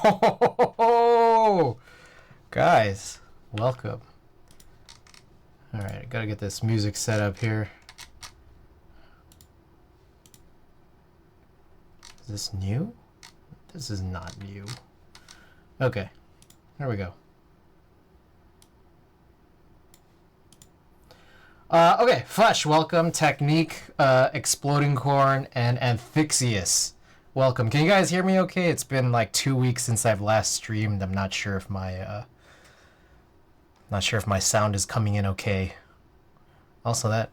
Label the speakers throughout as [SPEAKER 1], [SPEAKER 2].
[SPEAKER 1] Oh, guys, welcome. All right, I gotta get this music set up here. Is this new? This is not new. Okay, there we go. Okay, Flesh, welcome. Technique, Exploding Corn, and Amphixious. Welcome. Can you guys hear me okay? It's been like 2 weeks since I've last streamed. I'm not sure if my sound is coming in okay. Also, that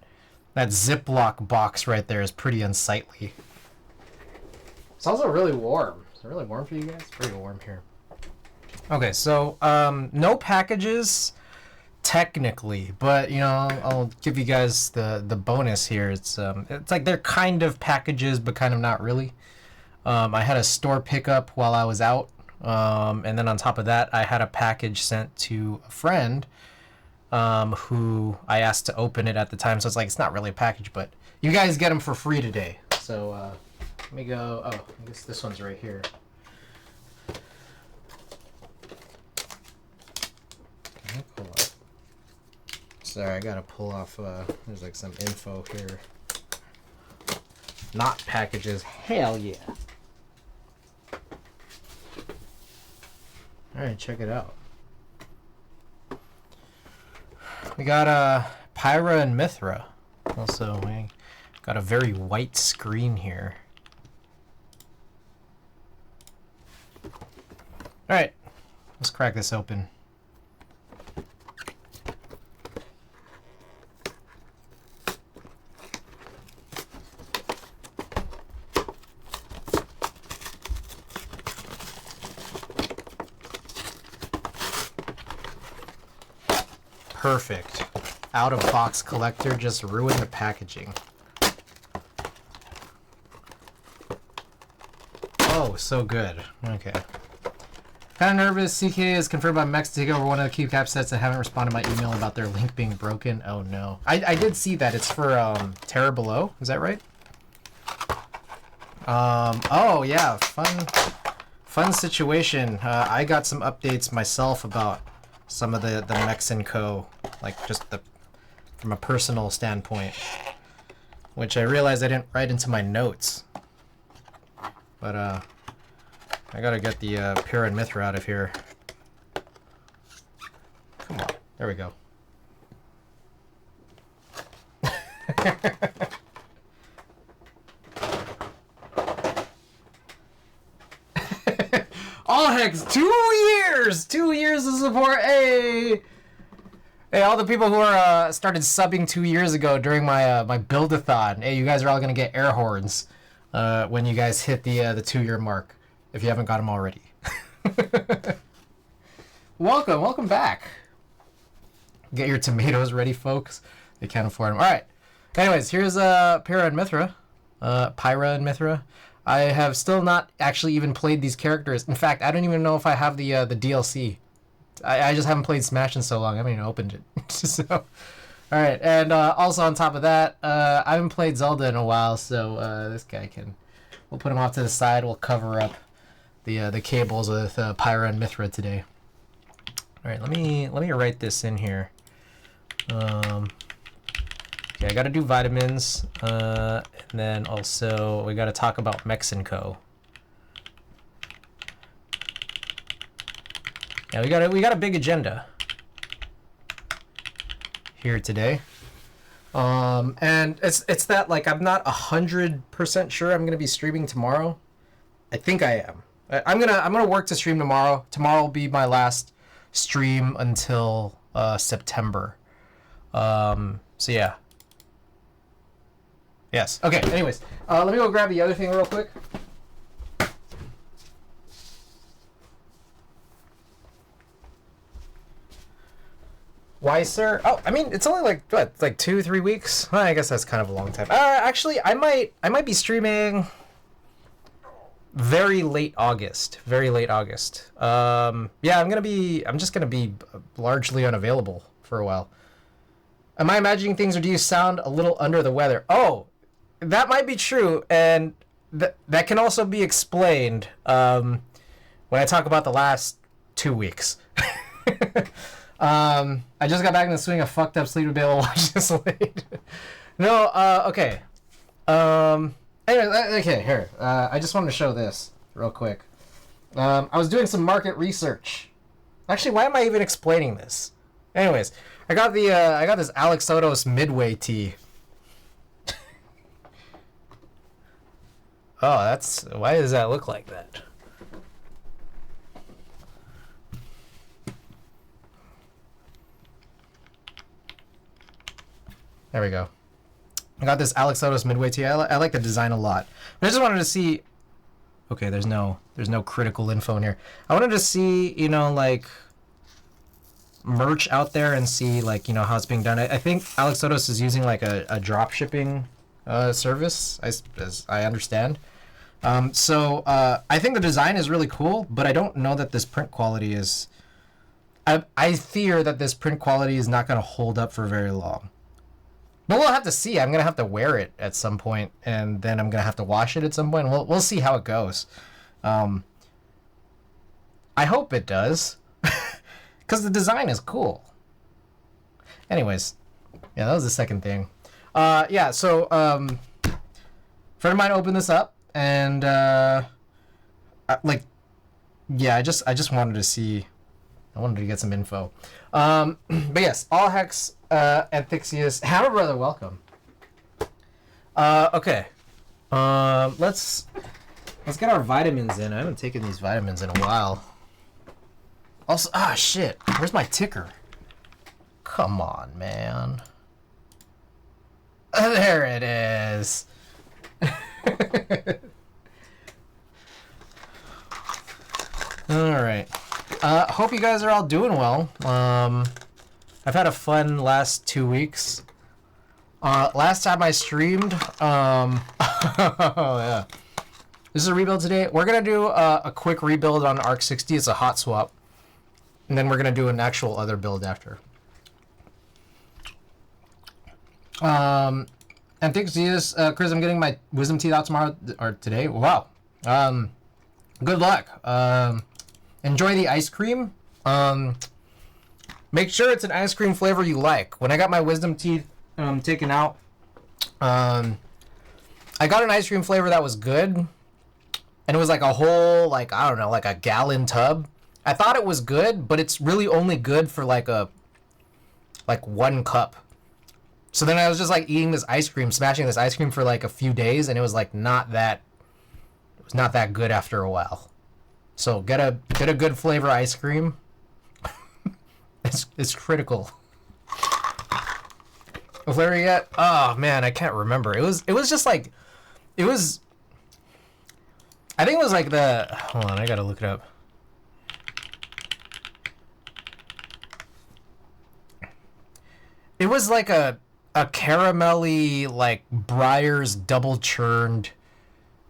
[SPEAKER 1] Ziploc box right there is pretty unsightly. It's also really warm. Is it really warm for you guys? It's pretty warm here. Okay, so no packages technically, but you know, I'll give you guys the bonus here. It's like they're kind of packages, but kind of not really. I had a store pickup while I was out, and then on top of that, I had a package sent to a friend who I asked to open it at the time. So it's like, it's not really a package, but you guys get them for free today. So let me go. Oh, I guess this one's right here. Hold on. Sorry, I gotta pull off. There's like some info here. Not packages. Hell yeah. Alright, check it out. We got Pyra and Mithra. Also, we got a very white screen here. Alright, let's crack this open. Perfect. Out-of-box collector just ruined the packaging. Oh, so good. Okay. Kind of nervous. CK is confirmed by Mex to take over one of the keycap sets and haven't responded to my email about their link being broken. Oh no. I did see that. It's for Terra Below. Is that right? Oh yeah. Fun situation. I got some updates myself about some of the Mex and Co. Like just from a personal standpoint, which I realized I didn't write into my notes. But I gotta get the Pyra and Mithra out of here. Come on, there we go. All hex, 2 years! 2 years of support, hey! Hey, all the people who are started subbing 2 years ago during my my build-a-thon. Hey, you guys are all gonna get air horns when you guys hit the 2-year mark, if you haven't got them already. Welcome back. Get your tomatoes ready, folks. They can't afford them. All right. Anyways, here's Pyra and Mithra. Pyra and Mithra. I have still not actually even played these characters. In fact, I don't even know if I have the DLC. I just haven't played Smash in so long. I haven't even opened it. So, all right. And also on top of that, I haven't played Zelda in a while, so this guy we'll put him off to the side. We'll cover up the cables with Pyra and Mithra today. All right. Let me write this in here. Okay, I gotta do vitamins, and then also we gotta talk about Mex and Co. Yeah, we got a big agenda here today, and it's that, like, I'm not 100% sure I'm gonna be streaming tomorrow. I think I am. I'm gonna work to stream tomorrow. Tomorrow will be my last stream until September. So yeah. Yes. Okay. Anyways, let me go grab the other thing real quick. Why, sir? Oh, I mean, it's only like what, like 2-3 weeks. Well, I guess that's kind of a long time. Actually, I might be streaming very late August. Very late August. Yeah, I'm just gonna be largely unavailable for a while. Am I imagining things, or do you sound a little under the weather? Oh, that might be true, and that can also be explained. when I talk about the last 2 weeks. I just got back in the swing of fucked up sleep to be able to watch this late. No, okay. Anyway, okay, here. I just wanted to show this real quick. I was doing some market research. Actually, why am I even explaining this? Anyways, I got this arc60 Midway tee. Oh, why does that look like that? There we go. I got this arc60 Midway tee. I like the design a lot. But I just wanted to see. Okay, there's no critical info in here. I wanted to see, like, merch out there and see, like, how it's being done. I think arc60 is using like a drop shipping service, as I understand. So I think the design is really cool, but I don't know that this print quality is. I fear that this print quality is not going to hold up for very long. But we'll have to see. I'm going to have to wear it at some point, and then I'm going to have to wash it at some point. We'll see how it goes. I hope it does, because the design is cool. Anyways, yeah, that was the second thing. Yeah, so friend of mine opened this up, and I just wanted to see. I wanted to get some info. But yes, all hex, Anthixius. Hammer Brother, welcome. Okay. Let's get our vitamins in. I haven't taken these vitamins in a while. Also, shit. Where's my ticker? Come on, man. There it is. All right. Hope you guys are all doing well. I've had a fun last 2 weeks. Last time I streamed, oh yeah. This is a rebuild today. We're gonna do a quick rebuild on arc60. It's a hot swap, and then we're gonna do an actual other build after. And thanks to you, Chris. I'm getting my wisdom teeth out tomorrow or today. Wow. Good luck. Enjoy the ice cream. Make sure it's an ice cream flavor you like. When I got my wisdom teeth taken out, I got an ice cream flavor that was good, and it was like a whole, like, I don't know, like a gallon tub. I thought it was good, but it's really only good for like 1 cup. So then I was just like eating this ice cream, smashing this ice cream for like a few days, and it was like not that good after a while. So get a good flavor ice cream. It's critical. What flavor you get? Oh man, I can't remember. It was just like, I think it was like hold on, I gotta look it up. It was like a caramelly, like, Breyers double churned,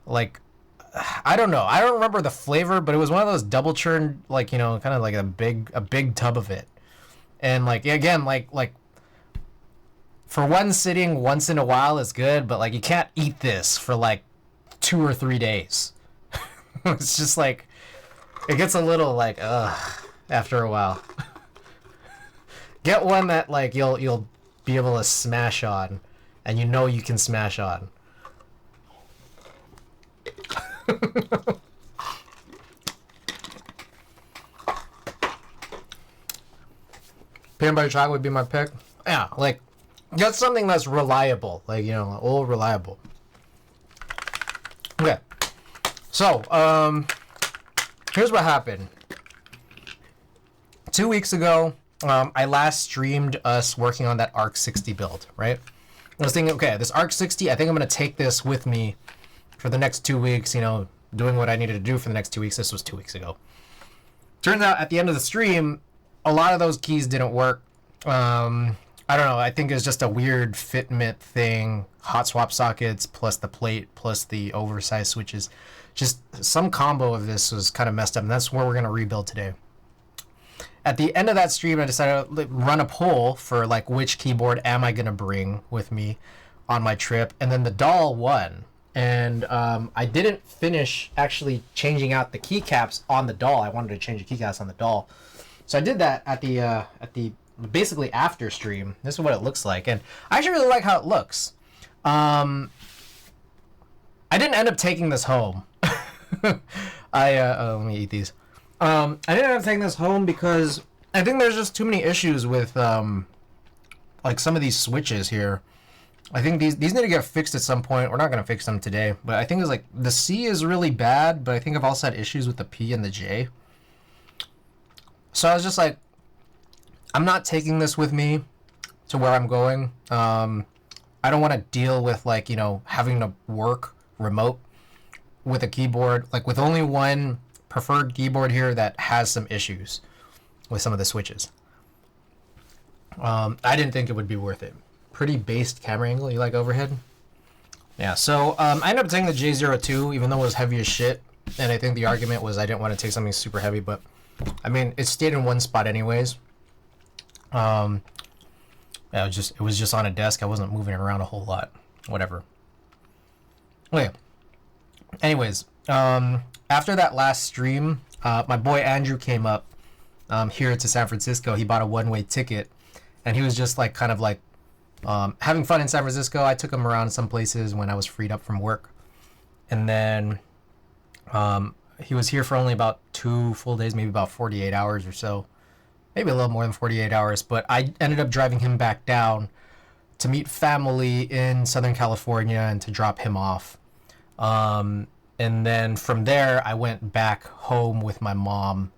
[SPEAKER 1] like, I don't know. I don't remember the flavor, but it was one of those double churned, like, kind of like a big tub of it. And like, again, like for one sitting once in a while is good, but like you can't eat this for like 2 or 3 days. It's just like, it gets a little like, after a while. Get one that like you'll be able to smash on, and you can smash on. Peanut butter chocolate would be my pick. Yeah, like, that's something that's reliable, like, all reliable. Okay, so here's what happened. 2 weeks ago, I last streamed us working on that arc60 build, right? I was thinking, okay, this arc60, I think I'm gonna take this with me for the next 2 weeks, doing what I needed to do for the next 2 weeks. This was 2 weeks ago. Turns out at the end of the stream, a lot of those keys didn't work. I don't know. I think it's just a weird fitment thing. Hot swap sockets plus the plate plus the oversized switches. Just some combo of this was kind of messed up, and that's where we're going to rebuild today. At the end of that stream, I decided to run a poll for like which keyboard am I going to bring with me on my trip, and then the daal won. and I didn't finish actually changing out the keycaps on the doll. I wanted to change the keycaps on the doll, so I did that at the basically after stream. This is what it looks like, and I actually really like how it looks. I didn't end up taking this home. Let me eat these. I didn't end up taking this home because I think there's just too many issues with like some of these switches here. I think these need to get fixed at some point. We're not gonna fix them today, but I think it's like the C is really bad, but I think I've also had issues with the P and the J. So I was just like, I'm not taking this with me to where I'm going. I don't want to deal with like, you know, having to work remote with a keyboard, like with only one preferred keyboard here that has some issues with some of the switches. I didn't think it would be worth it. Pretty based camera angle. You like overhead? Yeah, so I ended up taking the J02, even though it was heavy as shit. And I think the argument was I didn't want to take something super heavy, but I mean, it stayed in one spot anyways. Yeah, it was just on a desk. I wasn't moving it around a whole lot. Whatever. Okay. Anyways, after that last stream, my boy Andrew came up here to San Francisco. He bought a one-way ticket, and he was just like kind of like having fun in San Francisco. I took him around some places when I was freed up from work, and then he was here for only about 2 full days, maybe about 48 hours or so, maybe a little more than 48 hours. But I ended up driving him back down to meet family in Southern California and to drop him off. And then from there, I went back home with my mom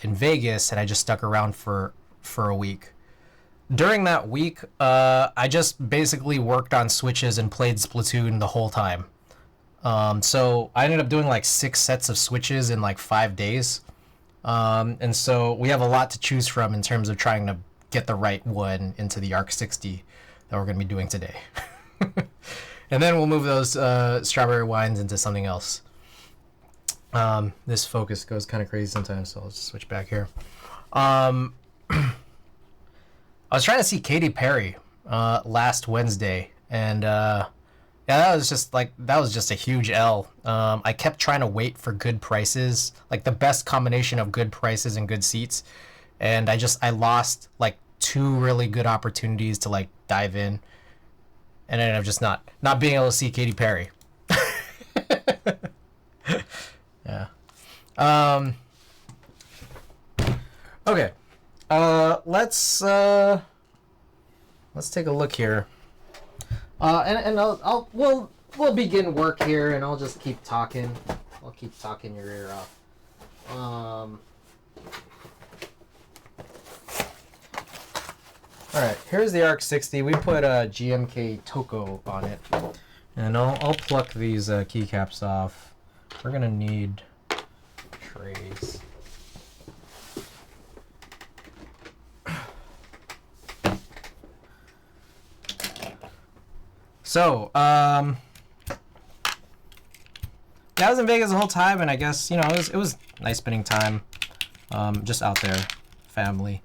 [SPEAKER 1] in Vegas, and I just stuck around for a week. During that week, I just basically worked on switches and played Splatoon the whole time. So I ended up doing like 6 sets of switches in like 5 days. And so we have a lot to choose from in terms of trying to get the right one into the arc60 that we're going to be doing today. And then we'll move those strawberry wines into something else. This focus goes kind of crazy sometimes, so I'll just switch back here. I was trying to see Katy Perry last Wednesday, and yeah, that was just a huge L. I kept trying to wait for good prices, like the best combination of good prices and good seats, and I lost like 2 really good opportunities to like dive in. And I ended up just not being able to see Katy Perry. Yeah. Okay. Let's take a look here. And we'll begin work here, and I'll just keep talking. I'll keep talking your ear off. Alright, here's the arc60. We put a GMK Toko on it. And I'll pluck these keycaps off. We're gonna need trays. So, yeah, I was in Vegas the whole time, and I guess, you know, it was nice spending time just out there, family.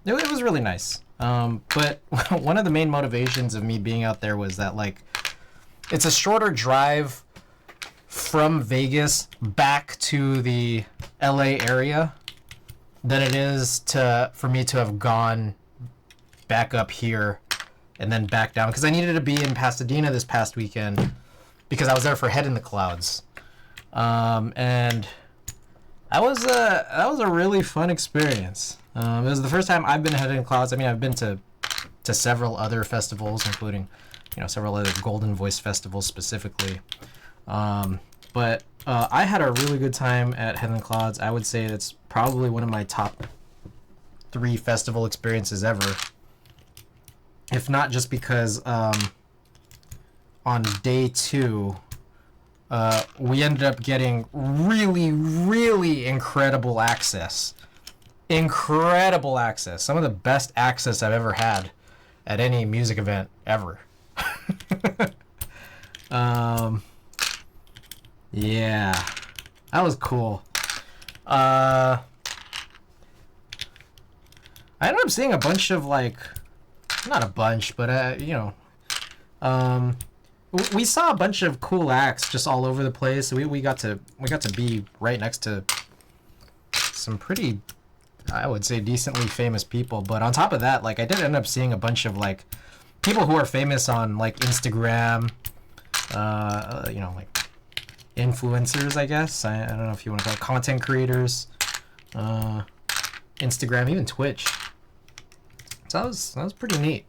[SPEAKER 1] It was really nice. But one of the main motivations of me being out there was that, like, it's a shorter drive from Vegas back to the LA area than it is for me to have gone back up here and then back down, because I needed to be in Pasadena this past weekend because I was there for Head in the Clouds. And that was a really fun experience. It was the first time I've been Head in the Clouds. I mean, I've been to several other festivals, including, you know, several other Golden Voice festivals specifically. But I had a really good time at Head in the Clouds. I would say that's probably one of my top 3 festival experiences ever. If not just because on day 2, we ended up getting really, really incredible access. Incredible access. Some of the best access I've ever had at any music event ever. Yeah, that was cool. I ended up seeing a bunch of, like, not a bunch, but you know, it we saw a bunch of cool acts just all over the place. We got to be right next to some pretty, I would say, decently famous people. But on top of that, like, I did end up seeing a bunch of like people who are famous on like Instagram, you know, like influencers, I guess. I don't know if you want to call it content creators, Instagram, even Twitch. So that was pretty neat.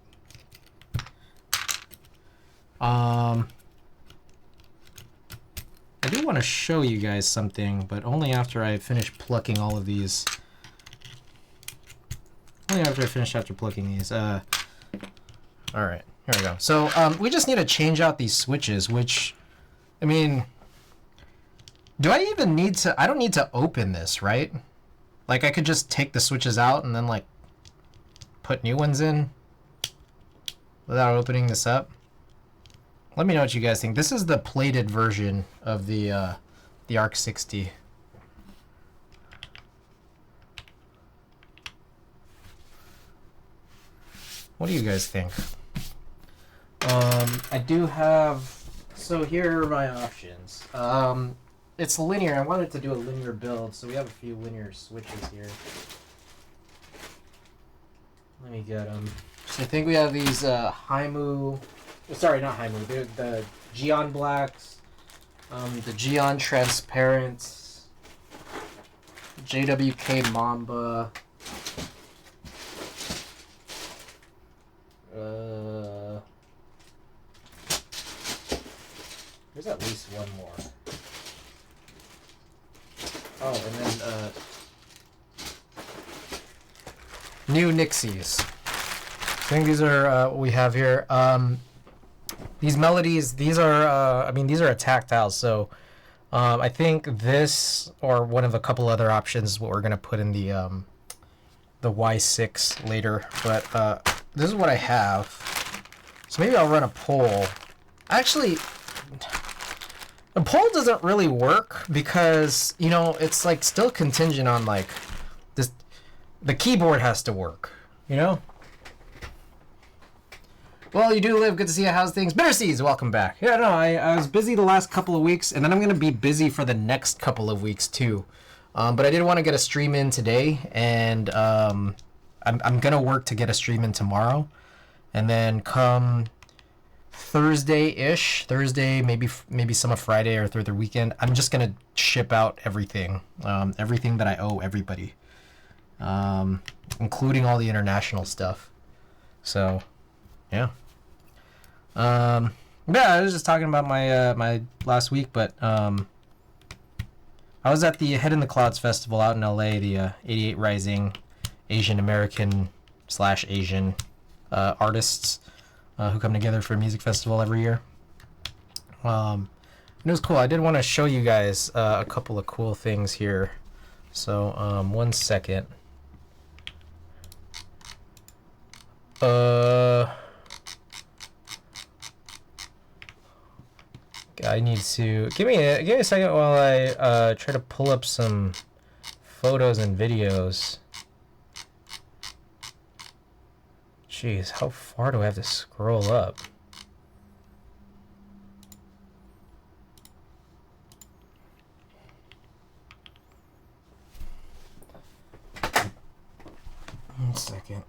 [SPEAKER 1] I do want to show you guys something, but only after I finish plucking all of these. Only after plucking these. All right, here we go. So we just need to change out these switches, which, I mean, do I even need to? I don't need to open this, right? Like, I could just take the switches out and then like put new ones in without opening this up. Let me know what you guys think. This is the plated version of the arc60. What do you guys think? I do have, so here are my options. It's linear. I wanted to do a linear build, so we have a few linear switches here. Let me get them. So I think we have these Haimu. Sorry, not Haimu. They're the Geon Blacks, the Geon Transparents, JWK Mamba. There's at least one more. Oh, and then new Nixies. I think these are what we have here. These melodies, these are, I mean, these are attack tiles, so I think this, or one of a couple other options, is what we're going to put in the Y6 later, but this is what I have. So maybe I'll run a poll. Actually, a poll doesn't really work because, you know, it's like still contingent on like this, the keyboard has to work, you know? Well, you do live. Good to see you. How's things? Bitter Seeds, welcome back. Yeah, no, I was busy the last couple of weeks, and then I'm going to be busy for the next couple of weeks, too. But I did want to get a stream in today, and I'm going to work to get a stream in tomorrow. And then come Thursday-ish, maybe some of Friday or through the weekend, I'm just going to ship out everything. Everything that I owe everybody. Including all the international stuff. So... yeah. Yeah, I was just talking about my my last week, but I was at the Head in the Clouds festival out in LA, the 88 Rising Asian American / Asian artists who come together for a music festival every year. And it was cool. I did want to show you guys a couple of cool things here. So, 1 second. I need to give me a second while I try to pull up some photos and videos. Jeez, how far do I have to scroll up? One second.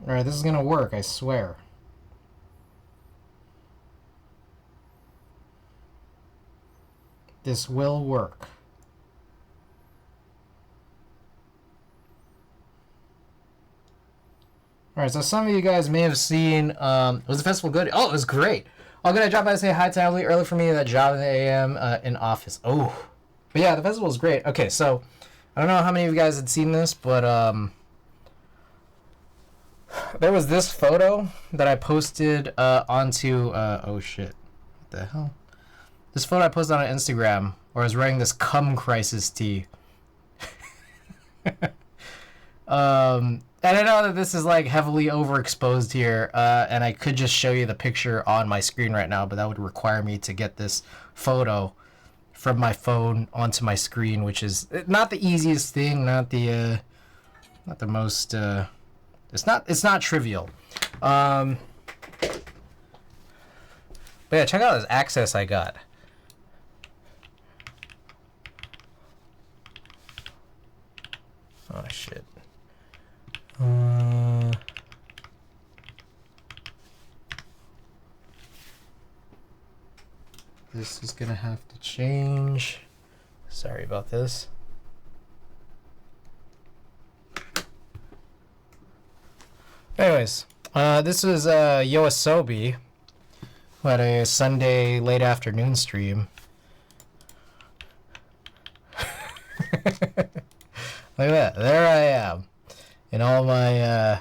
[SPEAKER 1] Alright, this is gonna work, I swear. This will work. Alright, so some of you guys may have seen, was the festival good? Oh, it was great. Oh, good, I dropped by to say hi to Emily early for me, that job in the AM in office. Oh, but yeah, the festival was great. Okay, so, I don't know how many of you guys had seen this, but, there was this photo that I posted onto, oh shit, what the hell? This photo I posted on Instagram where I was wearing this cum crisis tee. And I know that this is like heavily overexposed here, and I could just show you the picture on my screen right now, but that would require me to get this photo from my phone onto my screen, which is not the easiest thing, not the most. It's not trivial. But yeah, check out this access I got. Oh shit. This is gonna have to change. Sorry about this. Anyways, this was Yoasobi, who had a Sunday late afternoon stream. Look at that. There I am. In all my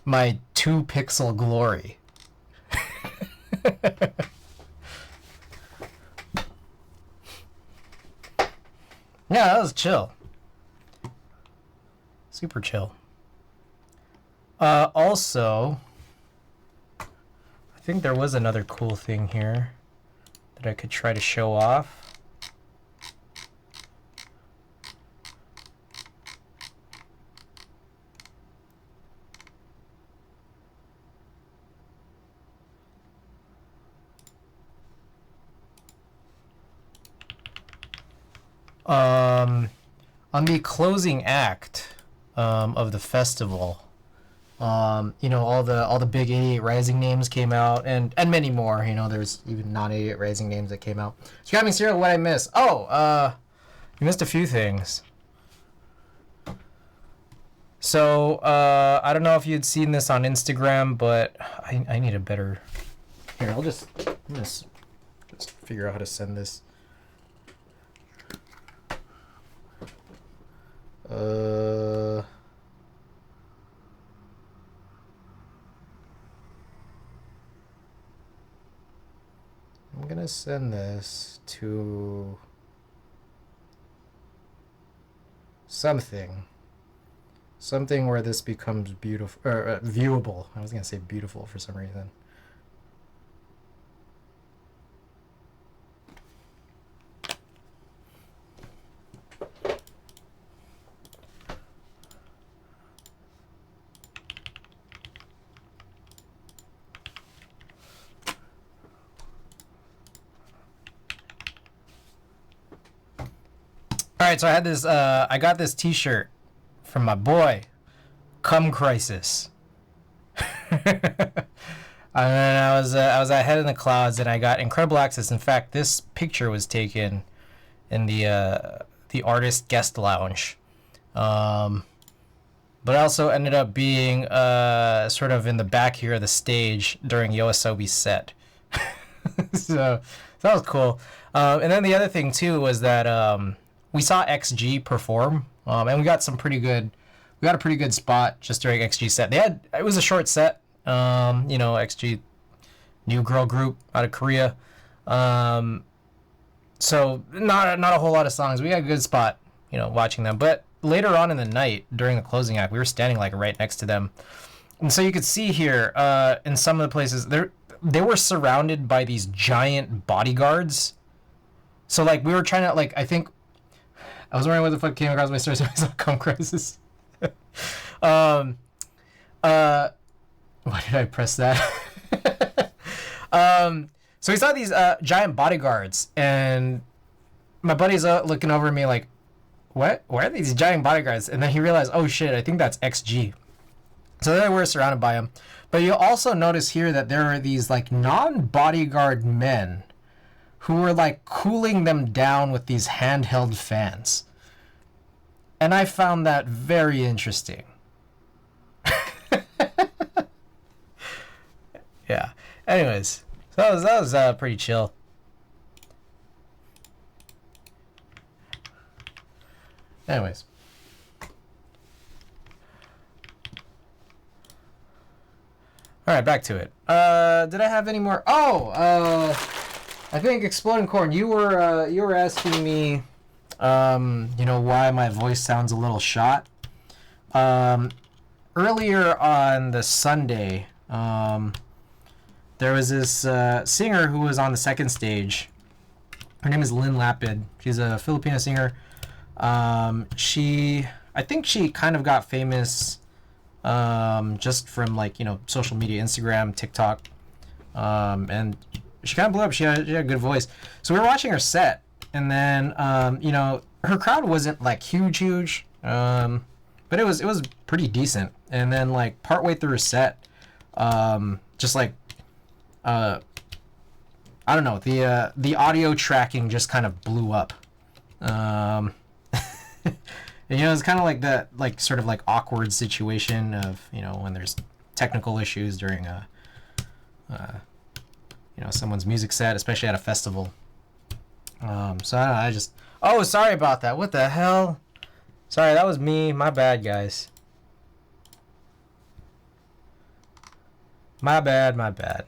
[SPEAKER 1] my 2-pixel glory. Yeah, that was chill. Super chill. Also, I think there was another cool thing here that I could try to show off. On the closing act of the festival, you know, all the big 88 Rising names came out, and many more. You know, there's even non-88 Rising names that came out. Scrapping Serial, what I missed? Oh, you missed a few things. So, I don't know if you'd seen this on Instagram, but I need a better... Here, I'm just figure out how to send this. I'm gonna send this to something where this becomes beautiful or viewable. I was gonna say beautiful for some reason. All right, so I had this. I got this T-shirt from my boy, Cum Crisis. And then I was ahead in the clouds, and I got incredible access. In fact, this picture was taken in the artist guest lounge, but I also ended up being sort of in the back here of the stage during Yoasobi's set. So that was cool. And then the other thing too was that we saw XG perform, and we got a pretty good spot just during XG set. It was a short set, you know, XG, new girl group out of Korea. So not a whole lot of songs. We got a good spot, you know, watching them. But later on in the night, during the closing act, we were standing like right next to them. And so you could see here, in some of the places, they were surrounded by these giant bodyguards. So like we were trying to, like, I think I was wondering what the fuck came across my stairs when I saw Cum Crisis. Why did I press that? So we saw these giant bodyguards, and my buddy's looking over at me like, what? Where are these giant bodyguards? And then he realized, oh shit, I think that's XG. So they were surrounded by him. But you'll also notice here that there are these like non-bodyguard men who were like cooling them down with these handheld fans. And I found that very interesting. Yeah. Anyways, so that was pretty chill. Anyways. All right, back to it. Did I have any more? I think Exploding Corn, you were asking me, you know, why my voice sounds a little shot. Earlier on the Sunday, there was this singer who was on the second stage, Her name is Lynn Lapid. She's a Filipino singer. I think she kind of got famous just from like, you know, social media, Instagram, TikTok. And she kind of blew up. She had a good voice. So we were watching her set, and then, you know, her crowd wasn't like huge, but it was pretty decent. And then like partway through her set, just like, I don't know, the audio tracking just kind of blew up. And, you know, it's kind of like that, like sort of like awkward situation of, you know, when there's technical issues during a, you know, someone's music set, especially at a festival. So I don't know, I just, oh, sorry about that. What the hell? Sorry, that was me. My bad, guys. My bad.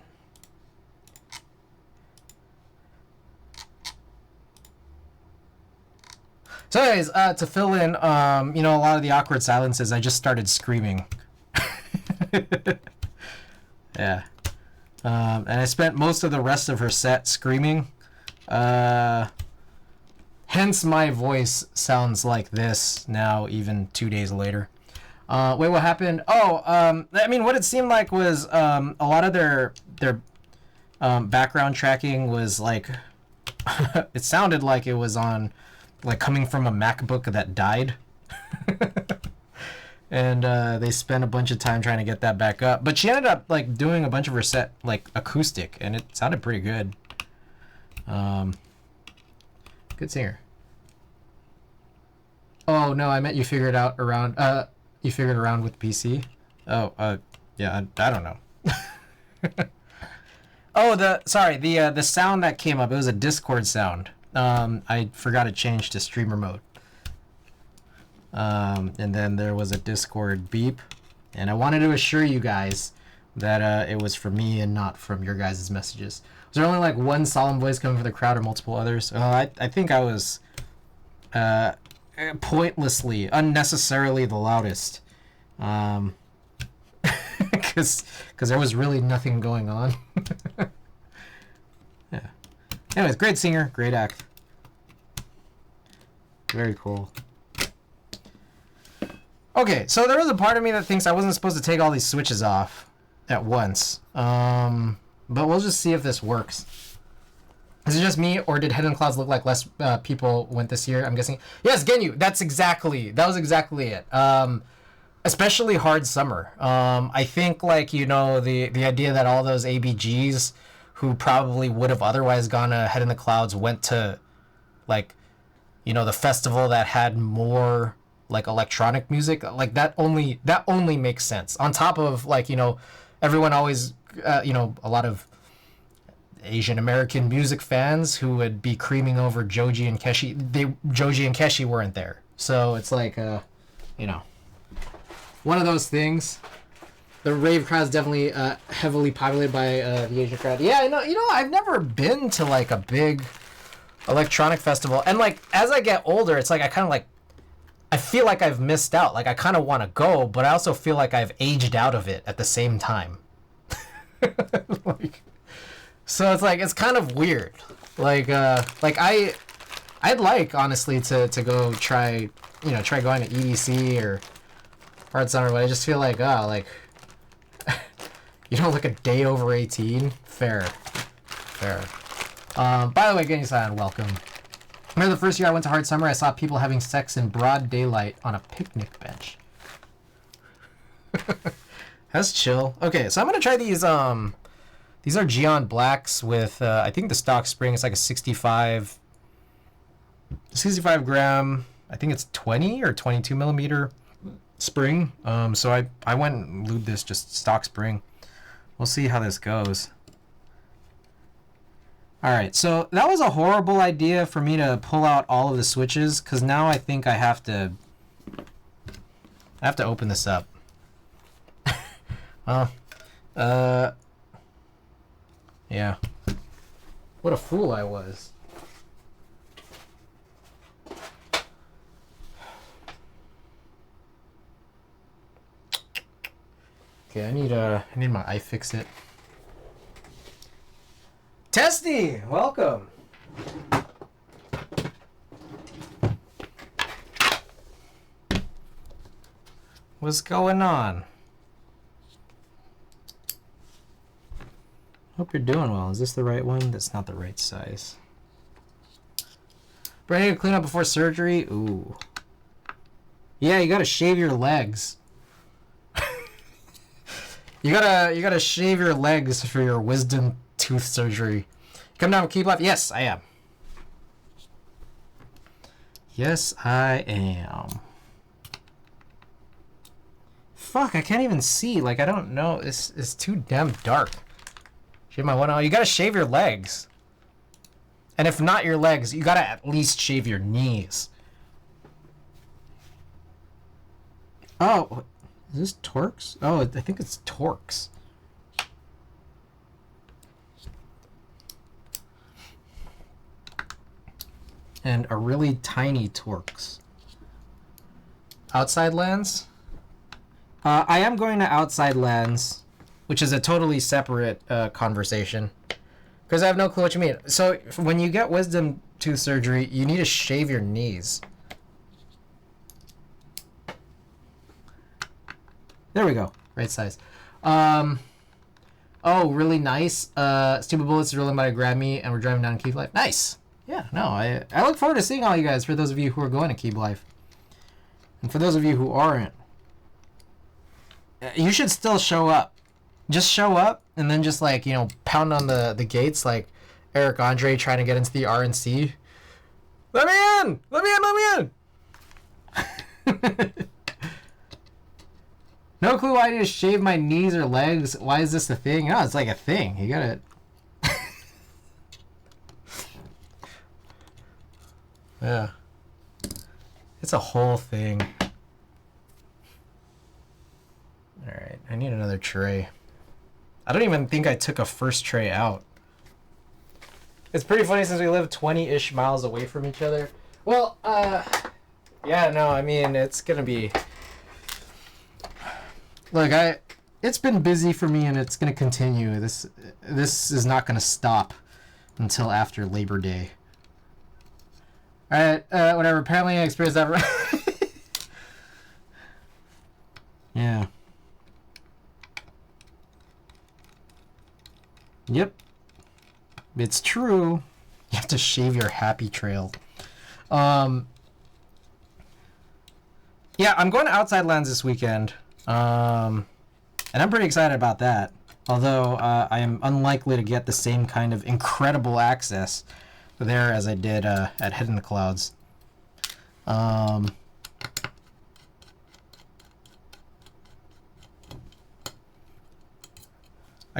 [SPEAKER 1] So anyways, to fill in, you know, a lot of the awkward silences, I just started screaming. Yeah. And I spent most of the rest of her set screaming. Hence my voice sounds like this now, even 2 days later. Wait, what happened? Oh, I mean, what it seemed like was a lot of their background tracking was like, it sounded like it was on, like, coming from a MacBook that died. And they spent a bunch of time trying to get that back up. But she ended up like doing a bunch of her set like acoustic, and it sounded pretty good. Good singer. Oh no, I meant you figured out around you figured around with PC. Oh, yeah, I don't know. Oh, the sound that came up, it was a Discord sound. I forgot to change to streamer mode. And then there was a Discord beep, and I wanted to assure you guys that it was from me and not from your guys' messages. Was there only like one solemn voice coming from the crowd or multiple others? I think I was pointlessly, unnecessarily the loudest, because there was really nothing going on. Yeah. Anyways, great singer, great act. Very cool. Okay, so there was a part of me that thinks I wasn't supposed to take all these switches off at once. But we'll just see if this works. Is it just me, or did Head in the Clouds look like less people went this year? I'm guessing. Yes, Genyu, that was exactly it. Especially Hard Summer. I think, like, you know, the idea that all those ABGs who probably would have otherwise gone to Head in the Clouds went to, like, you know, the festival that had more like electronic music, like that only makes sense. On top of, like, you know, everyone always, you know, a lot of Asian American music fans who would be creaming over Joji and Keshi. Joji and Keshi weren't there, so it's like, you know, one of those things. The rave crowd is definitely heavily populated by the Asian crowd. Yeah, you know, I've never been to like a big electronic festival, and like as I get older, it's like I kind of like, I feel like I've missed out. Like I kind of want to go, but I also feel like I've aged out of it at the same time. Like, so it's like, it's kind of weird. Like I'd like, honestly, to go try going to EDC or Hard Summer, but I just feel like, like, you don't look a day over 18. Fair. By the way, Getting Silent, welcome. Remember the first year I went to Hard Summer, I saw people having sex in broad daylight on a picnic bench. That's chill. Okay, so I'm gonna try these. These are Geon Blacks with I think the stock spring is like a 65 gram. I think it's 20 or 22 millimeter spring. So I went and lubed this just stock spring. We'll see how this goes. Alright, so that was a horrible idea for me to pull out all of the switches, because now I think I have to open this up. Well, yeah. What a fool I was. Okay, I need my iFixit. Testy, welcome. What's going on? Hope you're doing well. Is this the right one? That's not the right size. Ready to clean up before surgery? Ooh. Yeah, you gotta shave your legs. you gotta shave your legs for your wisdom tooth surgery. Come down with Keep Life? Yes, I am. Yes, I am. Fuck, I can't even see. Like, I don't know. It's too damn dark. Shave my one eye. You gotta shave your legs. And if not your legs, you gotta at least shave your knees. Oh, is this Torx? Oh, I think it's Torx. And a really tiny Torx. Outside Lands? I am going to Outside Lands, which is a totally separate conversation. Because I have no clue what you mean. So, when you get wisdom tooth surgery, you need to shave your knees. There we go. Right size. Oh, really nice. Stupid Bullets is rolling by to grab me, and we're driving down Keep Life. Nice. Yeah, no, I look forward to seeing all you guys, for those of you who are going to Keep Life. And for those of you who aren't, you should still show up. Just show up, and then just, like, you know, pound on the gates, like Eric Andre trying to get into the RNC. Let me in! Let me in! Let me in! No clue why I need to shave my knees or legs. Why is this a thing? No, it's like a thing. You gotta... Yeah. It's a whole thing. Alright, I need another tray. I don't even think I took a first tray out. It's pretty funny since we live 20-ish miles away from each other. Well, yeah, no, I mean, it's gonna be... Look, it's been busy for me, and it's gonna continue. This is not gonna stop until after Labor Day. Alright, whatever. Apparently I experienced that. Yeah. Yep. It's true. You have to shave your happy trail. Yeah, I'm going to Outside Lands this weekend. And I'm pretty excited about that. Although I am unlikely to get the same kind of incredible access there as I did at Head in the Clouds. I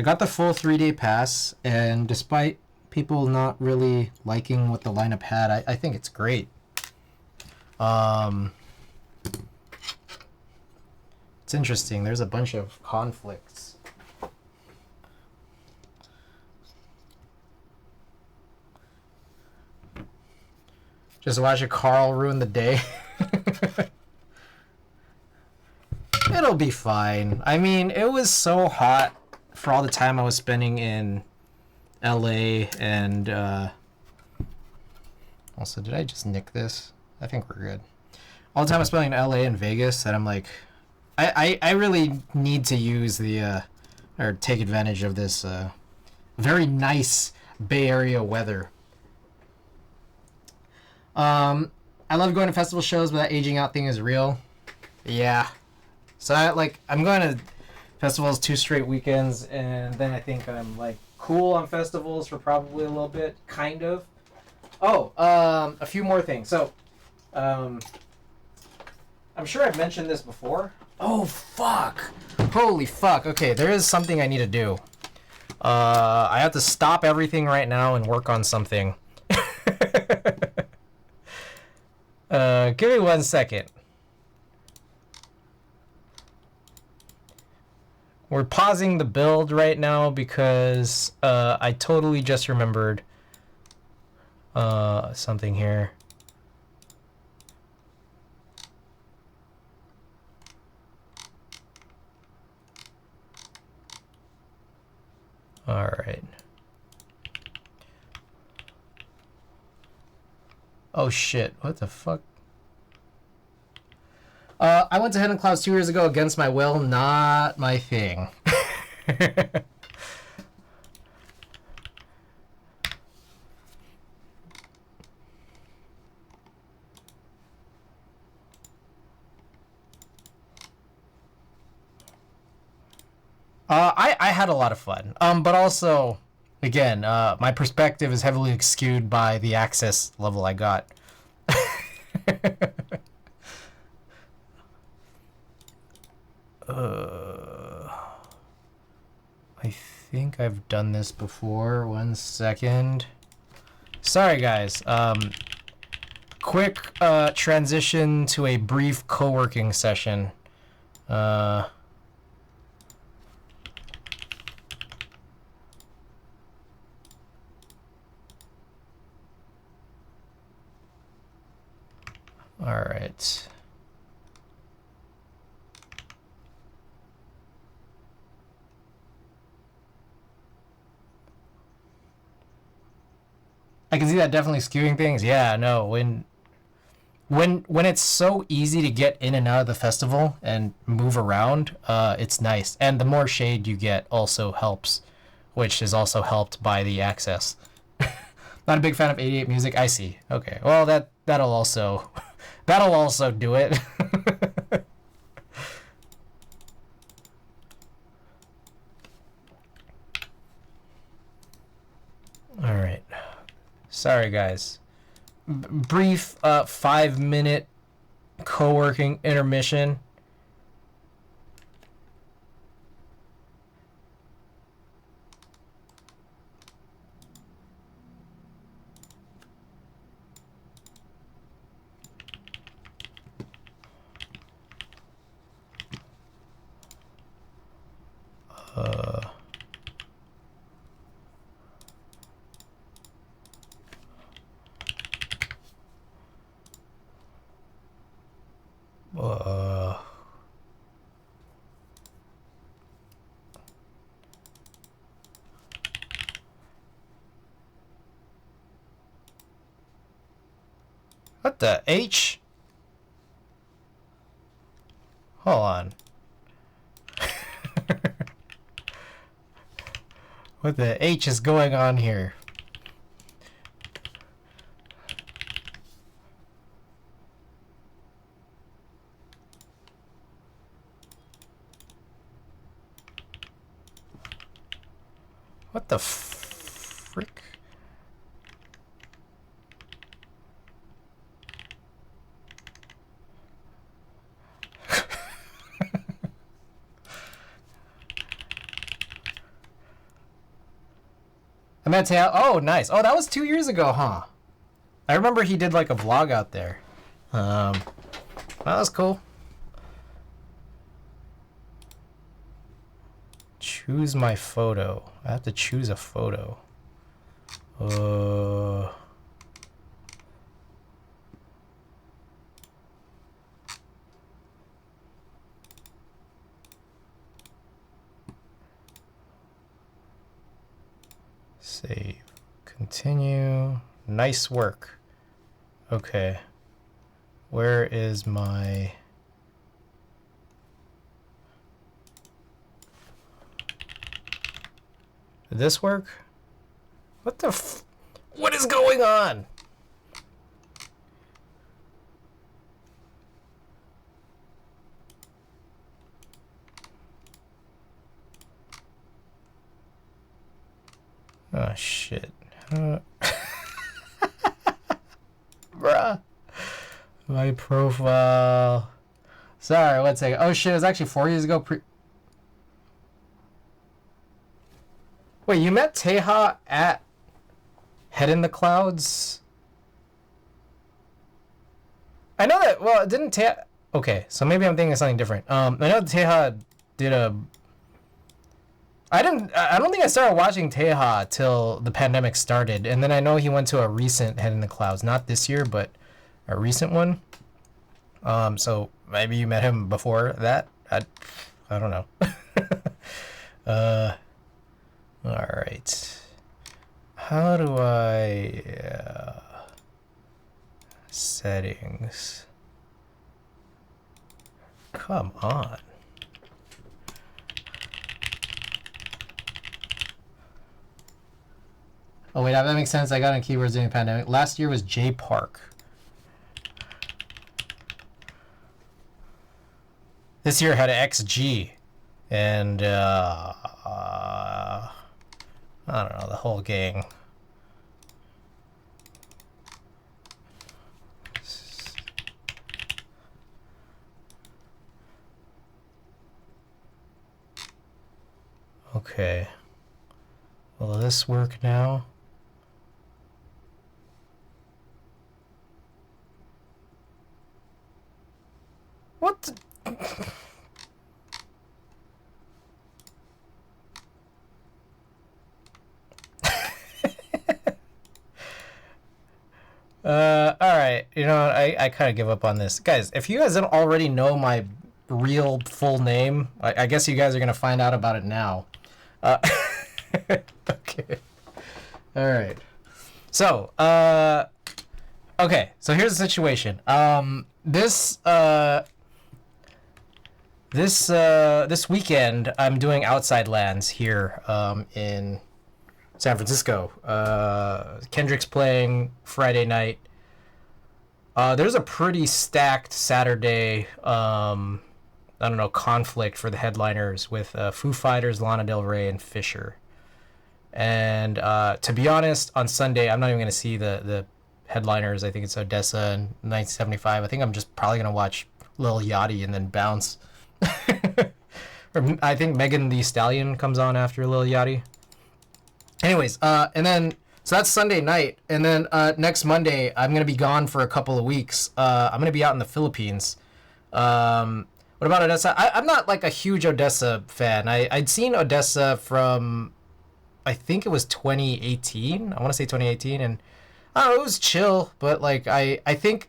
[SPEAKER 1] got the full 3-day pass, and despite people not really liking what the lineup had, I think it's great. It's interesting. There's a bunch of conflicts. Just watching Carl ruin the day. It'll be fine. I mean, it was so hot for all the time I was spending in LA, and also, did I just nick this? I think we're good. All the time I was spending in LA and Vegas, that I'm like, I really need to use the or take advantage of this very nice Bay Area weather. I love going to festival shows, but that aging out thing is real. Yeah. So I'm going to festivals 2 straight weekends, and then I think I'm like cool on festivals for probably a little bit, kind of. Oh, a few more things. So, I'm sure I've mentioned this before. Oh, fuck. Holy fuck. Okay, there is something I need to do. I have to stop everything right now and work on something. Give me 1 second. We're pausing the build right now because I totally just remembered something here. All right. Oh shit, what the fuck? I went to Hidden Clouds 2 years ago against my will. Not my thing. I had a lot of fun. But also, again, my perspective is heavily skewed by the access level I got. I think I've done this before. 1 second. Sorry, guys. Quick transition to a brief co-working session. All right. I can see that definitely skewing things. Yeah, no, when it's so easy to get in and out of the festival and move around, it's nice. And the more shade you get also helps, which is also helped by the access. Not a big fan of 88 music. I see. Okay. Well, that'll also do it. All right. Sorry, guys. Brief 5-minute co-working intermission. What the H? Hold on. What the H is going on here? What the frick? I meant to. Oh, nice. Oh, that was 2 years ago, huh? I remember he did like a vlog out there. That was cool. Choose my photo. I have to choose a photo. Save. Continue. Nice work. Okay. Where is my... Did this work? What the what is going on? Oh, shit. Bruh. My profile. Sorry, 1 second. Oh, shit, it was actually 4 years ago. Wait, you met Teha at Head in the Clouds? I know that, well, didn't Teha... Okay, so maybe I'm thinking of something different. I know Teha did a... I don't think I started watching Teha till the pandemic started, and then I know he went to a recent Head in the Clouds. Not this year, but a recent one. So maybe you met him before that? I don't know. Alright. How do I... settings. Come on. Oh wait, that makes sense. I got on keywords during the pandemic. Last year was J Park. This year had XG. And, I don't know, the whole gang. Okay. Will this work now? What the... Alright, you know what, I kind of give up on this. Guys, if you guys don't already know my real full name, I guess you guys are going to find out about it now. Okay. Alright. So, okay, so here's the situation. This weekend, I'm doing Outside Lands here, in San Francisco. Kendrick's playing Friday night. There's a pretty stacked Saturday, I don't know, conflict for the headliners with Foo Fighters, Lana Del Rey, and Fisher. And to be honest, on Sunday, I'm not even going to see the headliners. I think it's Odessa and 1975. I think I'm just probably going to watch Lil Yachty and then bounce. Or I think Megan Thee Stallion comes on after Lil Yachty. Anyways, and then, so that's Sunday night. And then next Monday, I'm going to be gone for a couple of weeks. I'm going to be out in the Philippines. What about Odessa? I'm not like a huge Odessa fan. I'd seen Odessa from, I think it was 2018. I want to say 2018. And I don't know, it was chill. But like, I think,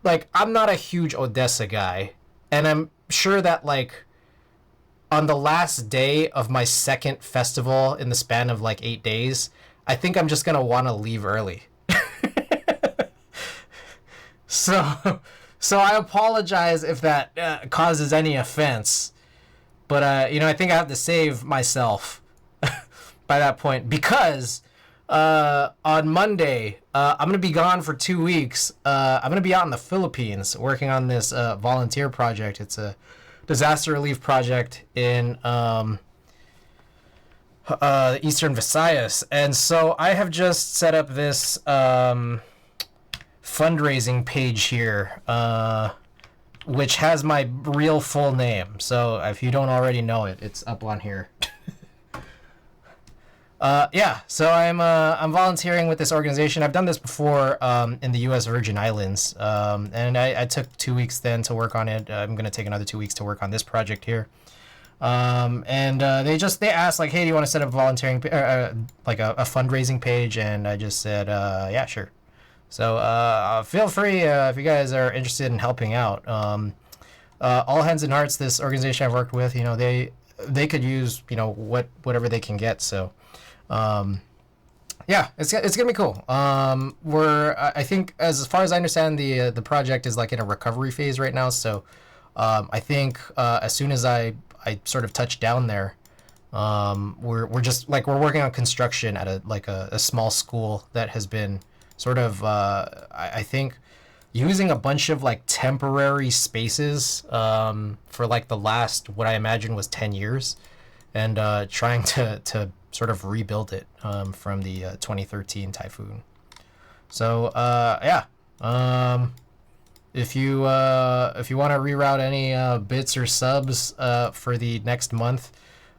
[SPEAKER 1] like, I'm not a huge Odessa guy. And I'm sure that, like, on the last day of my second festival in the span of like 8 days, I think I'm just going to want to leave early. So I apologize if that causes any offense. But, you know, I think I have to save myself by that point. Because on Monday, I'm going to be gone for 2 weeks. I'm going to be out in the Philippines working on this volunteer project. It's a disaster relief project in Eastern Visayas. And so I have just set up this fundraising page here, which has my real full name. So if you don't already know it, it's up on here. Yeah, so I'm volunteering with this organization. I've done this before in the U.S. Virgin Islands, and I took 2 weeks then to work on it. I'm going to take another 2 weeks to work on this project here. And they asked, like, hey, do you want to set up a volunteering, like a fundraising page? And I just said, yeah, sure. So feel free if you guys are interested in helping out. All Hands and Hearts, this organization I've worked with, you know, they could use, you know, whatever they can get. So. Yeah, it's gonna be cool. I think as far as I understand, the project is like in a recovery phase right now. So, I think as soon as I sort of touch down there, we're just like we're working on construction at a small school that has been sort of I think using a bunch of like temporary spaces for like the last what I imagine was 10 years, and trying to sort of rebuild it from the 2013 typhoon. So yeah, if you want to reroute any bits or subs for the next month,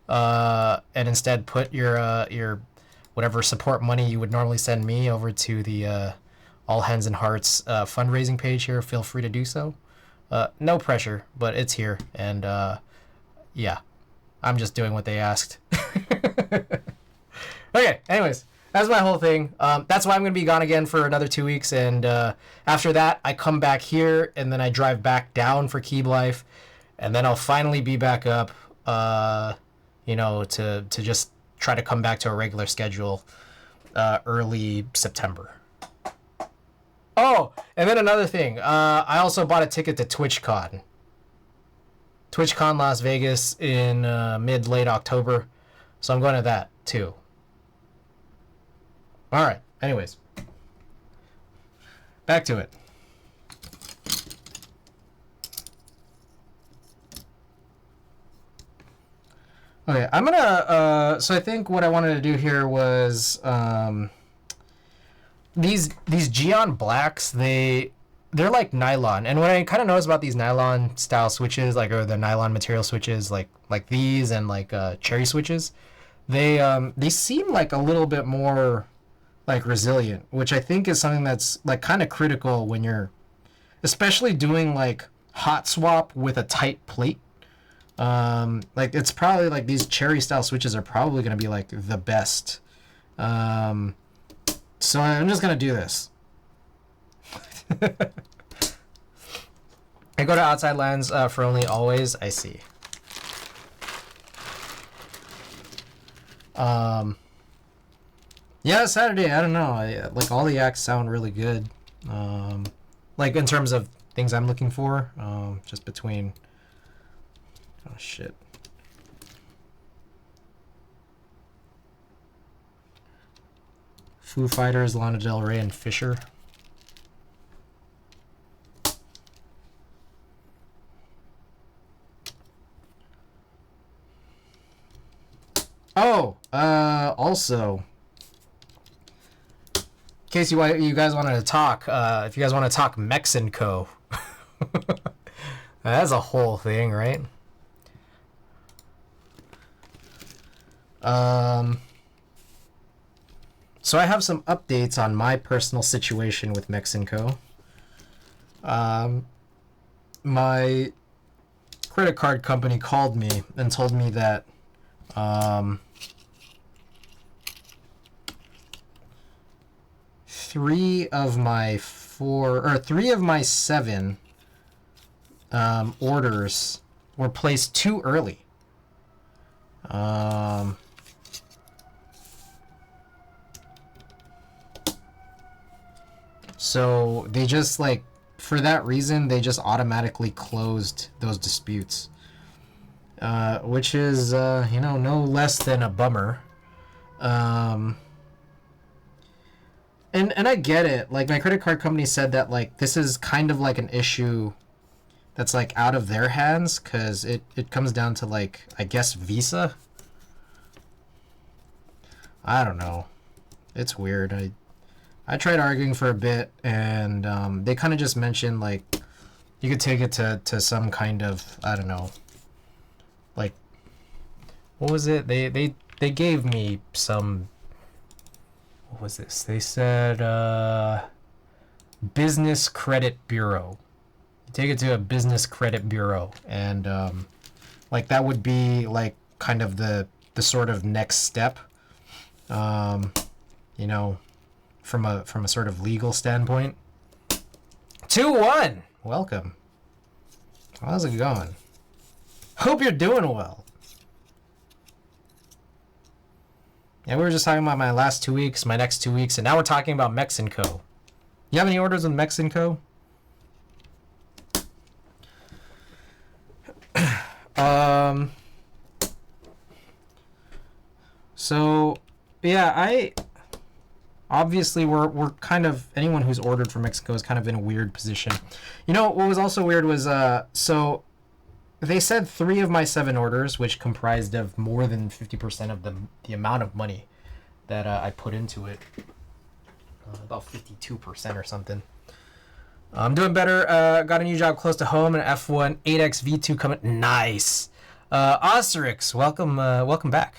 [SPEAKER 1] and instead put your whatever support money you would normally send me over to the All Hands and Hearts fundraising page here, feel free to do so. No pressure, but it's here, and yeah, I'm just doing what they asked. Okay, anyways, that's my whole thing. That's why I'm going to be gone again for another 2 weeks, and after that, I come back here, and then I drive back down for Keeb Life, and then I'll finally be back up, you know, to just try to come back to a regular schedule early September. Oh, and then another thing, I also bought a ticket to TwitchCon. TwitchCon Las Vegas in mid-late October. So I'm going to that too. All right. Anyways, back to it. Okay, I'm gonna. So I think what I wanted to do here was these Geon Blacks. They're like nylon, and what I kind of notice about these nylon style switches, like or the nylon material switches, like these and like cherry switches, they seem like a little bit more like resilient, which I think is something that's like kind of critical when you're, especially doing like hot swap with a tight plate. Like it's probably like these cherry style switches are probably going to be like the best. So I'm just going to do this. I go to outside lands for only always. I see. Yeah, Saturday, I don't know. Like all the acts sound really good. Like in terms of things I'm looking for, just between. Oh shit. Foo Fighters, Lana Del Rey, and Fisher. Oh, also, in case you guys wanted to talk, if you guys want to talk Mexico, that's a whole thing, right? So I have some updates on my personal situation with Mexico. My credit card company called me and told me that three of my 7 orders were placed too early. So they just like, for that reason, they just automatically closed those disputes, which is, no less than a bummer. And I get it. Like my credit card company said that like this is kind of like an issue that's like out of their hands, because it comes down to like, I guess, Visa. I don't know. It's weird. I tried arguing for a bit, and they kind of just mentioned like you could take it to some kind of, I don't know, like, what was it? They gave me some, what was this? They said business credit bureau. Take it to a business credit bureau, and like that would be like kind of the sort of next step, from a sort of legal standpoint. 2-1. Welcome. How's it going? Hope you're doing well. Yeah, we were just talking about my last 2 weeks, my next 2 weeks, and now we're talking about Mexico. You have any orders with Mexico? So yeah, obviously we're kind of, anyone who's ordered from Mexico is kind of in a weird position. You know what was also weird was so they said 3 of my 7 orders, which comprised of more than 50% of the amount of money that I put into it, about 52% or something. I'm doing better. Got a new job close to home, an F1 8X V2 coming. Nice. Osterix, welcome back.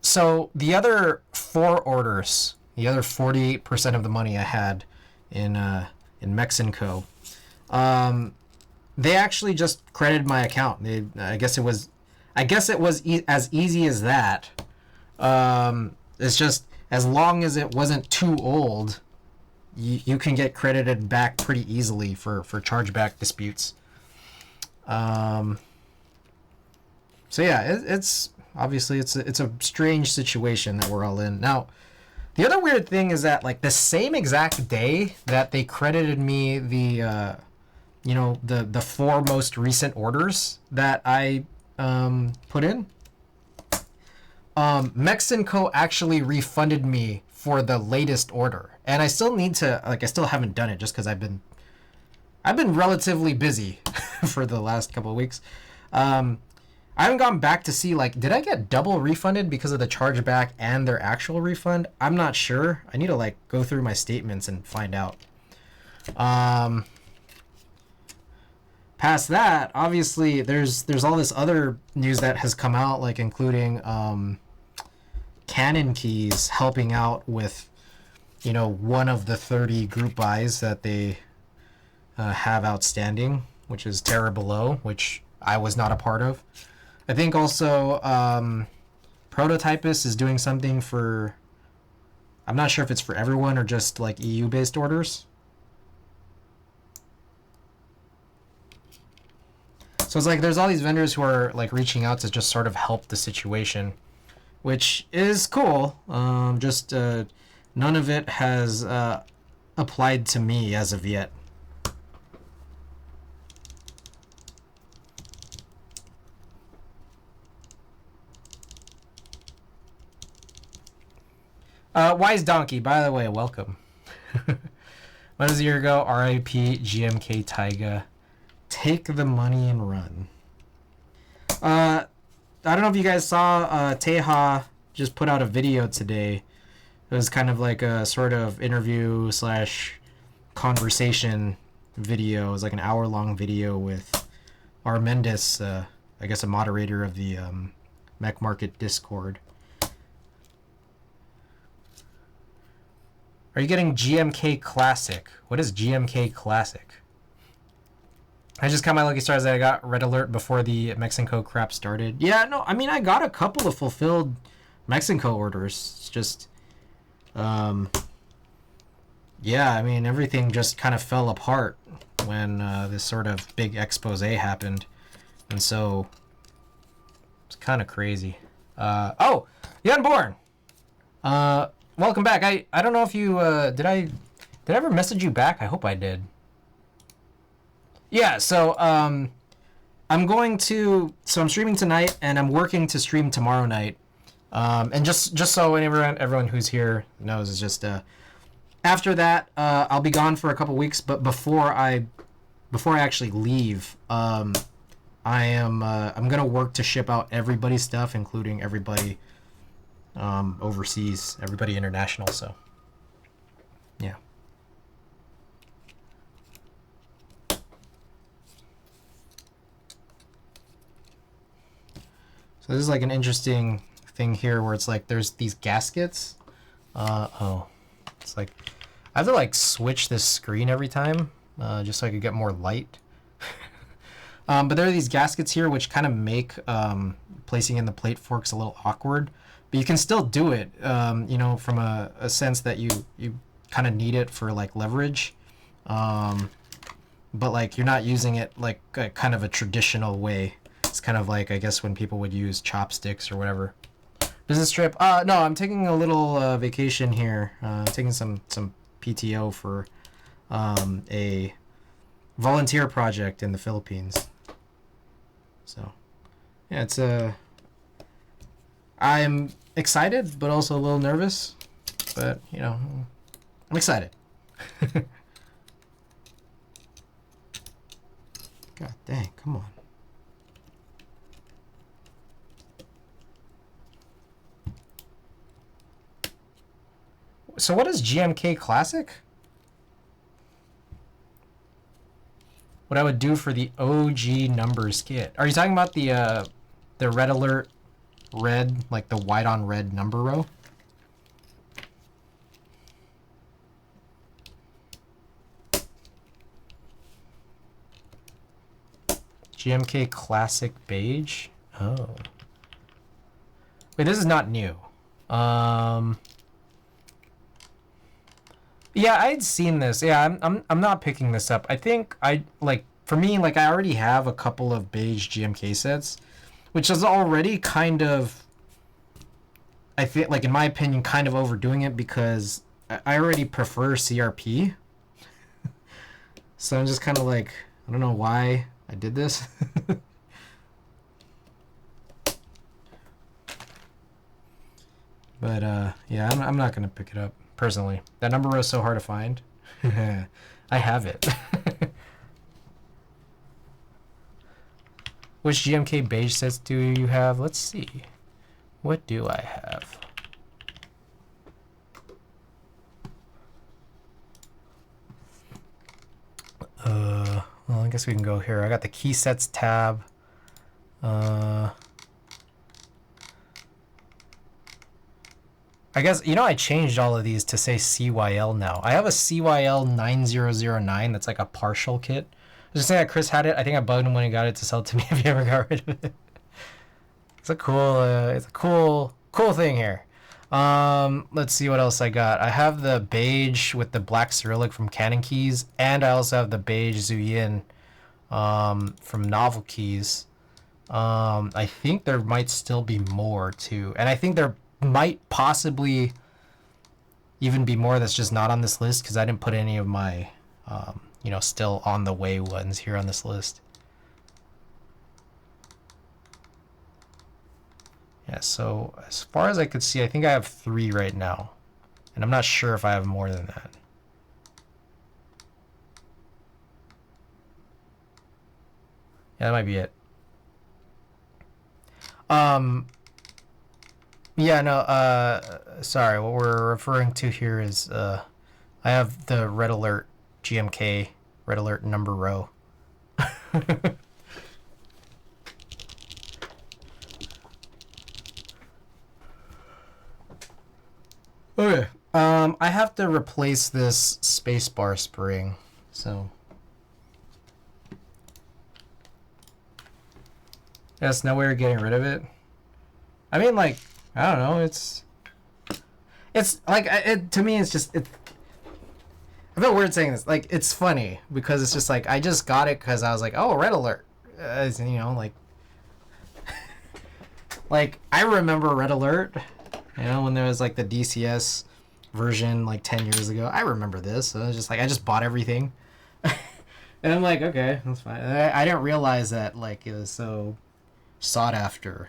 [SPEAKER 1] So the other 4 orders, the other 48% of the money I had in Mexico, they actually just credited my account. I guess it was as easy as that. It's just, as long as it wasn't too old, you can get credited back pretty easily for chargeback disputes. So yeah, it's obviously it's a strange situation that we're all in now. The other weird thing is that like the same exact day that they credited me the you know, the 4 most recent orders that I put in, Mexico actually refunded me for the latest order, and I still need to, like, I still haven't done it just because I've been relatively busy for the last couple of weeks. I haven't gone back to see, like, did I get double refunded because of the chargeback and their actual refund? I'm not sure. I need to, like, go through my statements and find out. Past that, obviously, there's all this other news that has come out, like, including Canon Keys helping out with, you know, one of the 30 group buys that they have outstanding, which is Terra Below, which I was not a part of. I think also Prototypist is doing something for, I'm not sure if it's for everyone or just like EU-based orders. So it's like there's all these vendors who are like reaching out to just sort of help the situation, which is cool. Just none of it has applied to me as of yet. Wise Donkey, by the way, welcome. When was a year ago? RIP GMK Taiga. Take the money and run. I don't know if you guys saw Teja just put out a video today. It was kind of like a sort of interview / conversation video. It was like an hour-long video with Armendis, I guess a moderator of the Mech Market Discord. Are you getting GMK Classic? What is GMK Classic? I just got my lucky stars that I got red alert before the Mexico crap started. Yeah, no, I mean, I got a couple of fulfilled Mexico orders. It's just, yeah, I mean, everything just kind of fell apart when this sort of big expose happened. And so, it's kind of crazy. Oh, the Unborn! Welcome back. I don't know if you, did I ever message you back? I hope I did. Yeah, so, I'm streaming tonight, and I'm working to stream tomorrow night. And just so everyone who's here knows, it's just, after that, I'll be gone for a couple weeks, but before I actually leave, I'm gonna work to ship out everybody's stuff, including everybody overseas, everybody international, so yeah. So this is like an interesting thing here where it's like there's these gaskets. It's like I have to like switch this screen every time just so I could get more light. But there are these gaskets here which kind of make placing in the plate forks a little awkward. But you can still do it, you know, from a sense that you kind of need it for like leverage. But like you're not using it like a kind of a traditional way. It's kind of like, I guess, when people would use chopsticks or whatever. Business trip? No, I'm taking a little vacation here. Taking some PTO for a volunteer project in the Philippines. So, yeah, it's I'm excited, but also a little nervous. But, you know, I'm excited. God dang, come on. So what is GMK Classic? What I would do for the OG numbers kit. Are you talking about the red alert red, like the white on red number row? GMK Classic beige? Oh. Wait, this is not new. Yeah, I'd seen this. Yeah, I'm not picking this up. I think for me, like, I already have a couple of beige GMK sets, which is already kind of, I feel like, in my opinion, kind of overdoing it because I already prefer CRP. So I'm just kind of like, I don't know why I did this. But yeah, I'm not gonna pick it up personally. That number row is so hard to find. I have it. Which GMK beige sets do you have? Let's see. What do I have? Well, I guess we can go here. I got the key sets tab. I guess, you know, I changed all of these to say CYL now. I have a CYL 9009 that's like a partial kit. I was just saying that Chris had it. I think I bugged him when he got it to sell it to me if he ever got rid of it. It's a cool thing here. Let's see what else I got. I have the beige with the black Cyrillic from Canon Keys, and I also have the beige Zuyin from Novel Keys. I think there might still be more too, and I think there might possibly even be more that's just not on this list because I didn't put any of my you know, still on the way ones here on this list. Yeah, so as far as I could see, I think I have 3 right now. And I'm not sure if I have more than that. Yeah, that might be it. Yeah, no, sorry, what we're referring to here is, I have the Red Alert GMK, Red Alert number row. Okay. I have to replace this spacebar spring, so. There's no way of getting rid of it. I mean, like, I don't know. It's like to me. It's just I feel weird saying this. Like, it's funny because it's just like I just got it because I was like, oh, Red Alert, you know, like, like I remember Red Alert. You know, when there was like the DCS version like 10 years ago. I remember this. So I was just like, I just bought everything. And I'm like, okay, that's fine. I didn't realize that like it was so sought after.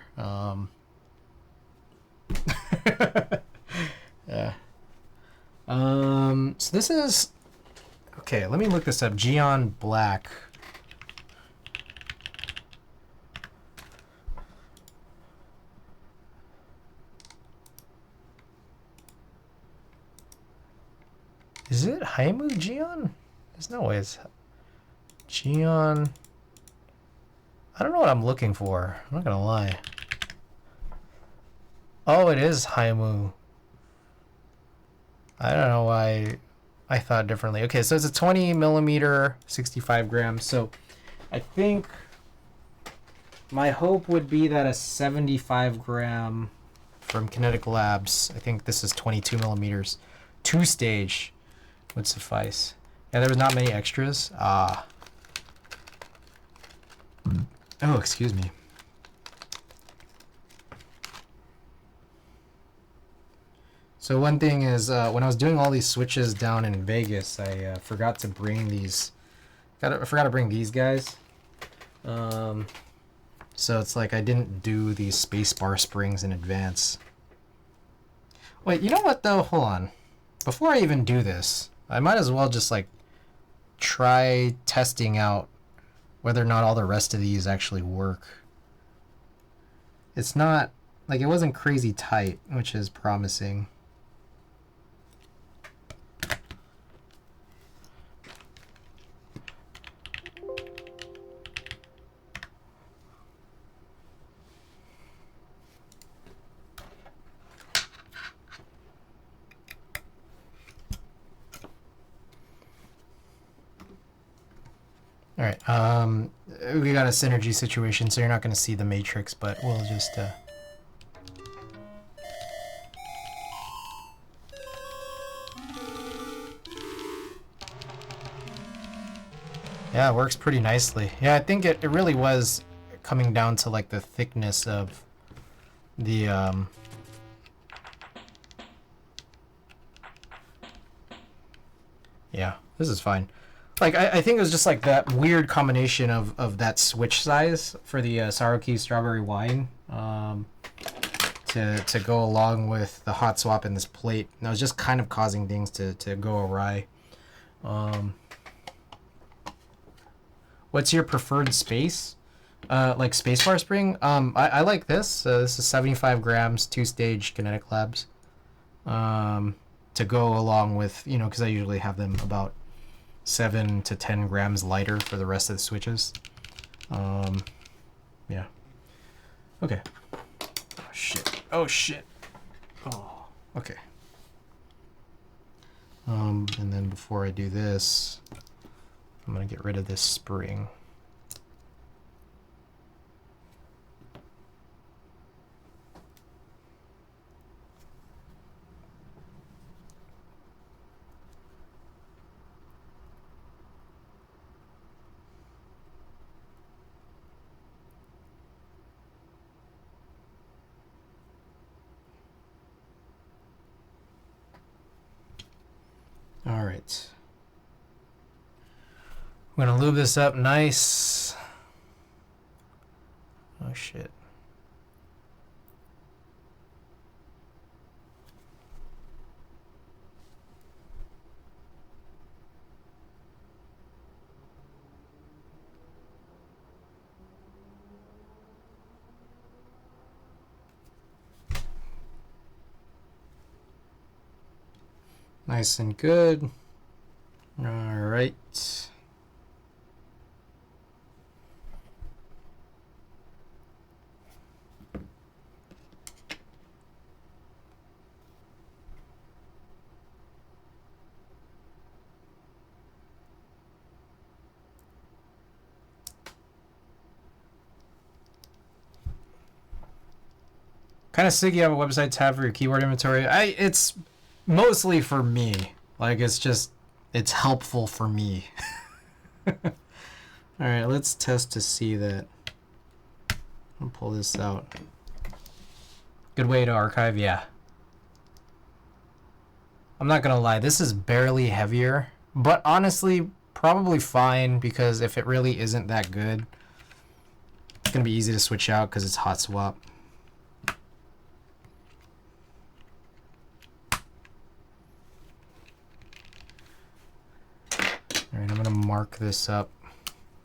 [SPEAKER 1] Yeah. So this is okay. Let me look this up. Geon Black. Is it Haimu Geon? There's no way it's Geon. I don't know what I'm looking for. I'm not gonna lie. Oh, it is Haimu. I don't know why I thought differently. Okay, so it's a 20 millimeter, 65 grams. So I think my hope would be that a 75 gram from Kinetic Labs, I think this is 22 millimeters, 2-stage would suffice. Yeah, there was not many extras. Oh, excuse me. So one thing is, when I was doing all these switches down in Vegas, I forgot to bring these. I forgot to bring these guys. So it's like I didn't do these spacebar springs in advance. Wait, you know what though? Hold on. Before I even do this, I might as well just like try testing out whether or not all the rest of these actually work. It's not like it wasn't crazy tight, which is promising. All right, we got a synergy situation, so you're not going to see the matrix, but we'll just yeah, it works pretty nicely. Yeah, I think it really was coming down to like the thickness of the yeah, this is fine. Like I think it was just like that weird combination of that switch size for the Saruki strawberry wine to go along with the hot swap in this plate. And that was just kind of causing things to go awry. What's your preferred space? Like spacebar spring? I like this. This is 75 grams, 2-stage Kinetic Labs. To go along with, you know, because I usually have them about 7 to 10 grams lighter for the rest of the switches. Yeah. Okay. Oh shit. Oh shit. Oh. Okay. And then before I do this, I'm gonna get rid of this spring. All right. I'm gonna lube this up nice. Oh shit. Nice and good. All right. Kind of sick you have a website tab for your keyword inventory. It's mostly for me. Like it's helpful for me. All right, let's test to see that. I'll pull this out. Good way to archive, yeah. I'm not gonna lie, this is barely heavier, but honestly, probably fine because if it really isn't that good, it's gonna be easy to switch out because it's hot swap. All right, I'm gonna mark this up,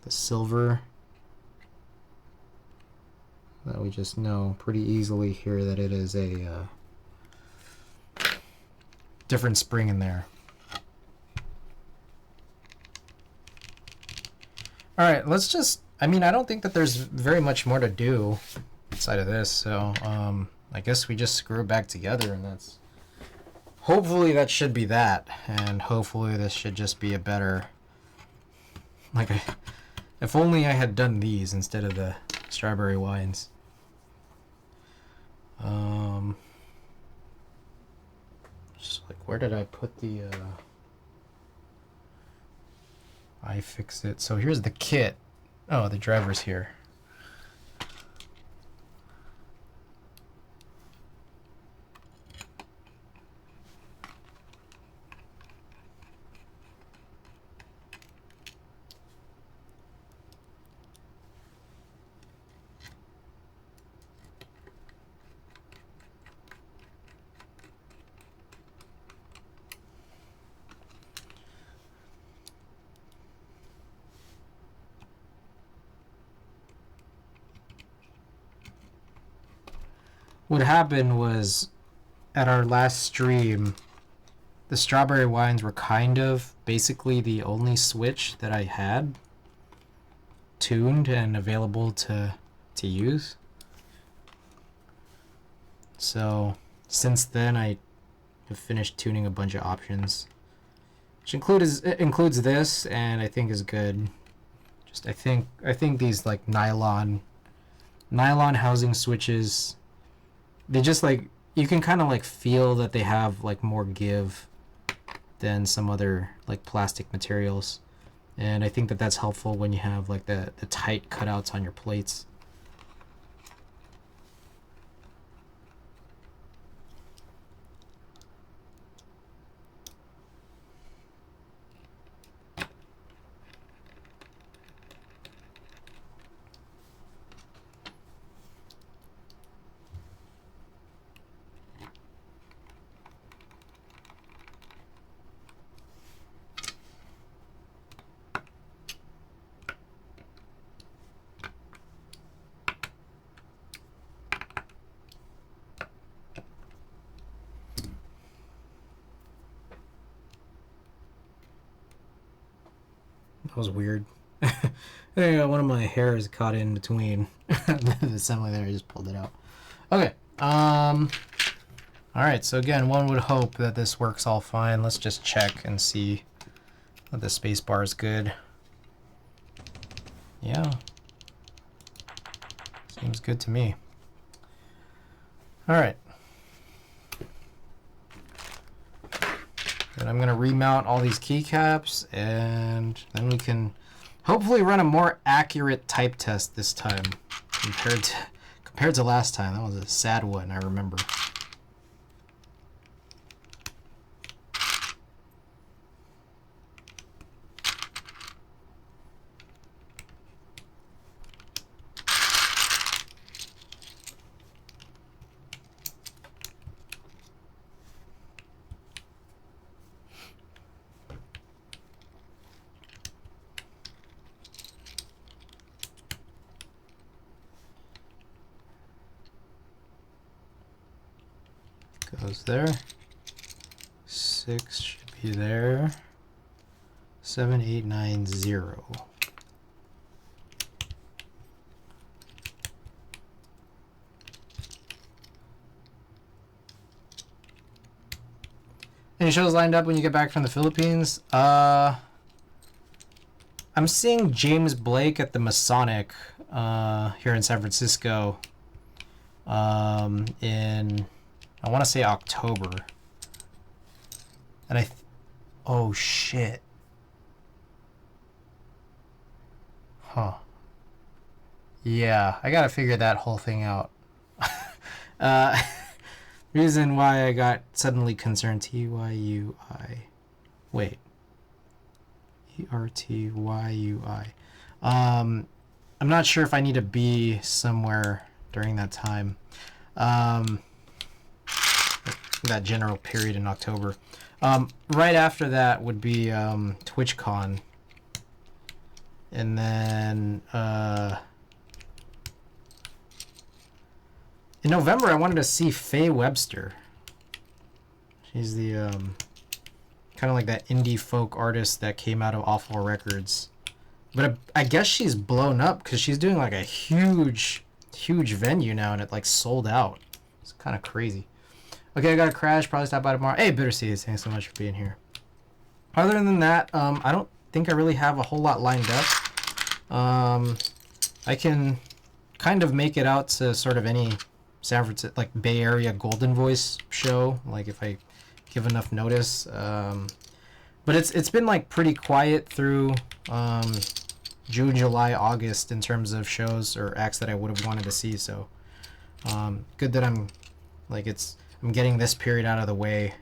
[SPEAKER 1] the silver, that we just know pretty easily here that it is a different spring in there. All right, let's just, I mean, I don't think that there's very much more to do inside of this, so I guess we just screw it back together, and that's, hopefully that should be that, and hopefully this should just be a better, like, if only I had done these instead of the strawberry wines. Just like, where did I put the, iFixit. So here's the kit. Oh, the driver's here. What happened was, at our last stream, the strawberry wines were kind of basically the only switch that I had tuned and available to use. So since then I have finished tuning a bunch of options, which includes this, and I think is good. Just I think these like nylon housing switches, they just like, you can kind of like feel that they have like more give than some other like plastic materials, and I think that that's helpful when you have like the tight cutouts on your plates. That was weird. There you go, one of my hairs caught in between the assembly there. I just pulled it out. Okay. Alright, so again, one would hope that this works all fine. Let's just check and see that the space bar is good. Yeah. Seems good to me. Alright. Then I'm going to remount all these keycaps, and then we can hopefully run a more accurate type test this time compared to last time. That was a sad one, I remember. Goes there. 6 should be there. 7, 8, 9, 0. Any shows lined up when you get back from the Philippines? I'm seeing James Blake at the Masonic here in San Francisco in, I want to say October. And oh shit. Huh. Yeah, I gotta figure that whole thing out. Reason why I got suddenly concerned. T-Y-U-I. Wait. E-R-T-Y-U-I. I'm not sure if I need to be somewhere during that time. That general period in October. Right after that would be TwitchCon. And then in November I wanted to see Faye Webster. She's the kind of like that indie folk artist that came out of Awful Records. But I guess she's blown up because she's doing like a huge venue now, and it like sold out. It's kind of crazy. Okay, I got to crash. Probably stop by tomorrow. Hey, Bitter Seeds, thanks so much for being here. Other than that, I don't think I really have a whole lot lined up. I can kind of make it out to sort of any San Francisco, like Bay Area Golden Voice show, like if I give enough notice. But it's been like pretty quiet through June, July, August in terms of shows or acts that I would have wanted to see. So good that I'm getting this period out of the way,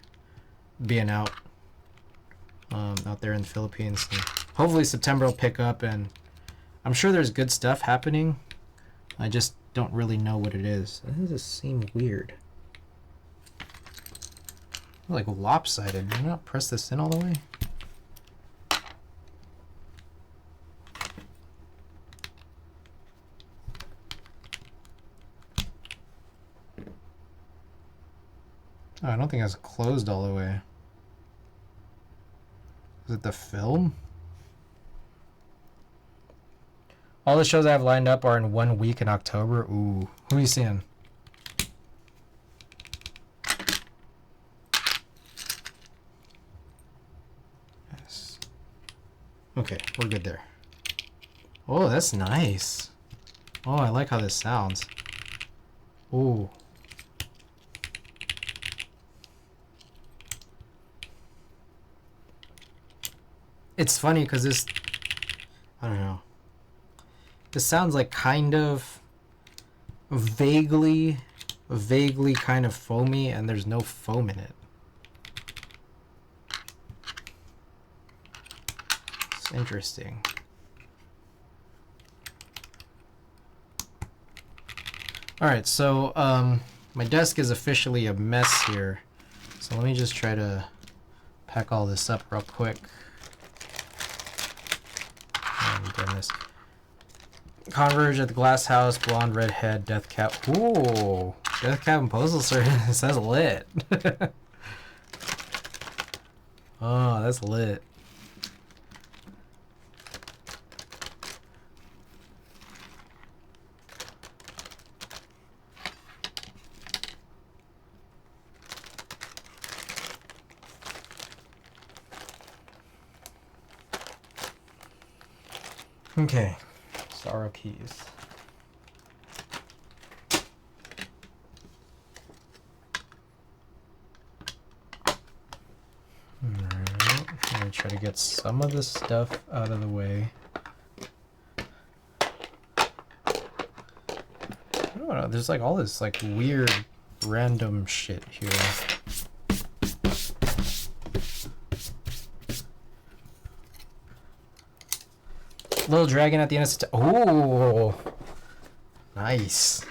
[SPEAKER 1] being out there in the Philippines. And hopefully September will pick up, and I'm sure there's good stuff happening. I just don't really know what it is. That does seem weird. Like lopsided. Can I not press this in all the way? Oh, I don't think it's closed all the way. Is it the film? All the shows I have lined up are in 1 week in October. Ooh. Who are you seeing? Yes. Okay, we're good there. Oh, that's nice. Oh, I like how this sounds. Ooh. It's funny because this, I don't know. This sounds like kind of vaguely kind of foamy, and there's no foam in it. It's interesting. Alright, so my desk is officially a mess here. So let me just try to pack all this up real quick. Done this. Converge at the Glass House, Blonde Redhead, Death Cab. Ooh, Death Cab and Postal Service. That's lit. Oh, that's lit. Okay, Sorrow keys. Alright, I'm gonna try to get some of this stuff out of the way. I don't know, there's like all this like weird random shit here. Little dragon at the end of oh, nice.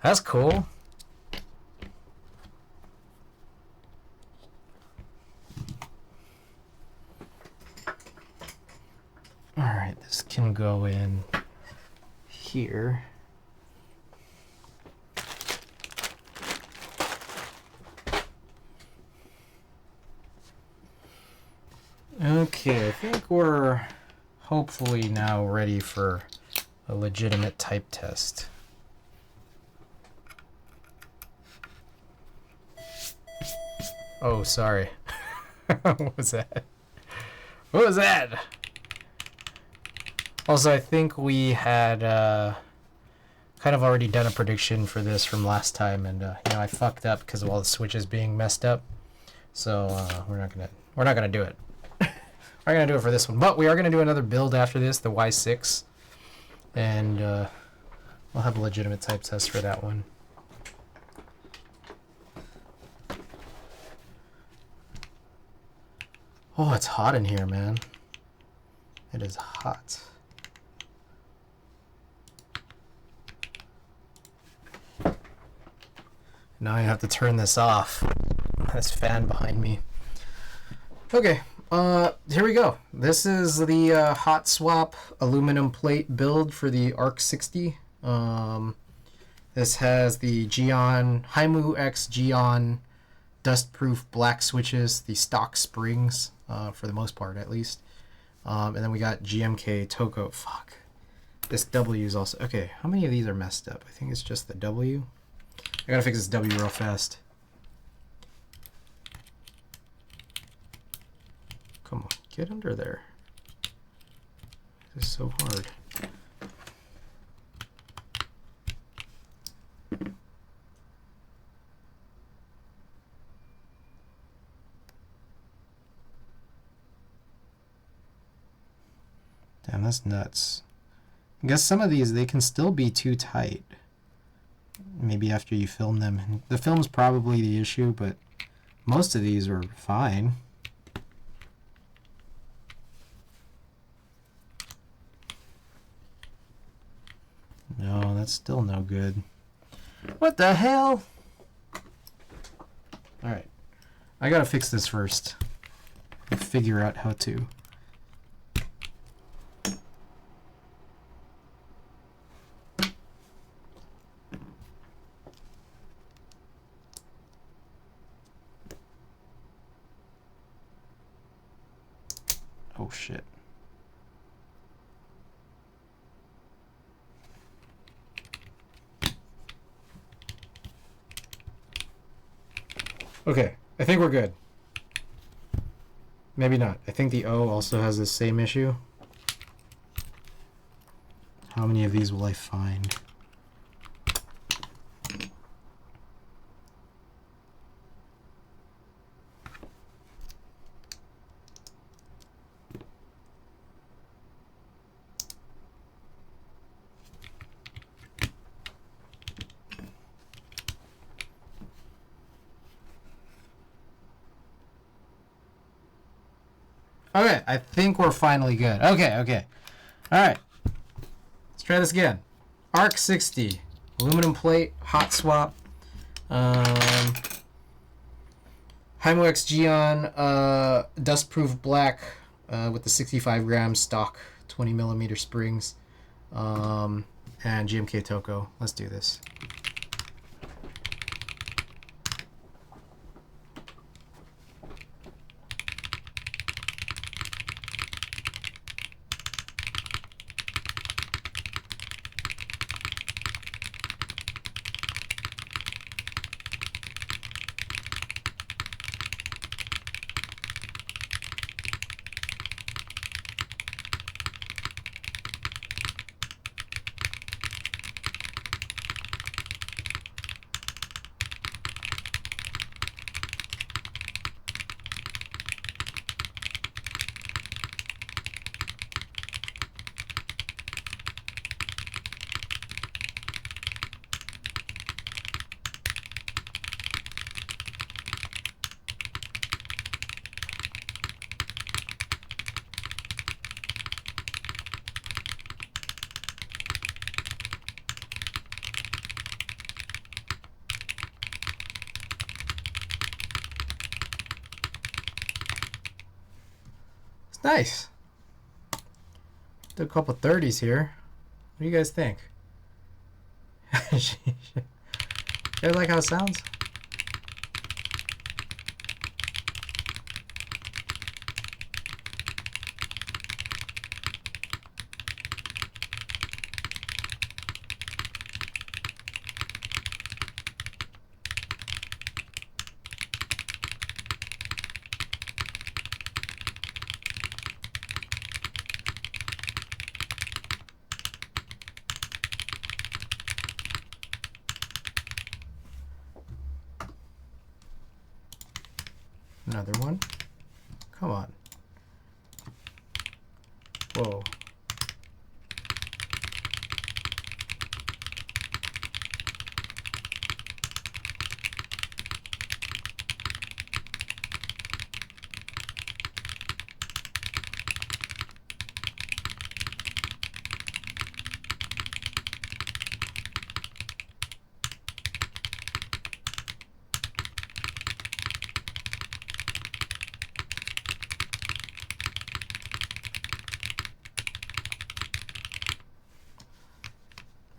[SPEAKER 1] That's cool. All right, this can go in here. Okay, I think we're hopefully now ready for a legitimate type test. Oh, sorry. What was that? What was that? Also, I think we had kind of already done a prediction for this from last time, and you know, I fucked up because of all the switches being messed up. So we're not gonna do it. We're not gonna do it for this one, but we are gonna do another build after this, the Y6, and we'll have a legitimate type test for that one. Oh, it's hot in here, man. It is hot. Now I have to turn this off. This fan behind me. Okay, here we go. This is the hot swap aluminum plate build for the ARC60. This has the Haimu X Geon dust-proof black switches, the stock springs, for the most part at least. And then we got GMK Toko. Fuck. This W is also... Okay, how many of these are messed up? I think it's just the W. I gotta fix this W real fast. Come on, get under there. This is so hard. Damn, that's nuts. I guess some of these, they can still be too tight. Maybe after you film them. The film's probably the issue, but most of these are fine. No, that's still no good. What the hell? Alright. I gotta fix this first. I'll figure out how to. Oh shit. Okay, I think we're good. Maybe not. I think the O also has the same issue. How many of these will I find? Okay, I think we're finally good. Okay. Alright. Let's try this again. ARC60. Aluminum plate, hot swap. Haimu X Geon dust-proof black with the 65 gram stock 20mm springs. And GMK Toko. Let's do this. Nice. Do a couple 30s here. What do you guys think? You guys like how it sounds? Another one. Come on. Whoa.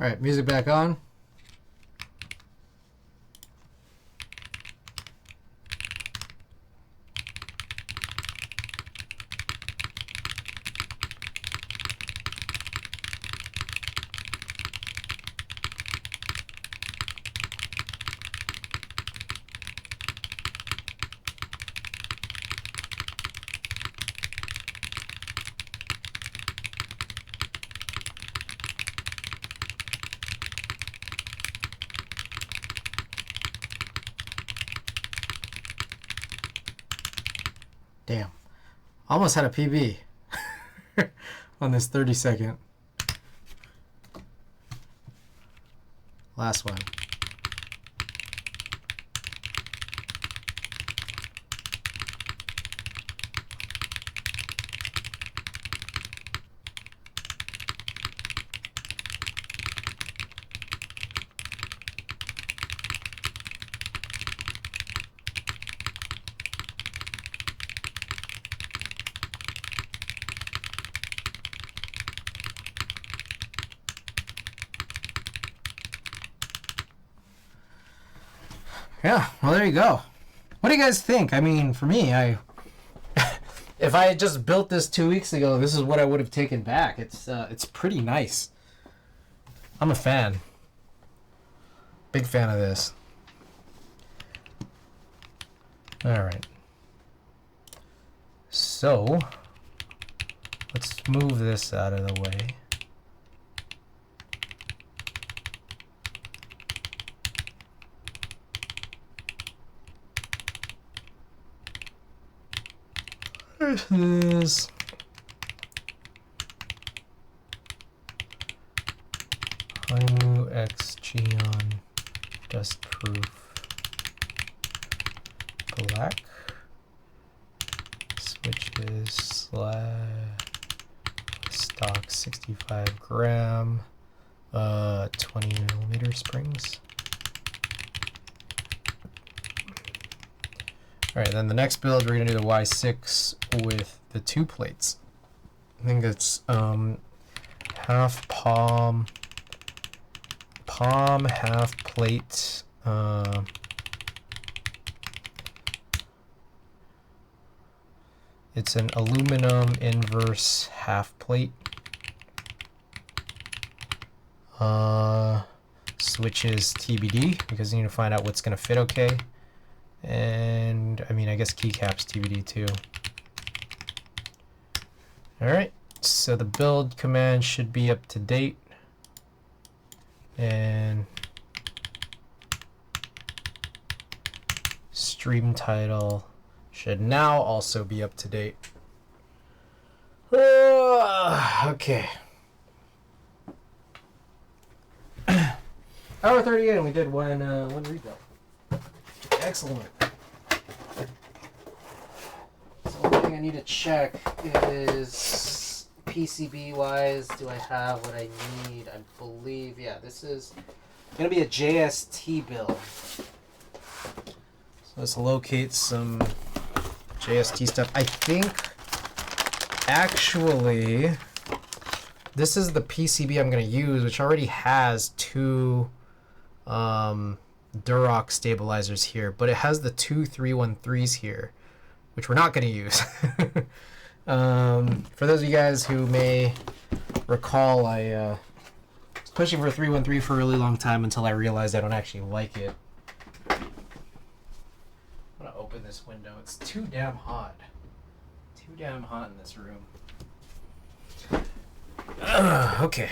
[SPEAKER 1] All right, music back on. Damn. Almost had a PB on this 30-second. Last one. Yeah, well, there you go. What do you guys think? I mean, for me, if I had just built this 2 weeks ago, this is what I would have taken back. It's pretty nice. I'm a fan. Big fan of this. All right. So, let's move this out of the way. This Haimu X Geon Dustproof Black switches stock 65 gram 20mm springs. Alright, then the next build, we're going to do the Y6 with the 2 plates. I think it's half palm, half plate. It's an aluminum inverse half plate. Switches TBD, because you need to find out what's going to fit okay. And I mean, I guess keycaps TBD too. Alright, so the build command should be up to date. And stream title should now also be up to date. Okay. Hour 38 and we did one rebuild. Excellent. So one thing I need to check is PCB wise, do I have what I need? I believe, yeah, this is going to be a JST build. So let's locate some JST stuff. I think actually, this is the PCB I'm going to use, which already has two Duroc stabilizers here, but it has the two 313s here, which we're not going to use. For those of you guys who may recall, I was pushing for a 313 for a really long time until I realized I don't actually like it. I'm going to open this window. It's too damn hot. Too damn hot in this room. Okay.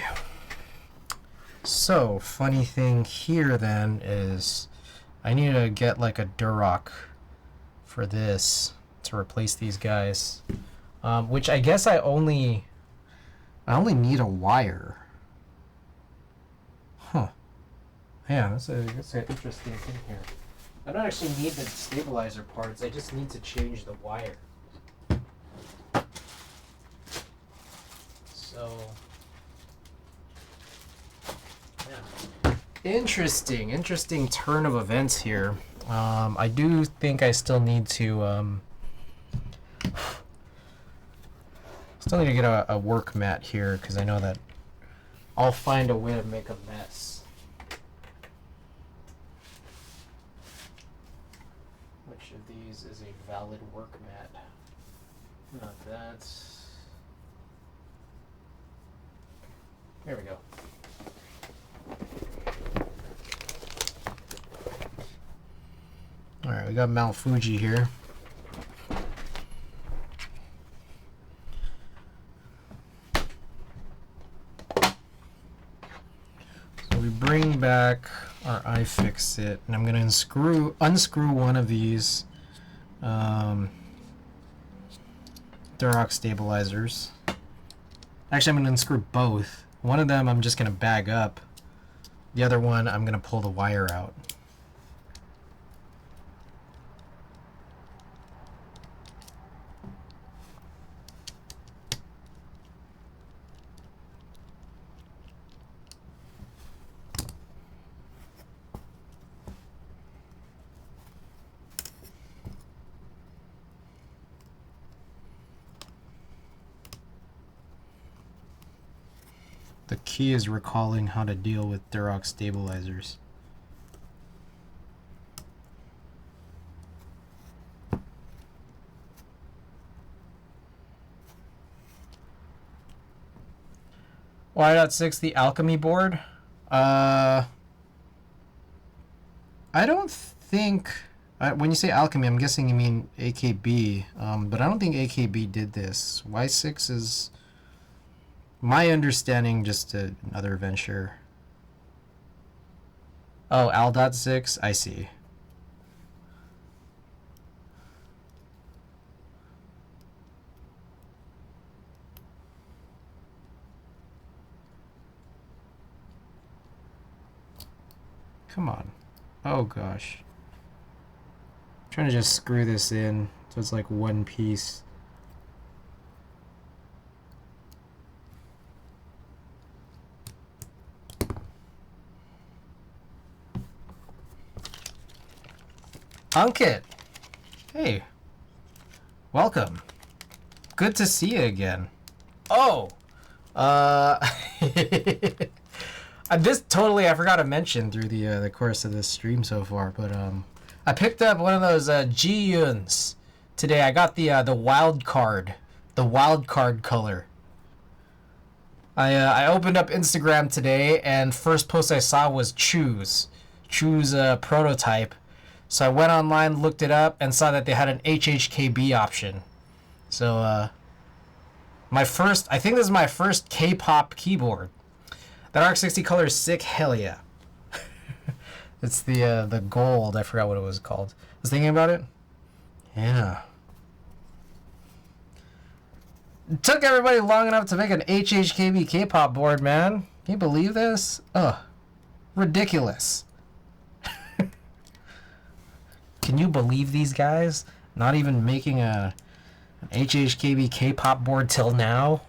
[SPEAKER 1] So, funny thing here then is I need to get like a Duroc for this to replace these guys. Which I guess I only need a wire. Huh. Yeah, that's an interesting thing here. I don't actually need the stabilizer parts, I just need to change the wire. So, yeah. Interesting turn of events here. I do think I still need to get a work mat here, because I know that I'll find a way to make a mess. Which of these is a valid work mat? Not that. There we go. Alright, we got Mount Fuji here. So we bring back our iFixit, and I'm going to unscrew one of these Duroc stabilizers. Actually, I'm going to unscrew both. One of them I'm just going to bag up. The other one I'm going to pull the wire out. The key is recalling how to deal with Duroc stabilizers. Y.6, the alchemy board? I don't think... when you say alchemy, I'm guessing you mean AKB, but I don't think AKB did this. Y6 is... my understanding, just another venture. Oh, Al.6, I see. Come on. Oh gosh. I'm trying to just screw this in so it's like one piece. Ankit! Hey. Welcome. Good to see you again. Oh! This totally I forgot to mention through the course of this stream so far, but I picked up one of those Ji-Yuns today. I got the wild card color. I opened up Instagram today, and first post I saw was Choose prototype. So I went online, looked it up, and saw that they had an HHKB option. So I think this is my first K-pop keyboard. That arc60 color is sick, hell yeah. It's the gold, I forgot what it was called. I was thinking about it. Yeah. It took everybody long enough to make an HHKB K-pop board, man. Can you believe this? Ugh. Ridiculous. Can you believe these guys not even making an HHKB K-pop board till now?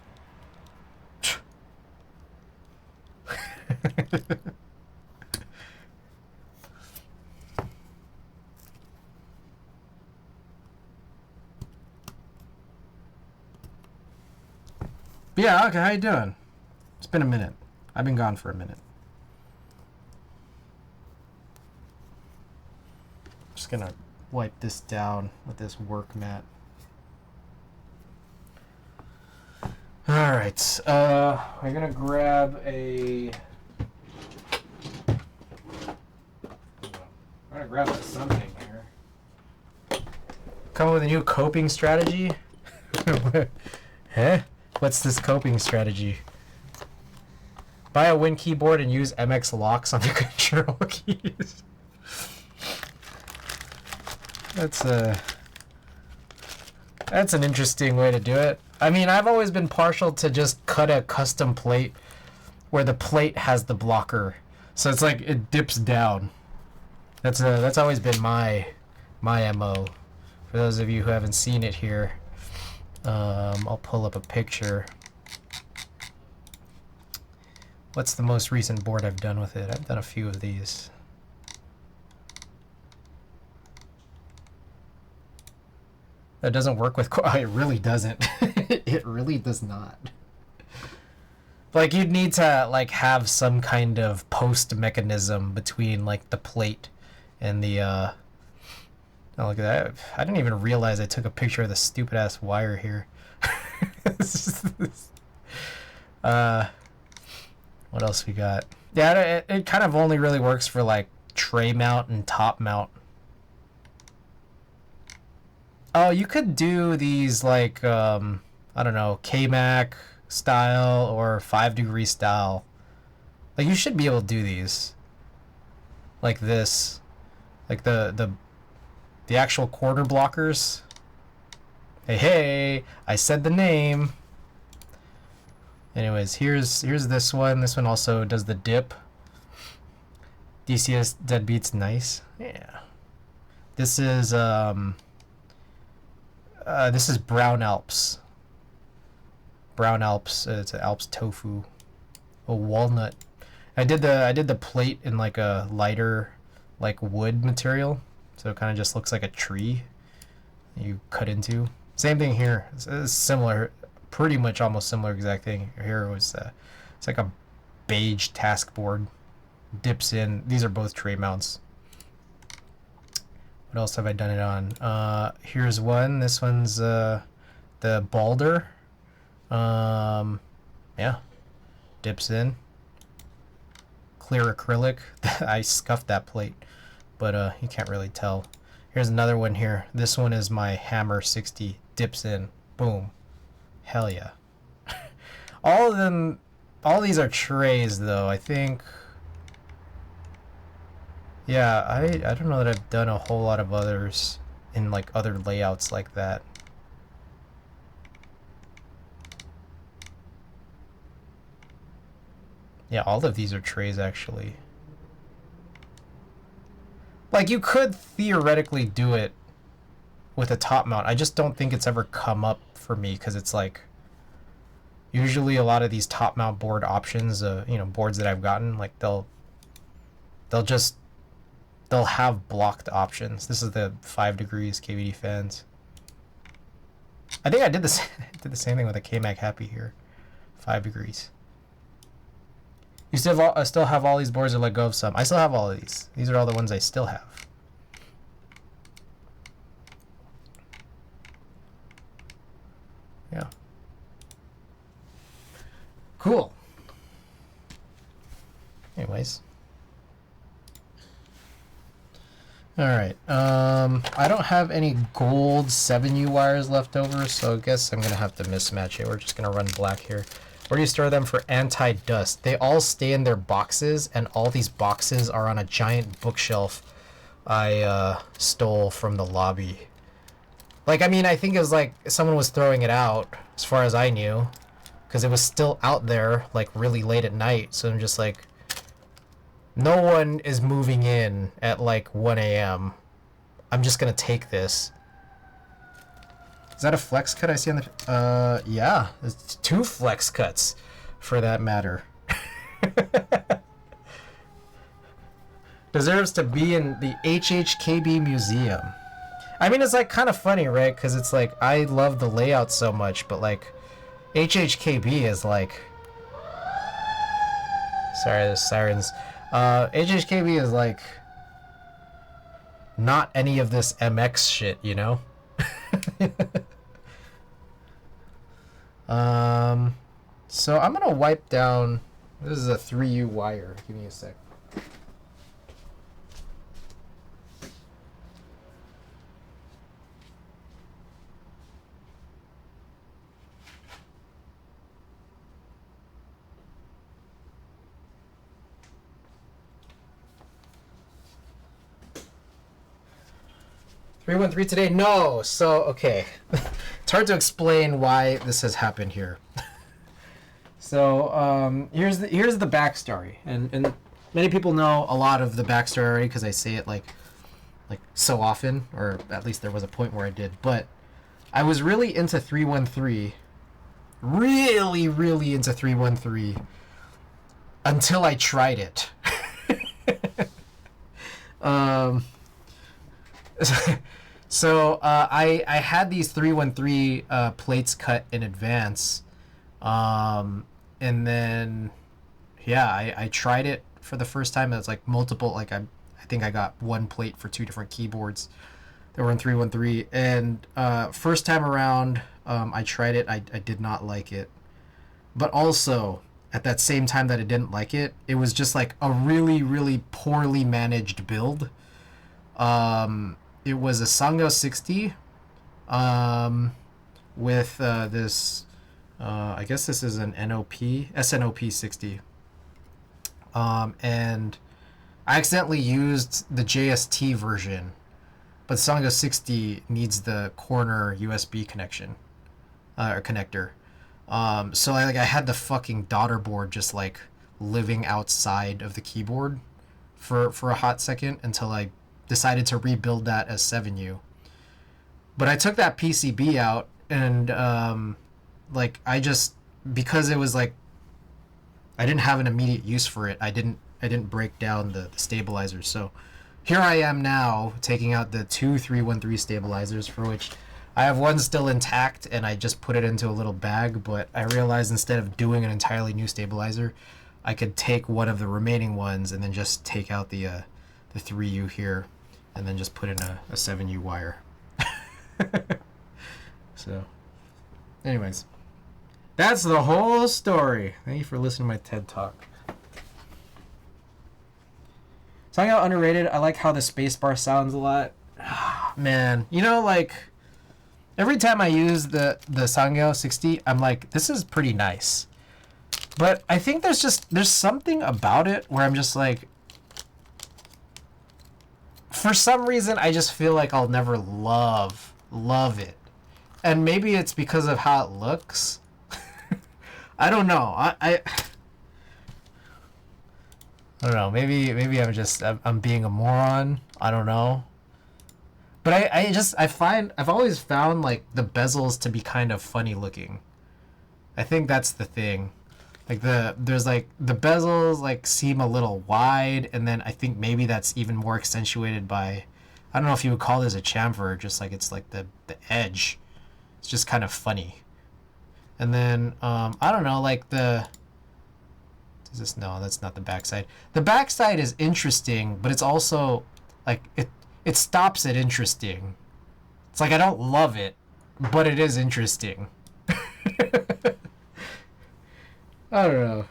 [SPEAKER 1] Yeah, okay, how you doing? It's been a minute. I've been gone for a minute. Just gonna wipe this down with this work mat. Alright, I'm gonna grab a... I'm gonna grab something here. Come up with a new coping strategy? Huh? What's this coping strategy? Buy a Win keyboard and use MX locks on the control keys. That's an interesting way to do it. I mean, I've always been partial to just cut a custom plate where the plate has the blocker, so it's like it dips down. That's always been my MO. For those of you who haven't seen it here, I'll pull up a picture. What's the most recent board I've done with it? I've done a few of these. That doesn't work with... It really doesn't. It really does not. Like, you'd need to, like, have some kind of post mechanism between, like, the plate and the, Oh, look at that. I didn't even realize I took a picture of the stupid-ass wire here. What else we got? Yeah, it kind of only really works for, like, tray mount and top mount. Oh, you could do these, like, I don't know, K-Mac style or 5-degree style. Like, you should be able to do these. Like this. Like the actual quarter blockers. Hey, I said the name. Anyways, here's this one. This one also does the dip. DCS deadbeat's nice. Yeah. This is Brown Alps. Brown Alps. It's an Alps tofu. A walnut. I did the plate in like a lighter, like wood material, so it kind of just looks like a tree you cut into. Same thing here. It's similar, pretty much almost similar exact thing. Here was it's like a beige task board. Dips in. These are both tray mounts. What else have I done it on? Here's one. This one's the Balder. Yeah. Dips in. Clear acrylic. I scuffed that plate, but you can't really tell. Here's another one here. This one is my arc60. Dips in. Boom. Hell yeah. All of them, all these are trays though, I think. Yeah, I don't know that I've done a whole lot of others in like other layouts like that. Yeah, all of these are trays actually. Like, you could theoretically do it with a top mount. I just don't think it's ever come up for me because it's like usually a lot of these top mount board options, you know, boards that I've gotten, like they'll have blocked options. This is the 5 degrees KVD fans. I think I did the same thing with a K-Mac Happy here. 5 degrees. You still have all these boards or let go of some? I still have all of these. These are all the ones I still have. Yeah. Cool. Anyways. Alright, I don't have any gold 7U wires left over, so I guess I'm gonna have to mismatch it. We're just gonna run black here. Where do you store them for anti-dust? They all stay in their boxes, and all these boxes are on a giant bookshelf I stole from the lobby. Like, I mean, I think it was like someone was throwing it out, as far as I knew, because it was still out there, like, really late at night, so I'm just like, no one is moving in at like 1 a.m. I'm just gonna take this. Is that a flex cut I see on the... yeah. It's 2 flex cuts, for that matter. Deserves to be in the HHKB Museum. I mean, it's like kind of funny, right? Because it's like, I love the layout so much, but like, HHKB is like... Sorry, there's sirens. HHKB is like... not any of this MX shit, you know? So I'm gonna wipe down... This is a 3U wire. Give me a sec. 313 today? No. So, okay. It's hard to explain why this has happened here. So, here's the backstory. And many people know a lot of the backstory already because I say it like so often, or at least there was a point where I did. But I was really into 313. Really, really into 313 until I tried it. So I had these 313 plates cut in advance, and then I tried it for the first time. It was like multiple, like I think I got one plate for two different keyboards that were in 313, and first time around I tried it. I did not like it, but also at that same time that I didn't like it, it was just like a really, really poorly managed build. It was a Sango 60 with this, I guess this is an SNOP 60. And I accidentally used the JST version, but Sango 60 needs the corner USB connection, or connector. So I had the fucking daughter board just like living outside of the keyboard for a hot second until I decided to rebuild that as 7U. But I took that PCB out and I just, because it was like I didn't have an immediate use for it, I didn't break down the stabilizers. So here I am now taking out the two 313 stabilizers, for which I have one still intact and I just put it into a little bag, but I realized instead of doing an entirely new stabilizer, I could take one of the remaining ones and then just take out the 3U here and then just put in a 7U wire. So anyways, that's the whole story. Thank you for listening to my TED Talk. Sango underrated. I like how the spacebar sounds a lot. Man, you know, like every time I use the Sango 60, I'm like, this is pretty nice. But I think there's something about it where I'm just like, for some reason, I just feel like I'll never love it. And maybe it's because of how it looks. I don't know. I don't know. Maybe I'm being a moron. I don't know. But I've always found like the bezels to be kind of funny looking. I think that's the thing. Like there's like the bezels like seem a little wide, and then I think maybe that's even more accentuated by, I don't know if you would call this a chamfer, just like it's like the edge. It's just kind of funny. And then I don't know, like no, that's not the backside. The backside is interesting, but it's also like it stops at interesting. It's like I don't love it, but it is interesting. I don't know.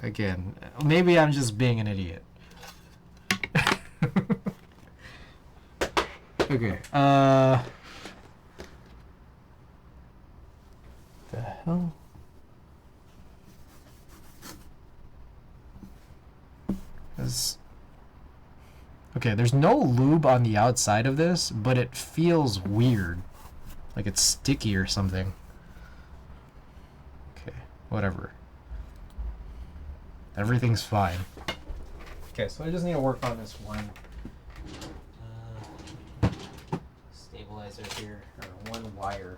[SPEAKER 1] Again, maybe I'm just being an idiot. Okay. The hell? Okay, there's no lube on the outside of this, but it feels weird. Like it's sticky or something. Okay, whatever. Everything's fine. Okay, so I just need to work on this one stabilizer here, or one wire.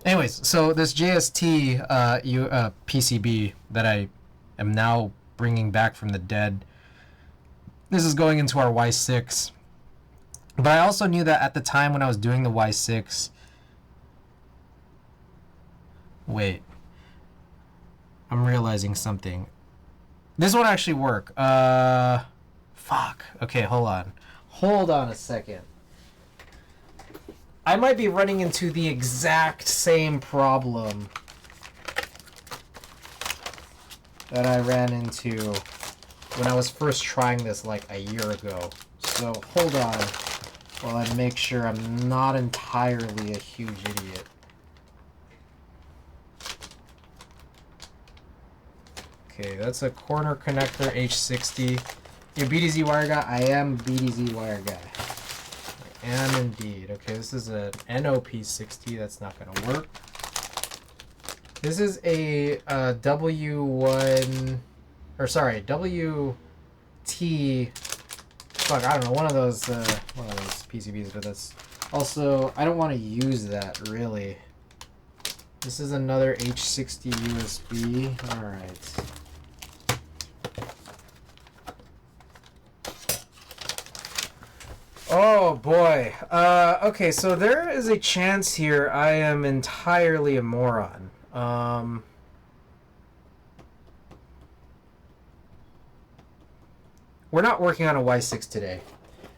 [SPEAKER 1] Anyways, so this JST PCB that I am now bringing back from the dead, this is going into our Y6. But I also knew that at the time when I was doing the Y6... Wait. I'm realizing something. This would actually work. Fuck. Okay, hold on. Hold on a second. I might be running into the exact same problem that I ran into when I was first trying this like a year ago. So hold on while I make sure I'm not entirely a huge idiot. Okay, that's a corner connector H60. You a BDZ wire guy? I am BDZ wire guy. I am indeed. Okay, this is an NOP60. That's not going to work. This is a W1... Or sorry, WT... Fuck, I don't know. One of those PCBs, but that's... Also, I don't want to use that, really. This is another H60 USB. Alright. Oh boy. Okay, so there is a chance here I am entirely a moron. We're not working on a Y6 today.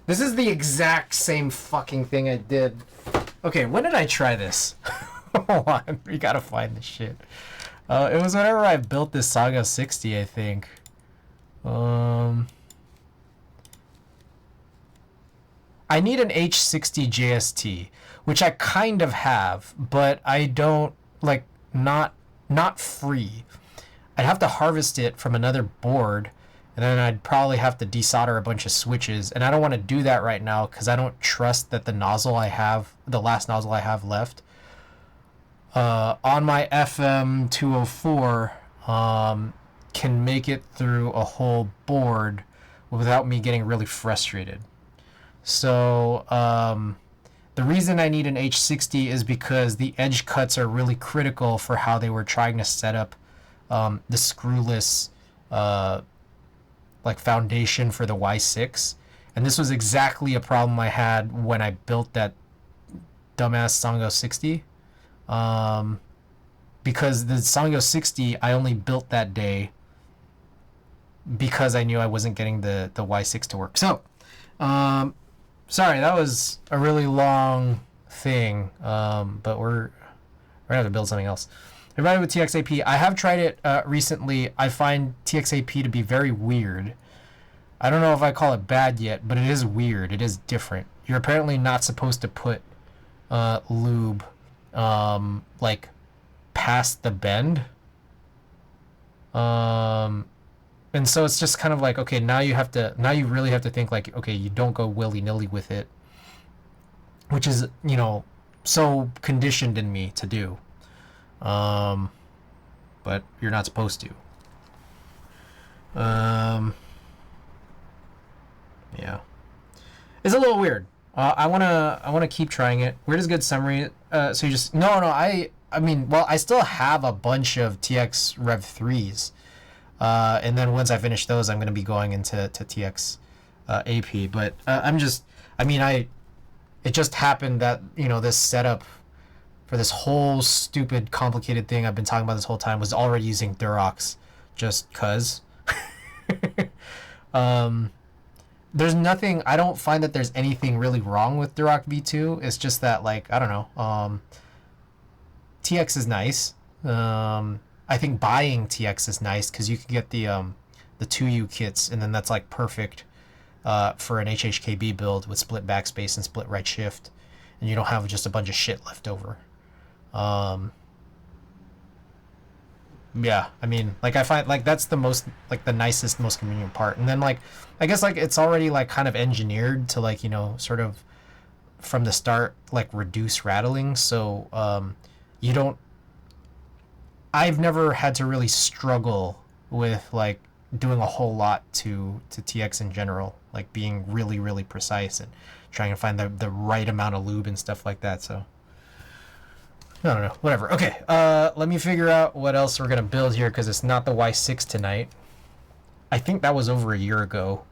[SPEAKER 1] This is the exact same fucking thing I did. Okay, when did I try this? Hold on, we gotta find this shit. It was whenever I built this Saga 60, I think. I need an H60 JST, which I kind of have, but I don't, like, not free. I'd have to harvest it from another board, and then I'd probably have to desolder a bunch of switches, and I don't want to do that right now because I don't trust that the nozzle I have, the last nozzle I have left, on my FM204, can make it through a whole board without me getting really frustrated. So the reason I need an H60 is because the edge cuts are really critical for how they were trying to set up the screwless like foundation for the Y6. And this was exactly a problem I had when I built that dumbass Sango 60. Because the Sango 60 I only built that day because I knew I wasn't getting the Y6 to work. So, sorry, that was a really long thing, but we're gonna have to build something else. Everybody with TXAP, I have tried it recently. I find TXAP to be very weird. I don't know if I call it bad yet, but it is weird. It is different. You're apparently not supposed to put lube like past the bend. And so it's just kind of like, okay, now you really have to think like, okay, you don't go willy-nilly with it, which is, you know, so conditioned in me to do. But you're not supposed to. Yeah. It's a little weird. I wanna keep trying it. Weird is a good summary. So you just I mean, well, I still have a bunch of TX Rev 3s. And then once I finish those, I'm going to be going into TX AP. But it just happened that, you know, this setup for this whole stupid, complicated thing I've been talking about this whole time was already using Durox just cause. There's nothing, I don't find that there's anything really wrong with Duroc V2. It's just that, like, I don't know. TX is nice. I think buying TX is nice because you can get the 2U kits, and then that's like perfect for an HHKB build with split backspace and split right shift, and you don't have just a bunch of shit left over. Yeah, I mean, like, I find like that's the most, like, the nicest, most convenient part. And then, like, I guess, like, it's already like kind of engineered to, like, you know, sort of from the start, like, reduce rattling. So you don't, I've never had to really struggle with, like, doing a whole lot to TX in general, like being really, really precise and trying to find the right amount of lube and stuff like that. So I don't know, whatever. Okay, let me figure out what else we're gonna build here, because it's not the Y6 tonight. I think that was over a year ago.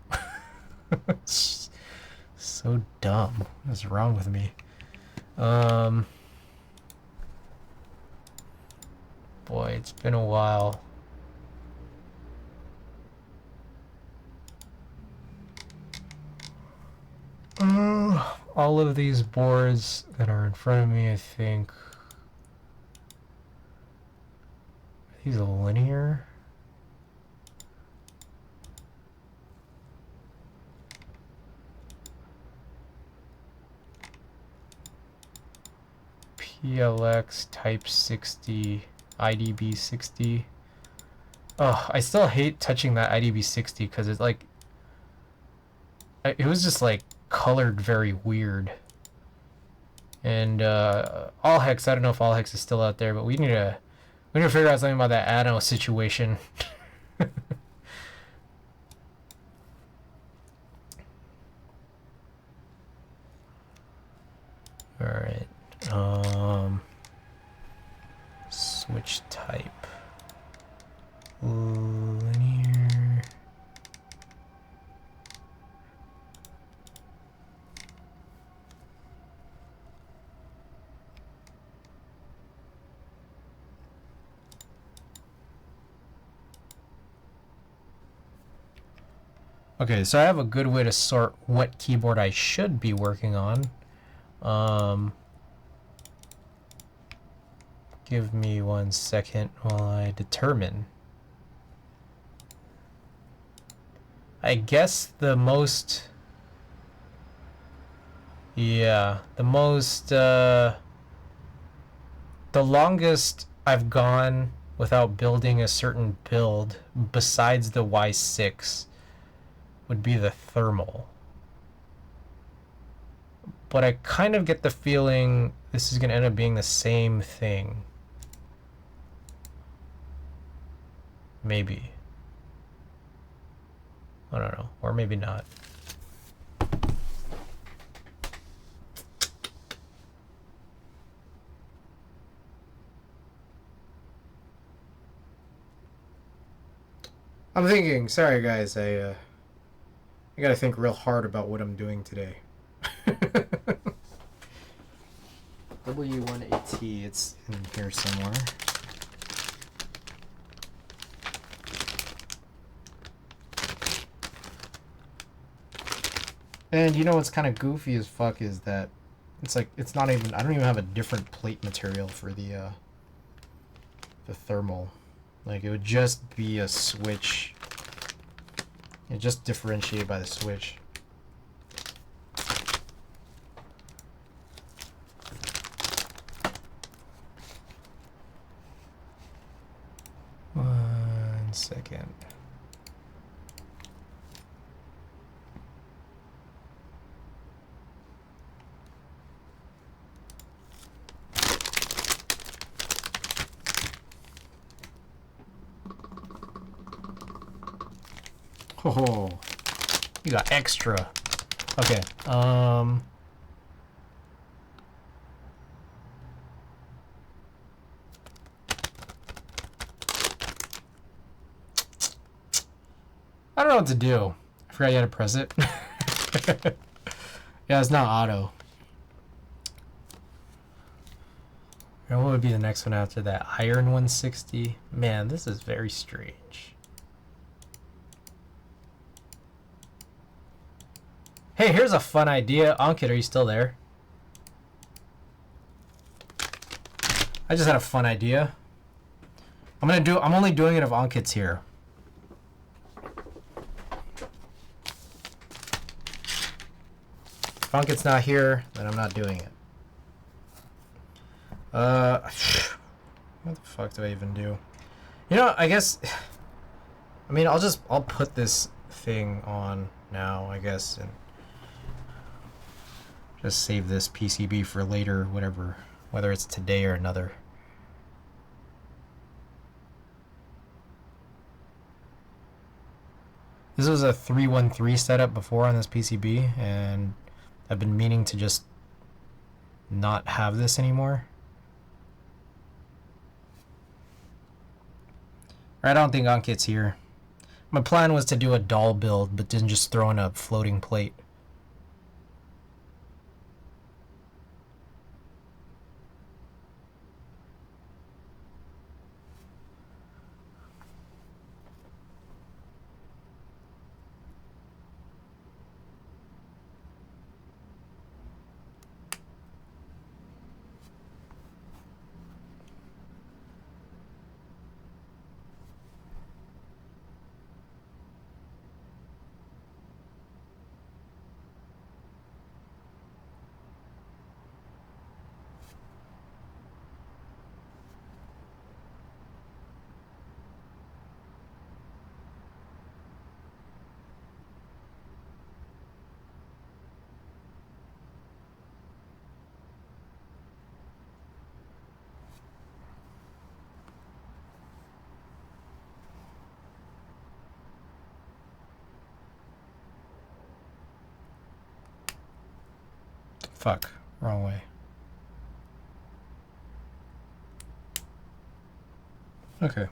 [SPEAKER 1] So dumb. What's wrong with me? Boy, it's been a while. All of these boards that are in front of me, I think. Are these linear? PLX Type 60, IDB 60. Oh, I still hate touching that IDB 60 because it's like, it was just like colored very weird. And all hex, I don't know if all hex is still out there, but we need to figure out something about that Anno situation. All right. Switch type. Linear. Okay, so I have a good way to sort what keyboard I should be working on. Give me 1 second while I determine. I guess the most... Yeah, the most... the longest I've gone without building a certain build, besides the Y6, would be the thermal. But I kind of get the feeling this is going to end up being the same thing. Maybe. I don't know. Or maybe not. I'm thinking, sorry guys, I gotta think real hard about what I'm doing today. W1AT, it's in here somewhere. And you know what's kind of goofy as fuck is that it's like, it's not even, I don't even have a different plate material for the thermal. Like, it would just be a switch. It just differentiated by the switch. One second. Oh, you got extra. Okay. I don't know what to do. I forgot you had to press it. Yeah, it's not auto. And what would be the next one after that? Iron 160? Man, this is very strange. Hey, here's a fun idea. Ankit, are you still there? I just had a fun idea. I'm only doing it if Ankit's here. If Ankit's not here, then I'm not doing it. What the fuck do I even do? You know, I guess, I mean, I'll put this thing on now, I guess, and just save this PCB for later, whatever, whether it's today or another. This was a 313 setup before on this PCB, and I've been meaning to just not have this anymore. I don't think Ankit's here. My plan was to do a daal build, but then just throw in a floating plate. Fuck, wrong way. Okay.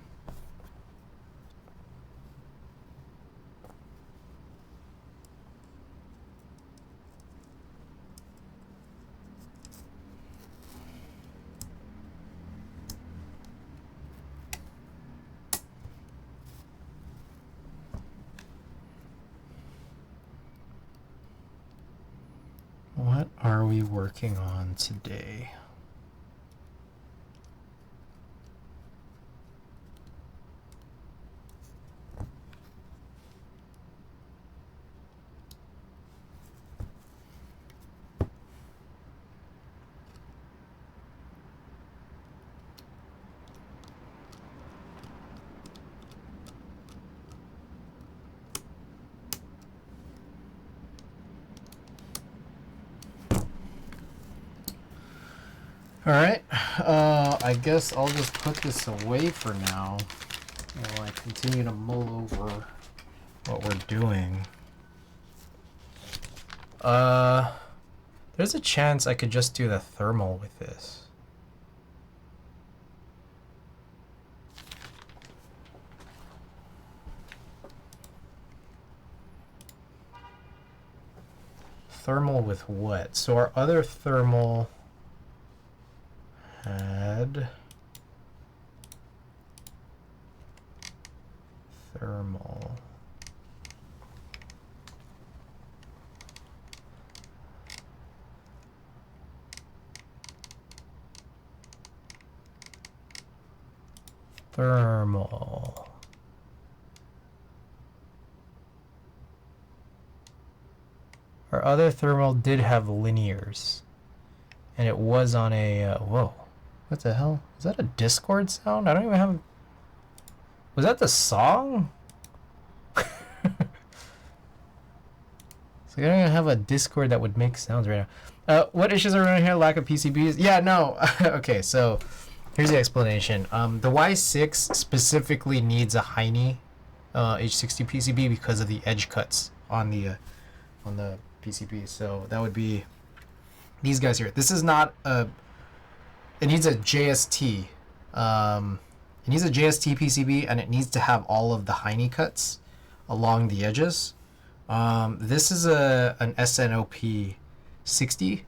[SPEAKER 1] What are we working on today? Alright, I guess I'll just put this away for now while I continue to mull over what we're doing. There's a chance I could just do the thermal with this. Thermal with what? So our other thermal had thermal. Thermal. Our other thermal did have linears, and it was on a whoa. What the hell? Is that a Discord sound? I don't even have... Was that the song? So I don't even have a Discord that would make sounds right now. What issues are around here? Lack of PCBs? Yeah, no. Okay, so here's the explanation. The Y6 specifically needs a Heine H60 PCB because of the edge cuts on the PCB. So that would be these guys here. This is not a... It needs a JST. It needs a JST PCB, and it needs to have all of the Heine cuts along the edges. This is an SNOP 60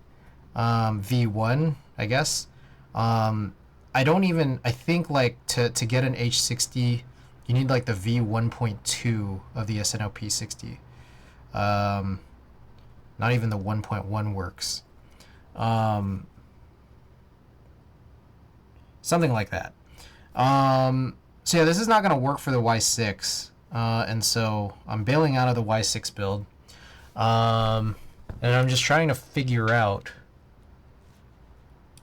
[SPEAKER 1] V1, I guess. I think like to get an H60, you need like the V1.2 of the SNOP 60. Not even the 1.1 works. Something like that. So yeah, this is not going to work for the Y6. And so I'm bailing out of the Y6 build. And I'm just trying to figure out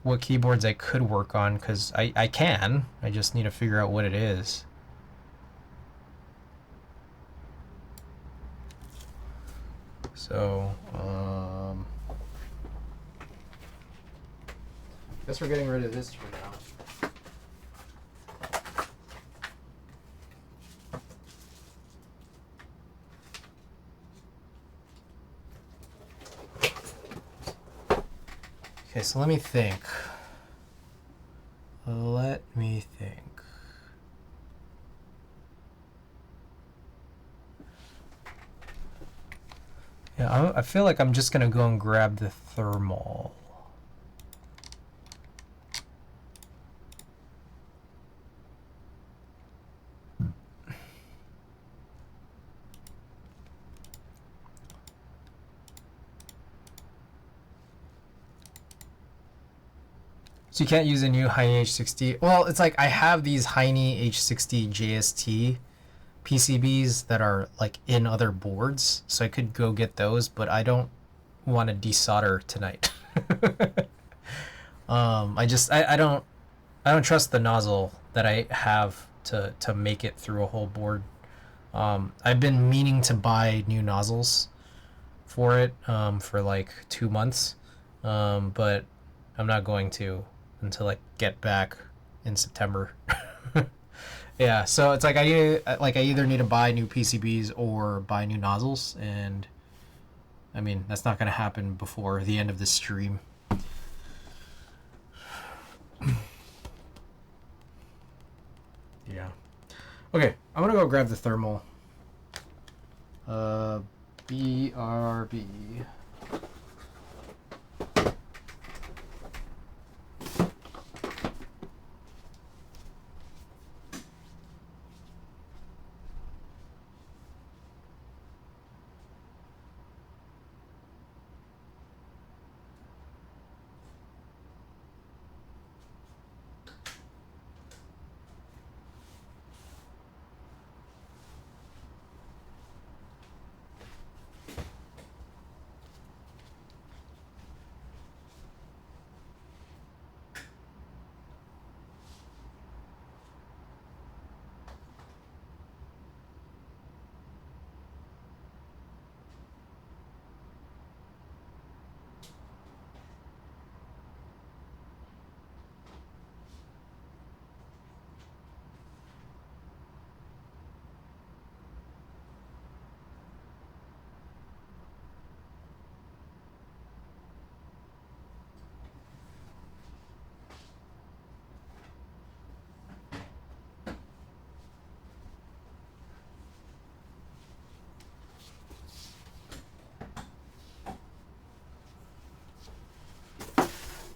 [SPEAKER 1] what keyboards I could work on, because I can. I just need to figure out what it is. So, guess we're getting rid of this for now. Okay, so let me think. Yeah, I feel like I'm just gonna go and grab the thermal. So you can't use a new Heine H60. Well, it's like I have these Heine H60 JST PCBs that are like in other boards, so I could go get those, but I don't want to desolder tonight. I don't trust the nozzle that I have to make it through a whole board. I've been meaning to buy new nozzles for it for like 2 months, but I'm not going to until I get back in September. Yeah, so it's like I either need to buy new PCBs or buy new nozzles, and I mean that's not gonna happen before the end of this stream. Yeah. Okay, I'm gonna go grab the thermal. BRB.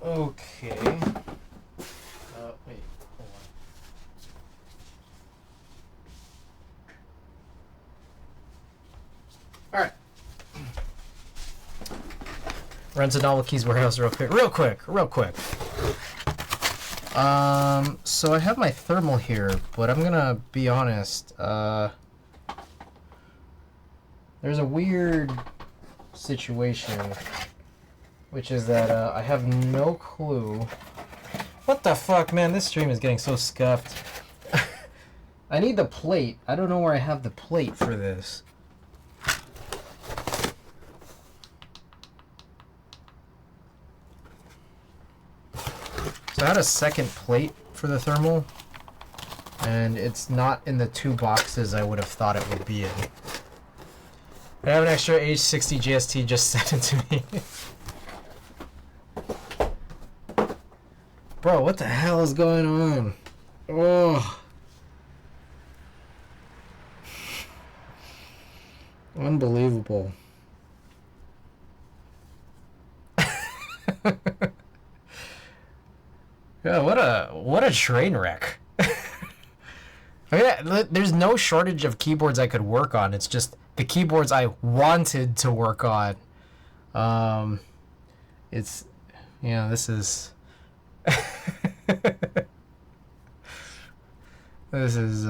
[SPEAKER 1] Okay. Wait, hold on. All right. Run to Novel Keys Warehouse real quick. So I have my thermal here, but I'm gonna be honest. There's a weird situation, which is that I have no clue. What the fuck, man? This stream is getting so scuffed. I need the plate. I don't know where I have the plate for this. So I had a second plate for the thermal, and it's not in the 2 boxes I would have thought it would be in. I have an extra H60 GST just sent it to me. Bro, what the hell is going on? Oh. Unbelievable. Yeah, what a train wreck. Yeah, there's no shortage of keyboards I could work on. It's just the keyboards I wanted to work on. It's, you know, this is this is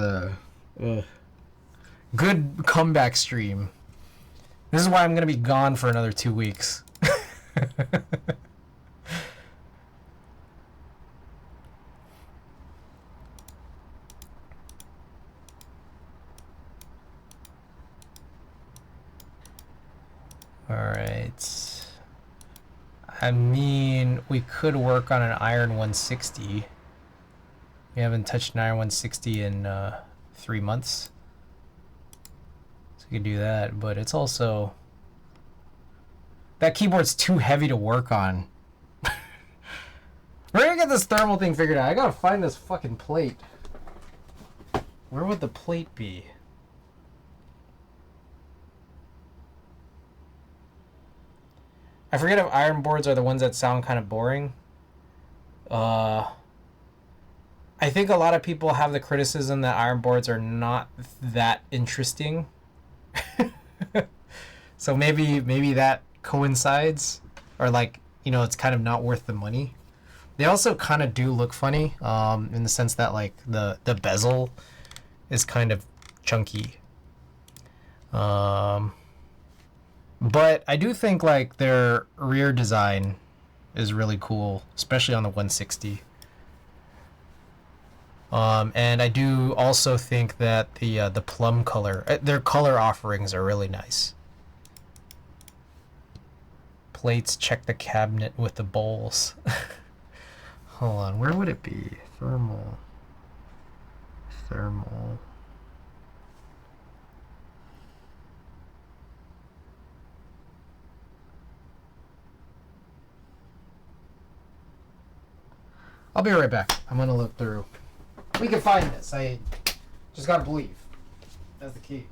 [SPEAKER 1] good comeback stream. This is why I'm gonna be gone for another 2 weeks. Alright. I mean, we could work on an Iron 160. We haven't touched an Iron 160 in 3 months. So we could do that, but it's also... That keyboard's too heavy to work on. We're gonna get this thermal thing figured out. I gotta find this fucking plate. Where would the plate be? I forget if iron boards are the ones that sound kind of boring. I think a lot of people have the criticism that iron boards are not that interesting. So maybe that coincides, or like, you know, it's kind of not worth the money. They also kind of do look funny, in the sense that like the bezel is kind of chunky. But I do think like their rear design is really cool, especially on the 160. And I do also think that the plum color, their color offerings are really nice. Plates, check the cabinet with the bowls. Hold on, where would it be? Thermal. I'll be right back. I'm gonna look through. We can find this. I just gotta believe. That's the key.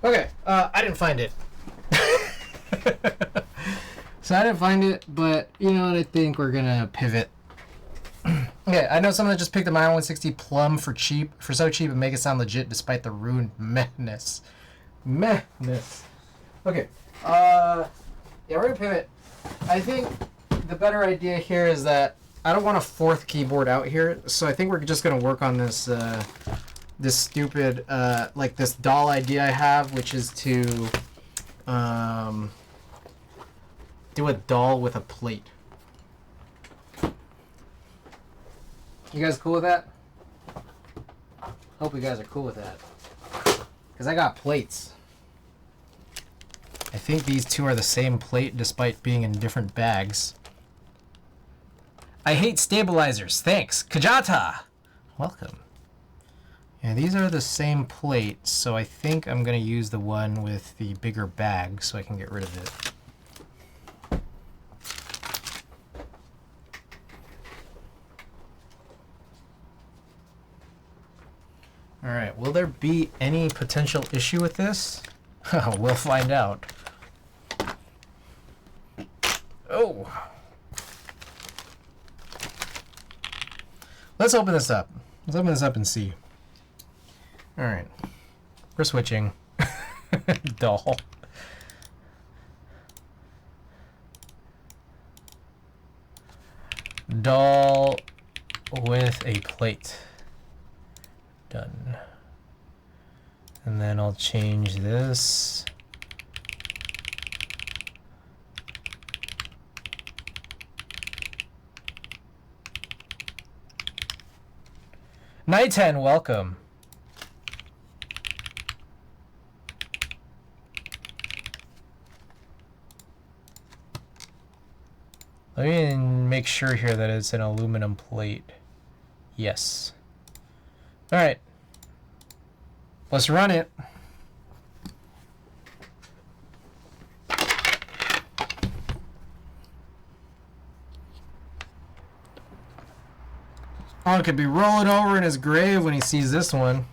[SPEAKER 1] Okay, I didn't find it. So I didn't find it, but you know what, I think we're gonna pivot. Okay, I know someone that just picked the My 160 Plum for so cheap and make it sound legit despite the ruined mehness. Okay, yeah, we're gonna pivot. I think the better idea here is that I don't want a fourth keyboard out here, so I think we're just gonna work on this this stupid like this daal idea I have, which is to Do a daal with a plate. You guys cool with that? Hope you guys are cool with that. Because I got plates. I think these two are the same plate despite being in different bags. I hate stabilizers. Thanks. Kajata! Welcome. Yeah, these are the same plate, so I think I'm going to use the one with the bigger bag so I can get rid of it. Alright, will there be any potential issue with this? We'll find out. Oh! Let's open this up. Let's open this up and see. Alright. We're switching. Daal. Daal with a plate. Done. And then I'll change this. Night 10, welcome. Let me make sure here that it's an aluminum plate. Yes. All right. Let's run it. Oh, could be rolling over in his grave when he sees this one.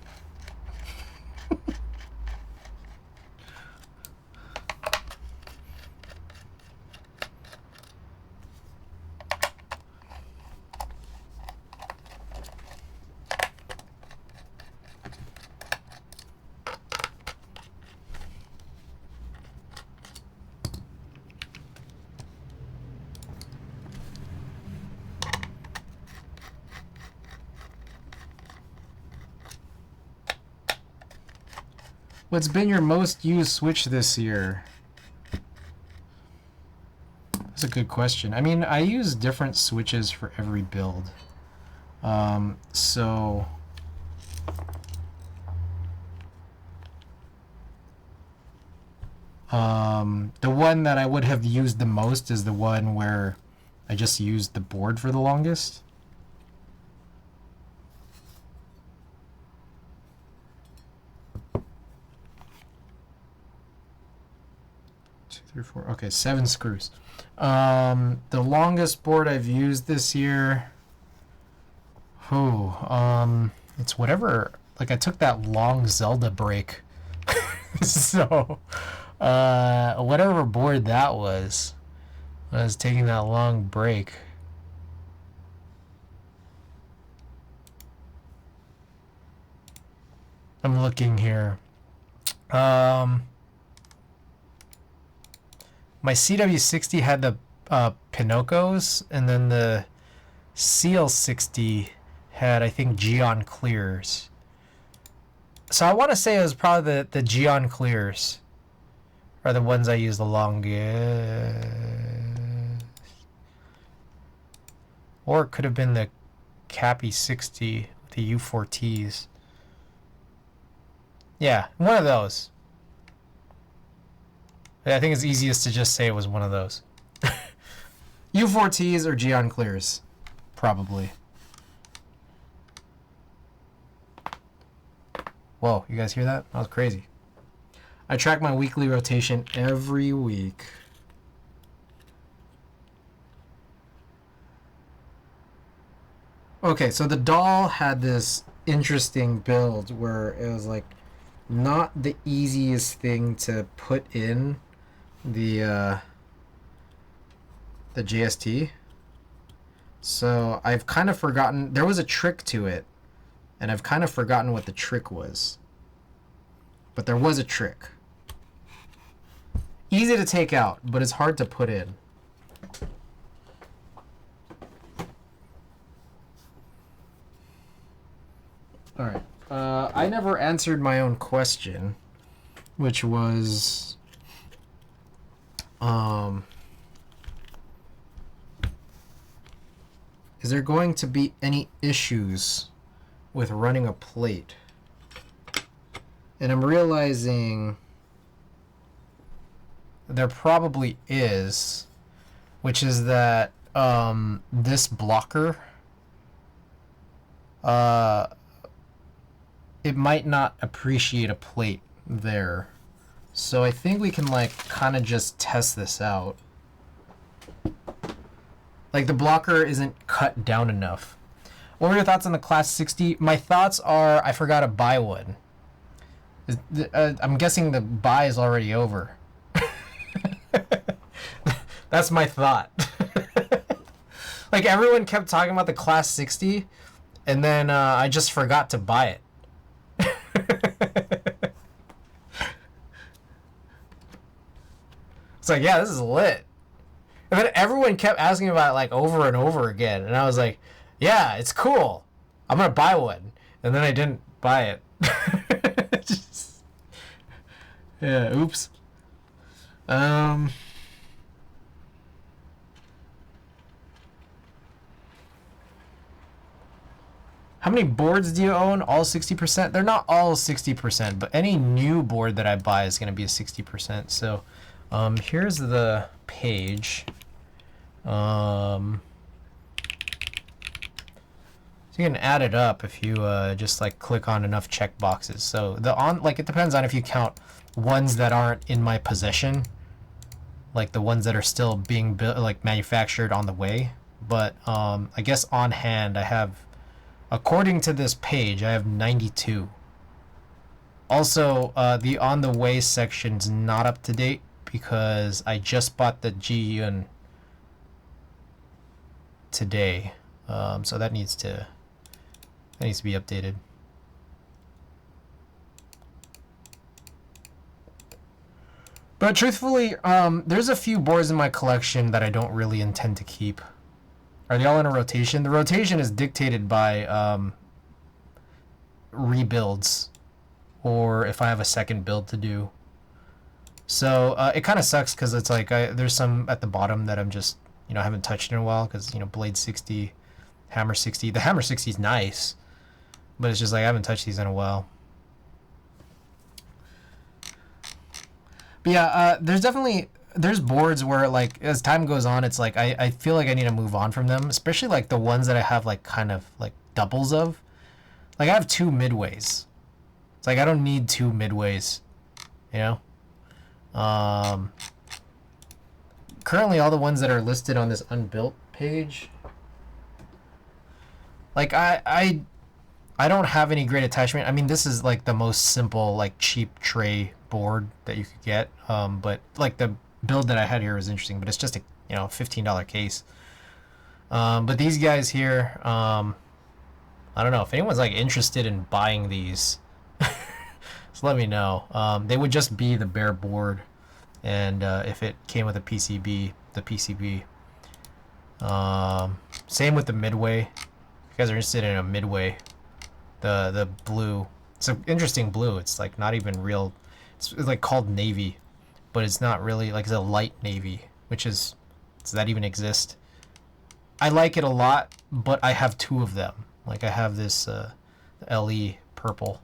[SPEAKER 1] What's been your most used Switch this year? That's a good question. I mean, I use different switches for every build. The one that I would have used the most is the one where I just used the board for the longest. Okay, 7 screws. The longest board I've used this year. It's whatever. Like I took that long Zelda break, so whatever board that was. I was taking that long break. I'm looking here. My CW60 had the Pinocchos, and then the CL60 had, I think, Geon Clears. So I want to say it was probably the Geon Clears are the ones I use the longest. Or it could have been the Cappy 60, the U4Ts. Yeah, one of those. I think it's easiest to just say it was one of those. U4Ts or Geon Clears, probably. Whoa, you guys hear that? That was crazy. I track my weekly rotation every week. Okay, so the daal had this interesting build where it was like not the easiest thing to put in the JST. So I've kind of forgotten, there was a trick to it, and I've kind of forgotten what the trick was. But there was a trick. Easy to take out, but it's hard to put in. All right. I never answered my own question, which was, Is there going to be any issues with running a plate? And I'm realizing there probably is, which is that this blocker, it might not appreciate a plate there. So I think we can like kind of just test this out. Like the blocker isn't cut down enough. What were your thoughts on the Class 60? My thoughts are I forgot to buy one. I'm guessing the buy is already over. That's my thought. Like everyone kept talking about the Class 60 and then I just forgot to buy it. It's like, yeah, this is lit. And then everyone kept asking about it like over and over again. And I was like, yeah, it's cool. I'm going to buy one. And then I didn't buy it. Just, yeah, oops. How many boards do you own? All 60%? They're not all 60%, but any new board that I buy is going to be a 60%. So here's the page. So you can add it up if you just like click on enough check boxes. So it depends on if you count ones that aren't in my possession, like the ones that are still being built, like manufactured on the way. But I guess on hand I have, according to this page, I have 92. Also, the on the way section's not up to date because I just bought the GUN today, so that needs to be updated. But truthfully, there's a few boards in my collection that I don't really intend to keep. Are they all in a rotation? The rotation is dictated by rebuilds, or if I have a second build to do. So it kind of sucks because it's like there's some at the bottom that I'm just, I haven't touched in a while because, Blade 60, Hammer 60. The Hammer 60 is nice, but it's just like I haven't touched these in a while. But yeah, there's boards where like as time goes on, it's like I feel like I need to move on from them, especially like the ones that I have like kind of like doubles of. Like I have 2 midways. It's like I don't need 2 midways, Currently all the ones that are listed on this unbuilt page, like I don't have any great attachment. I mean, this is like the most simple like cheap tray board that you could get, but like the build that I had here was interesting, but it's just a $15 case. But these guys here, I don't know if anyone's like interested in buying these. Just let me know. They would just be the bare board, and if it came with a PCB, the PCB. Same with the midway. If you guys are interested in a midway, the blue. It's an interesting blue. It's like not even real. It's like called navy, but it's not really like, it's a light navy, which is, does that even exist? I like it a lot, but I have 2 of them. Like I have this LE purple.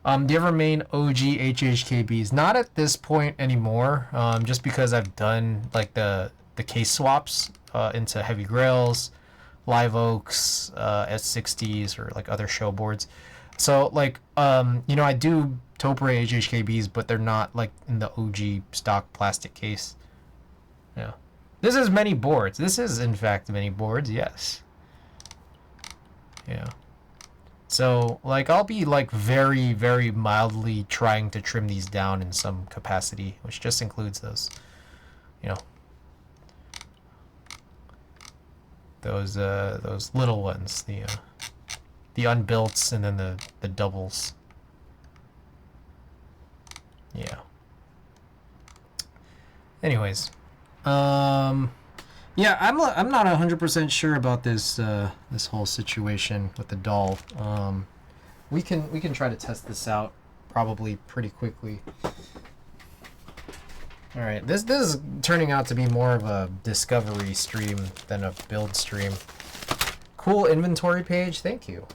[SPEAKER 1] Do you ever main OG HHKBs? Not at this point anymore, just because I've done like the case swaps into heavy grails, live oaks, S60s, or like other show boards. So like I do Topre HHKBs, but they're not like in the OG stock plastic case. Yeah. This is many boards. This is in fact many boards, yes. Yeah. So like I'll be like very, very mildly trying to trim these down in some capacity, which just includes those, those little ones, the unbuilts, and then the doubles. Yeah. Anyways, yeah, I'm not 100% sure about this this whole situation with the doll. We can try to test this out probably pretty quickly. All right, this is turning out to be more of a discovery stream than a build stream. Cool inventory page, thank you.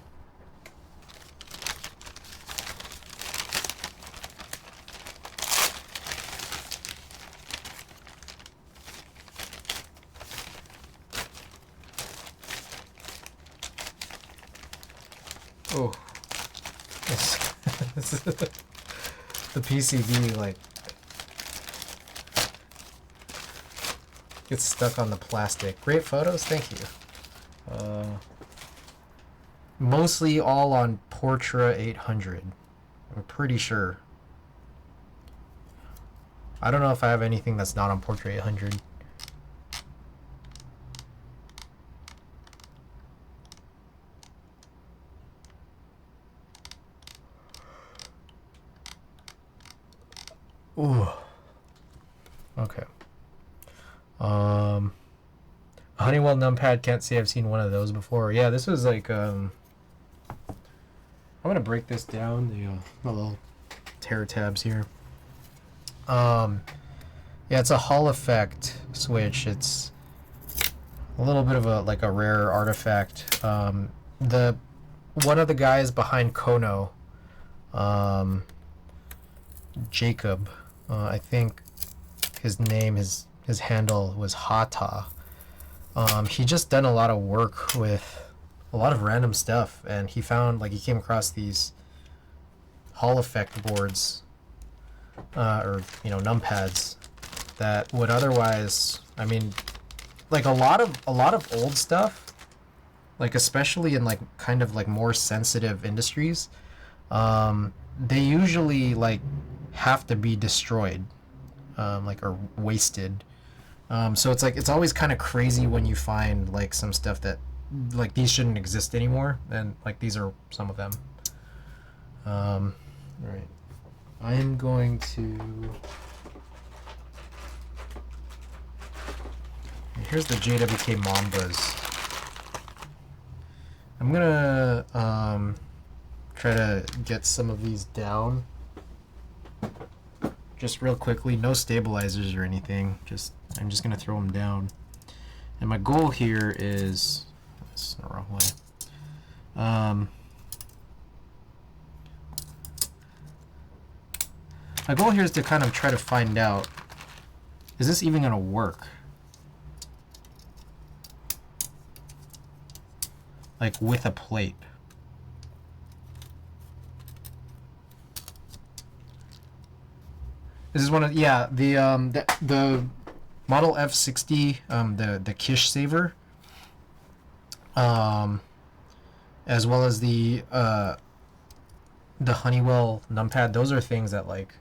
[SPEAKER 1] Oh, the PCB like gets stuck on the plastic. Great photos, thank you. Mostly all on Portra 800. I'm pretty sure. I don't know if I have anything that's not on Portra 800. Ooh. Okay. Honeywell numpad, can't say I've seen one of those before. Yeah, this was like I'm gonna break this down, the little tear tabs here. Yeah, it's a Hall effect switch. It's a little bit of a rare artifact. The one of the guys behind Kono, Jacob, I think his name, his handle was Hata. He just done a lot of work with a lot of random stuff, and he found, like, he came across these Hall effect boards, or numpads that would otherwise, I mean, like a lot of old stuff, like especially in like kind of like more sensitive industries, they usually like have to be destroyed, like, or wasted. So it's like, it's always kind of crazy when you find like some stuff that like these shouldn't exist anymore, and like these are some of them. Right. I am going to. Here's the JWK Mambas. I'm gonna try to get some of these down. Just real quickly, no stabilizers or anything. I'm just gonna throw them down. And my goal here is, that's the wrong way. My goal here is to kind of try to find out, is this even gonna work? Like with a plate. This is one of, yeah, the Model F60, the Kish Saver, as well as the Honeywell numpad. Those are things that, like,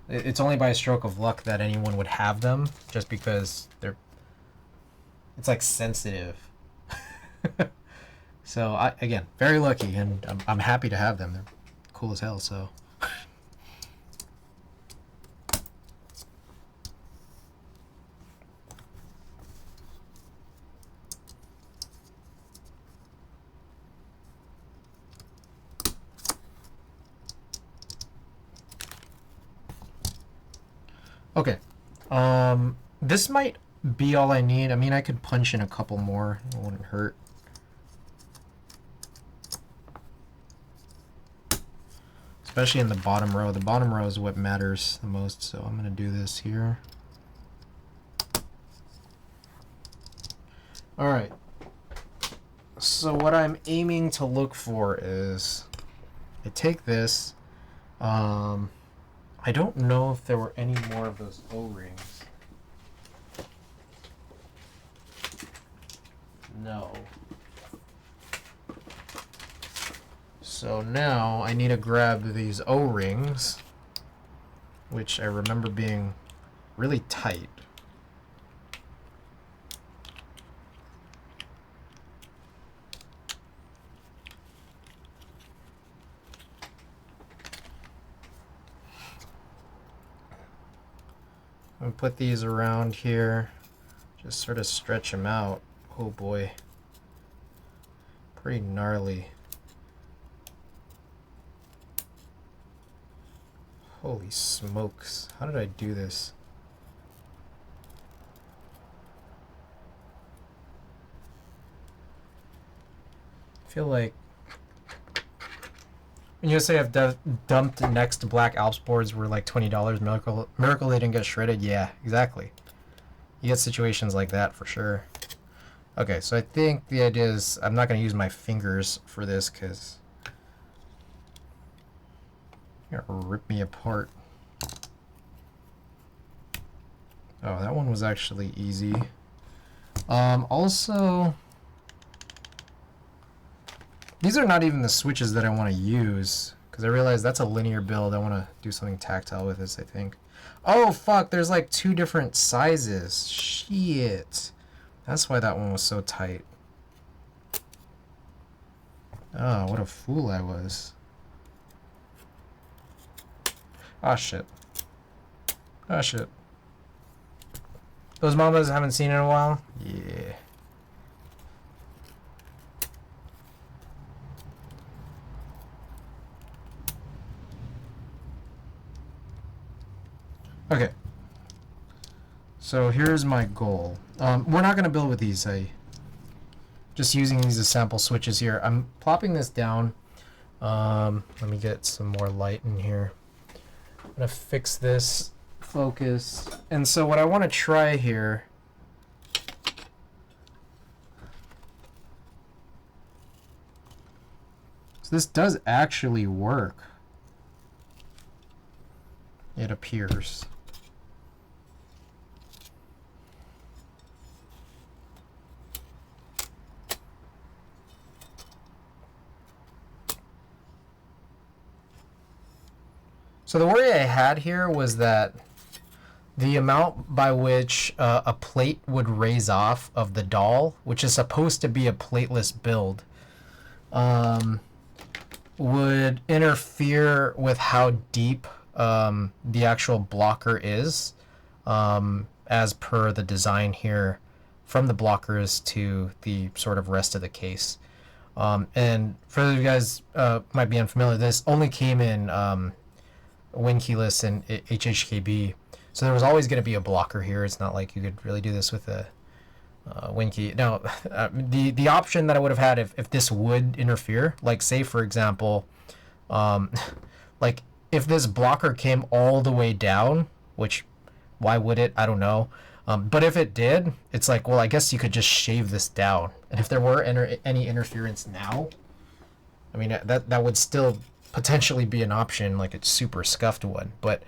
[SPEAKER 1] it's only by a stroke of luck that anyone would have them, just because it's like sensitive. So again, very lucky, and I'm happy to have them. They're cool as hell. So. Okay, this might be all I need. I mean, I could punch in a couple more. It wouldn't hurt. Especially in the bottom row. The bottom row is what matters the most, so I'm going to do this here. Alright. So what I'm aiming to look for is, I take this, I don't know if there were any more of those O-rings. No. So now I need to grab these O-rings, which I remember being really tight. I'm gonna put these around here, just sort of stretch them out. Oh boy, pretty gnarly. Holy smokes, how did I do this? feel like when you say I've dumped next Black Alps boards were like $20. Miracle they didn't get shredded. Yeah, exactly. You get situations like that for sure. Okay, so I think the idea is I'm not going to use my fingers for this because you're going to rip me apart. Oh, that one was actually easy. Also, these are not even the switches that I want to use because I realize that's a linear build. I want to do something tactile with this, I think. Oh, fuck, there's like 2 different sizes. Shit. That's why that one was so tight. Oh, what a fool I was. Oh, shit. Oh, shit. Those mamas haven't seen in a while? Yeah. Okay. So here's my goal. We're not going to build with these. Just using these as sample switches here. I'm plopping this down. Let me get some more light in here. I'm going to fix this focus. And so what I want to try here so this does actually work. It appears. So the worry I had here was that the amount by which a plate would raise off of the daal, which is supposed to be a plateless build, would interfere with how deep the actual blocker is, as per the design here, from the blockers to the sort of rest of the case. And for those of you guys might be unfamiliar, this only came in win keyless and HHKB, so there was always going to be a blocker here. It's not like you could really do this with a win key. Now, the option that I would have had if this would interfere, like say for example, like if this blocker came all the way down, which why would it? I don't know. But if it did, it's like, well, I guess you could just shave this down. And if there were any interference now, I mean, that would still potentially be an option, like a super scuffed one. But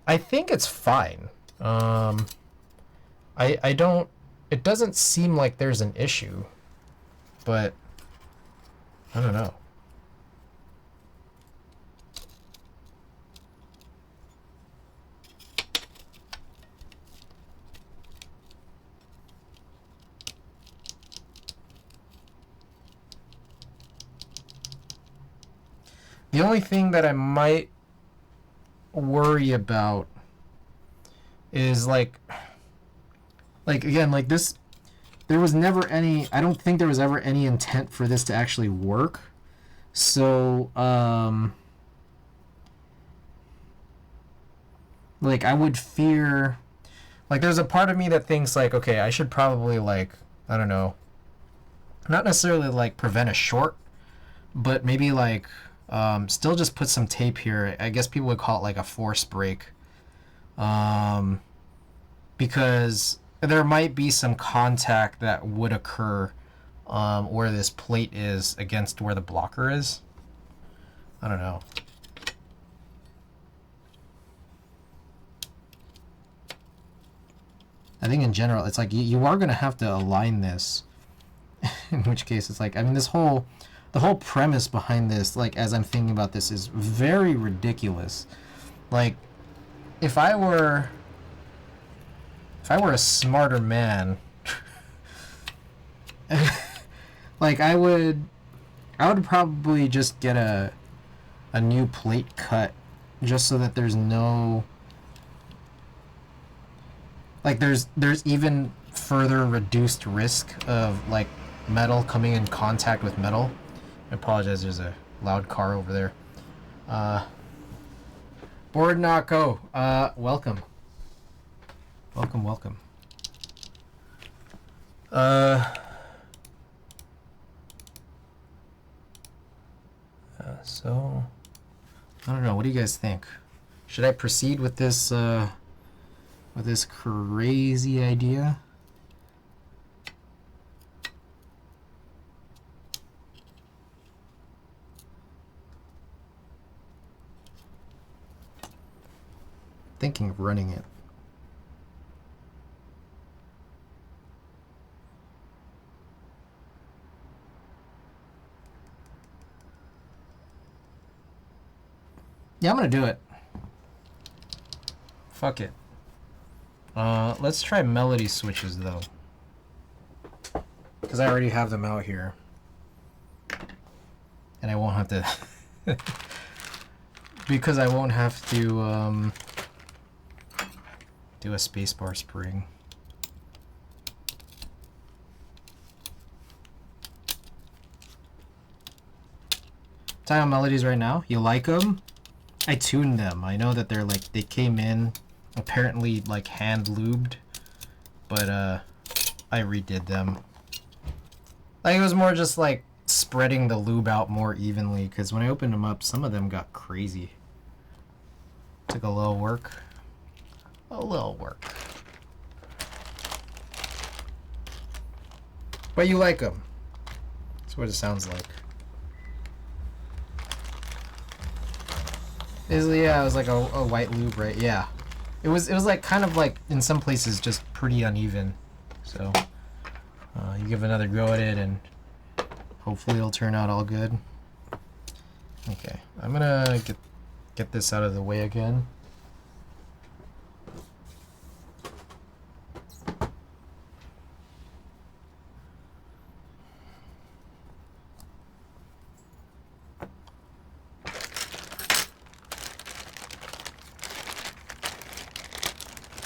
[SPEAKER 1] I think it's fine. I don't, it doesn't seem like there's an issue, but I don't know. The only thing that I might worry about is like again, like this, there was never any, I don't think there was ever any intent for this to actually work. So, like I would fear, like there's a part of me that thinks like, okay, I should probably like, I don't know, not necessarily like prevent a short, but maybe like, still just put some tape here. I guess people would call it like a force break. Because there might be some contact that would occur where this plate is against where the blocker is. I don't know. I think in general, it's like you are going to have to align this. In which case, it's like, I mean, the whole premise behind this, like, as I'm thinking about this, is very ridiculous. Like, if I were a smarter man, like, I would probably just get a new plate cut, just so that there's no, like, there's even further reduced risk of like metal coming in contact with metal. I apologize, there's a loud car over there. Board Nako, welcome. Welcome. So I don't know. What do you guys think? Should I proceed with this crazy idea? Thinking of running it. Yeah, I'm gonna do it. Fuck it. Let's try melody switches though, because I already have them out here, and I won't have to. Because I won't have to do a spacebar spring. Time melodies right now. You like them? I tuned them. I know that they're like, they came in apparently like hand lubed, but I redid them. Like it was more just like spreading the lube out more evenly, because when I opened them up, some of them got crazy. Took a little work. A little work. But you like them. That's what it sounds like. Yeah, it was like a white lube, right? Yeah. It was like kind of like in some places just pretty uneven. So you give another go at it and hopefully it'll turn out all good. Okay, I'm gonna get this out of the way again.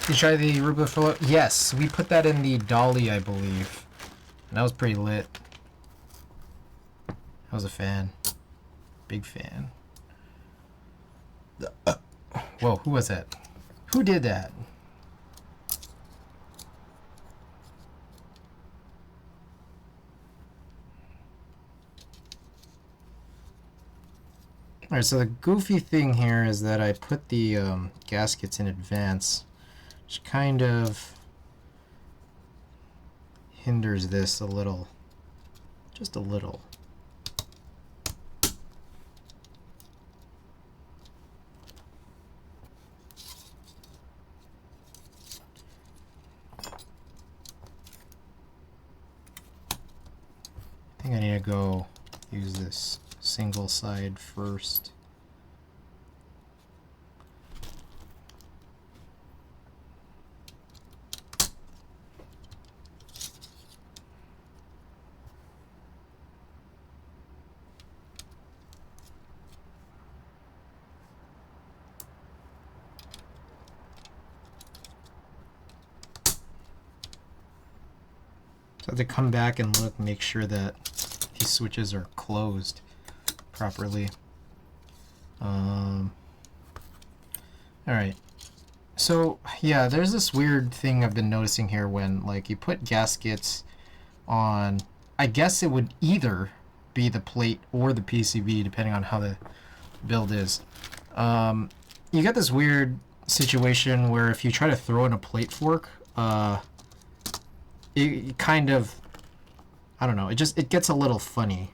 [SPEAKER 1] You try the arugula fillet? Yes, we put that in the dolly, I believe. And that was pretty lit. I was a fan. Big fan. Whoa, who was that? Who did that? Alright, so the goofy thing here is that I put the gaskets in advance, which kind of hinders this a little. Just a little. I think I need to go use this single side first. So I have to come back and look, make sure that these switches are closed properly. Alright. So, yeah, there's this weird thing I've been noticing here when, like, you put gaskets on, I guess it would either be the plate or the PCB, depending on how the build is. You get this weird situation where if you try to throw in a plate fork, it kind of, I don't know, it gets a little funny.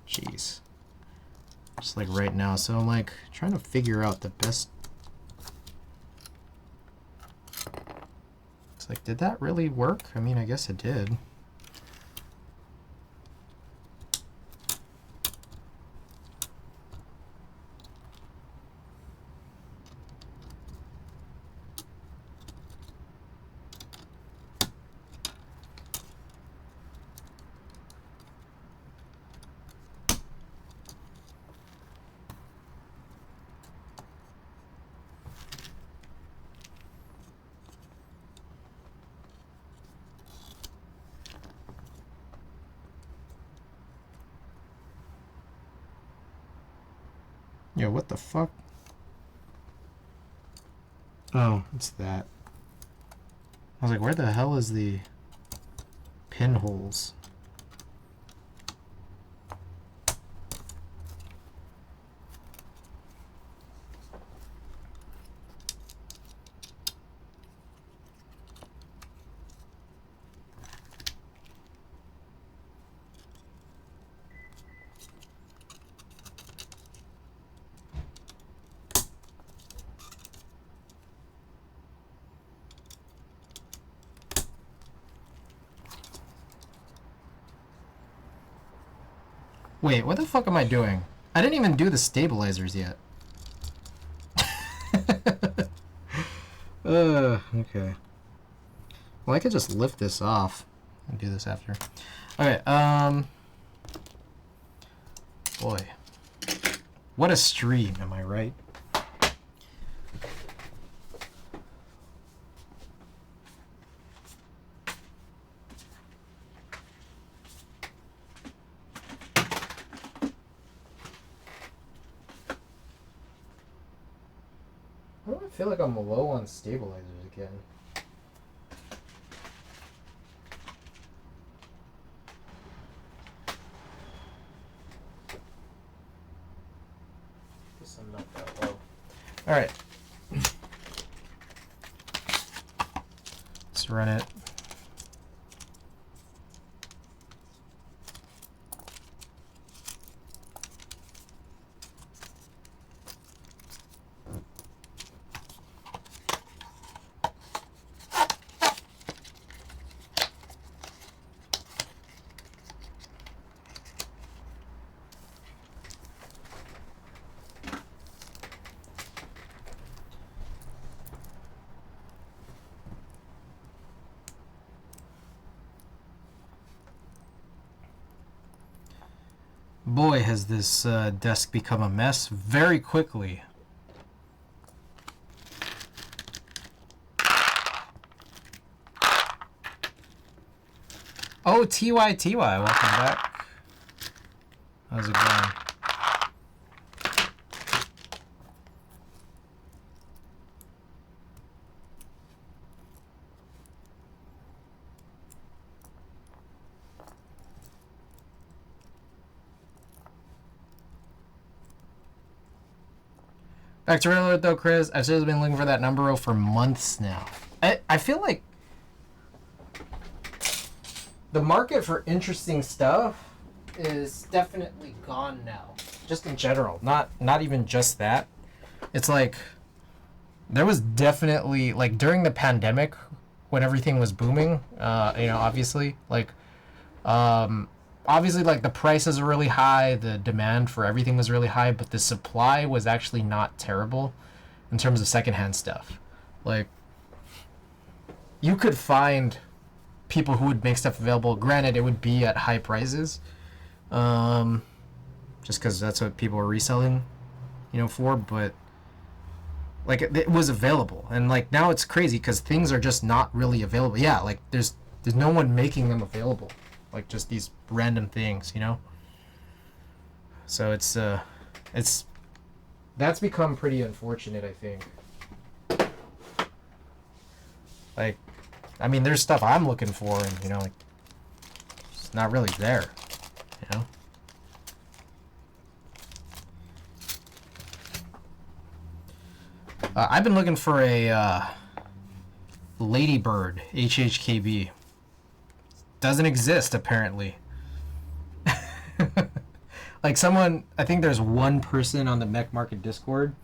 [SPEAKER 1] Jeez. Just like right now. So I'm like trying to figure out the best. It's like, did that really work? I mean, I guess it did. Yo, what the fuck? Oh, it's that. I was like, where the hell is the pinholes? Wait, what the fuck am I doing? I didn't even do the stabilizers yet. Okay. Well, I could just lift this off and do this after. Okay, boy. What a stream, am I right? Why do I feel like I'm low on stabilizers again? Guess I'm not that low. Alright. Let's run it. Boy, has this desk become a mess very quickly. Oh, TY, welcome back. How's it going? Back to real alert though, Chris. I've seriously been looking for that number for months now. I feel like the market for interesting stuff is definitely gone now. Just in general, not even just that. It's like there was definitely like during the pandemic when everything was booming. Obviously like the prices are really high, the demand for everything was really high, but the supply was actually not terrible in terms of secondhand stuff. Like you could find people who would make stuff available. Granted, it would be at high prices, just because that's what people are reselling, for. But like it was available, and like now it's crazy because things are just not really available. Yeah, like there's no one making them available, like just these random things, So it's that's become pretty unfortunate, I think. Like, I mean, there's stuff I'm looking for, and like, it's not really there, I've been looking for a Ladybird HHKB. Doesn't exist apparently. Like I think there's one person on the Mech Market Discord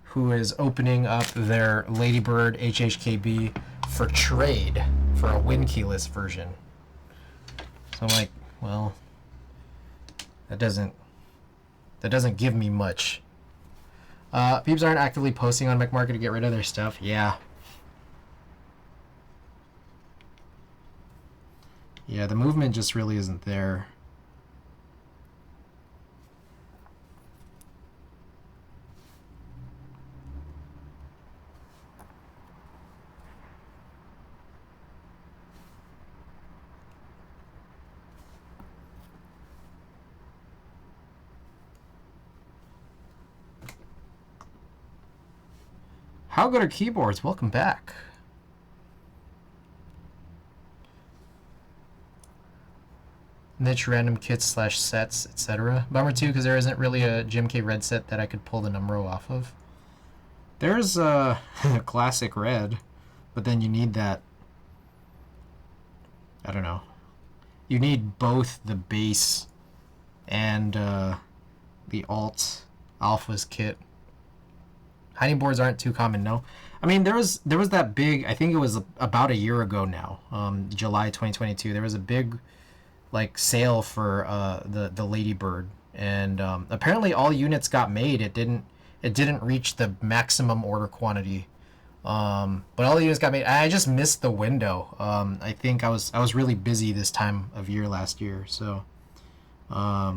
[SPEAKER 1] who is opening up their Ladybird HHKB for trade for a win keyless version. So I'm like, well, that doesn't give me much. Peeps aren't actively posting on Mech Market to get rid of their stuff. Yeah. Yeah, the movement just really isn't there. How good are keyboards? Welcome back. Niche random kits / sets, etc. Bummer too, because there isn't really a GMK red set that I could pull the number off of. There's a classic red, but then you need that. I don't know. You need both the base and the alt alphas kit. Hiding boards aren't too common, no. I mean, there was that big. I think it was about a year ago now, July 2022. There was a big like sale for the Ladybird, and apparently all units got made. It didn't reach the maximum order quantity. But all the units got made. I just missed the window. I think I was really busy this time of year last year, so I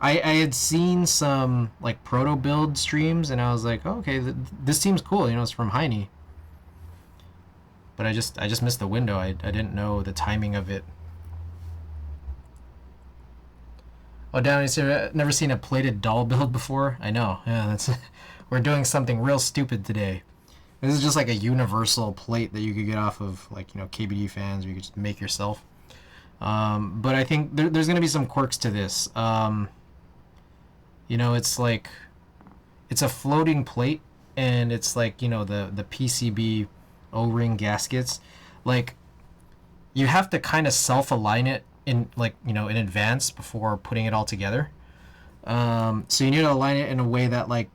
[SPEAKER 1] had seen some like proto build streams, and I was like, oh, okay, this seems cool. You know, it's from Heine. But I just missed the window. I didn't know the timing of it. Oh, Downey said, never seen a plated doll build before. I know. Yeah, that's we're doing something real stupid today. This is just like a universal plate that you could get off of, like, you know, KBD fans, or you could just make yourself. But I think there's going to be some quirks to this. You know, it's like, it's a floating plate, and it's like, you know, the PCB O-ring gaskets. Like, you have to kind of self-align it in, like, you know, in advance before putting it all together. So you need to align it in a way that, like,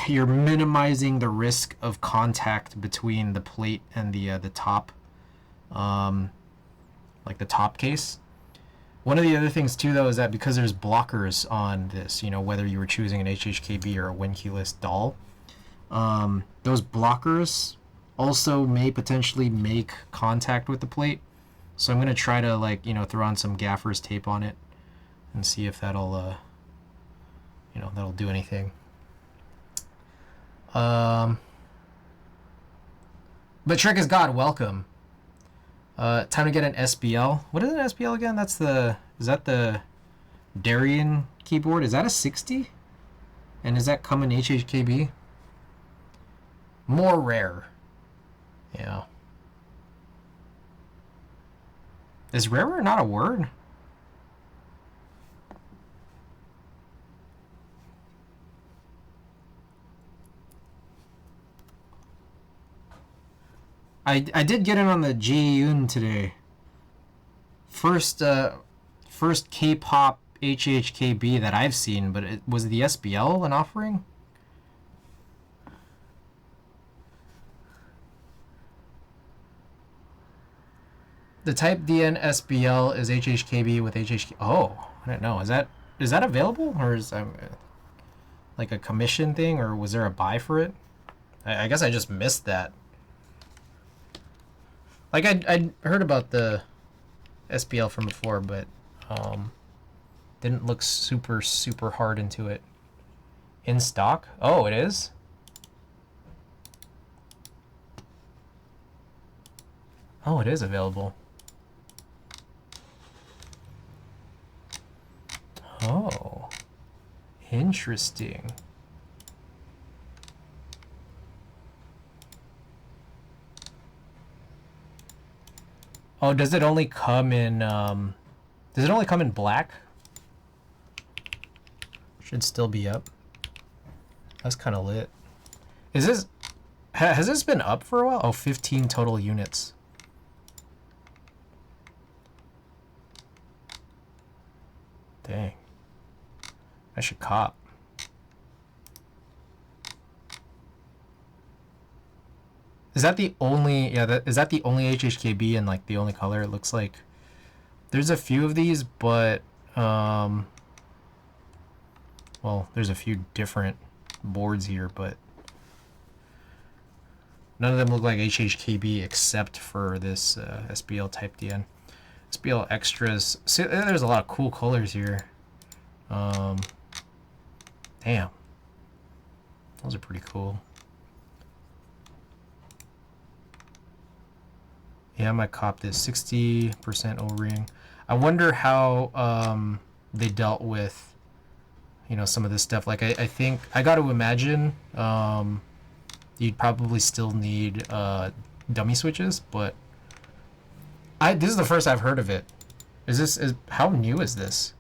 [SPEAKER 1] you're minimizing the risk of contact between the plate and the top, like the top case. One of the other things too, though, is that because there's blockers on this, you know, whether you were choosing an HHKB or a Winkeyless doll, those blockers also may potentially make contact with the plate. So I'm gonna try to, like, you know, throw on some gaffer's tape on it and see if that'll, you know, that'll do anything. But Trick is God, welcome. Time to get an SBL. What is an SBL again? Is that the Darien keyboard? Is that a 60? And does that come in HHKB? More rare. Yeah. Is rarer not a word? I did get in on the Ji-Yoon today. First K-pop HHKB that I've seen, but was the SBL an offering? The Type DN SBL is HHKB with HHK. Oh, I don't know. Is that available, or is like a commission thing, or was there a buy for it? I guess I just missed that. Like, I'd heard about the SBL from before, but didn't look super hard into it. In stock? Oh, it is? Oh, it is available. Oh, interesting. Oh, does it only come in black? Should still be up. That's kind of lit. Has this been up for a while? Oh, 15 total units. Dang. I should cop. Is that the only, is that the only HHKB and, like, the only color? It looks like there's a few of these, but well, there's a few different boards here, but none of them look like HHKB except for this SBL Type DN. SBL extras. See, there's a lot of cool colors here. Damn. Those are pretty cool. Yeah, I might cop this 60% O-ring. I wonder how they dealt with, you know, some of this stuff. Like, I think I got to imagine you'd probably still need dummy switches, but this is the first I've heard of it. How new is this?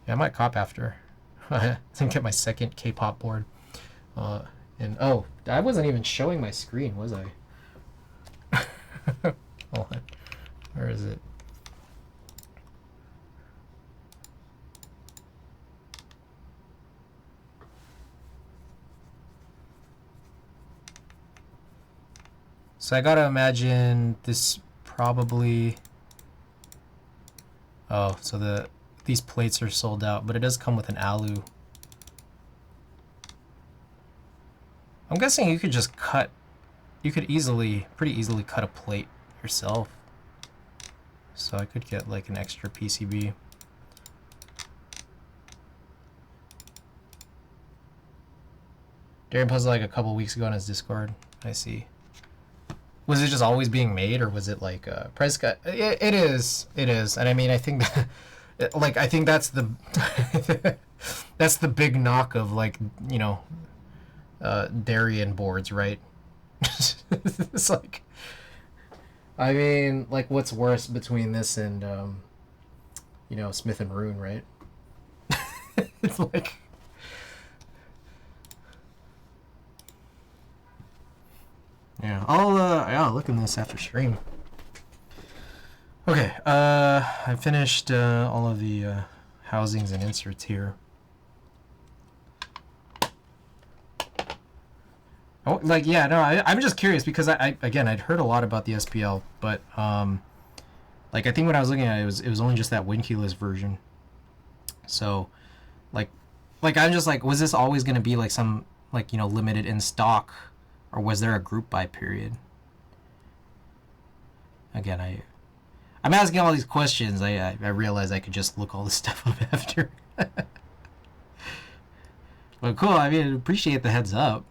[SPEAKER 1] Yeah, I might cop after. I think get my second K-pop board. And oh, I wasn't even showing my screen, was I? Hold on. Where is it? So I gotta imagine this probably... Oh, so these plates are sold out, but it does come with an alu. I'm guessing you could just you could pretty easily cut a plate yourself. So I could get like an extra PCB. Darren posted like a couple weeks ago on his Discord. I see. Was it just always being made, or was it like price cut? It is, and I mean, I think that, like, I think that's the that's the big knock of, like, you know, Darien boards, right? It's like, I mean, like, what's worse between this and you know, Smith and Rune, right? It's like. Yeah, I'll look in this after stream. Okay, I finished all of the housings and inserts here. Oh, like, yeah, no, I'm just curious because again, I'd heard a lot about the SPL, but like, I think when I was looking at it, it was only just that win-keyless version. So, like I'm just like, was this always going to be like some, like, you know, limited in stock? Or was there a group buy period? Again, I'm asking all these questions. I realize I could just look all this stuff up after. But cool, I mean, I appreciate the heads up.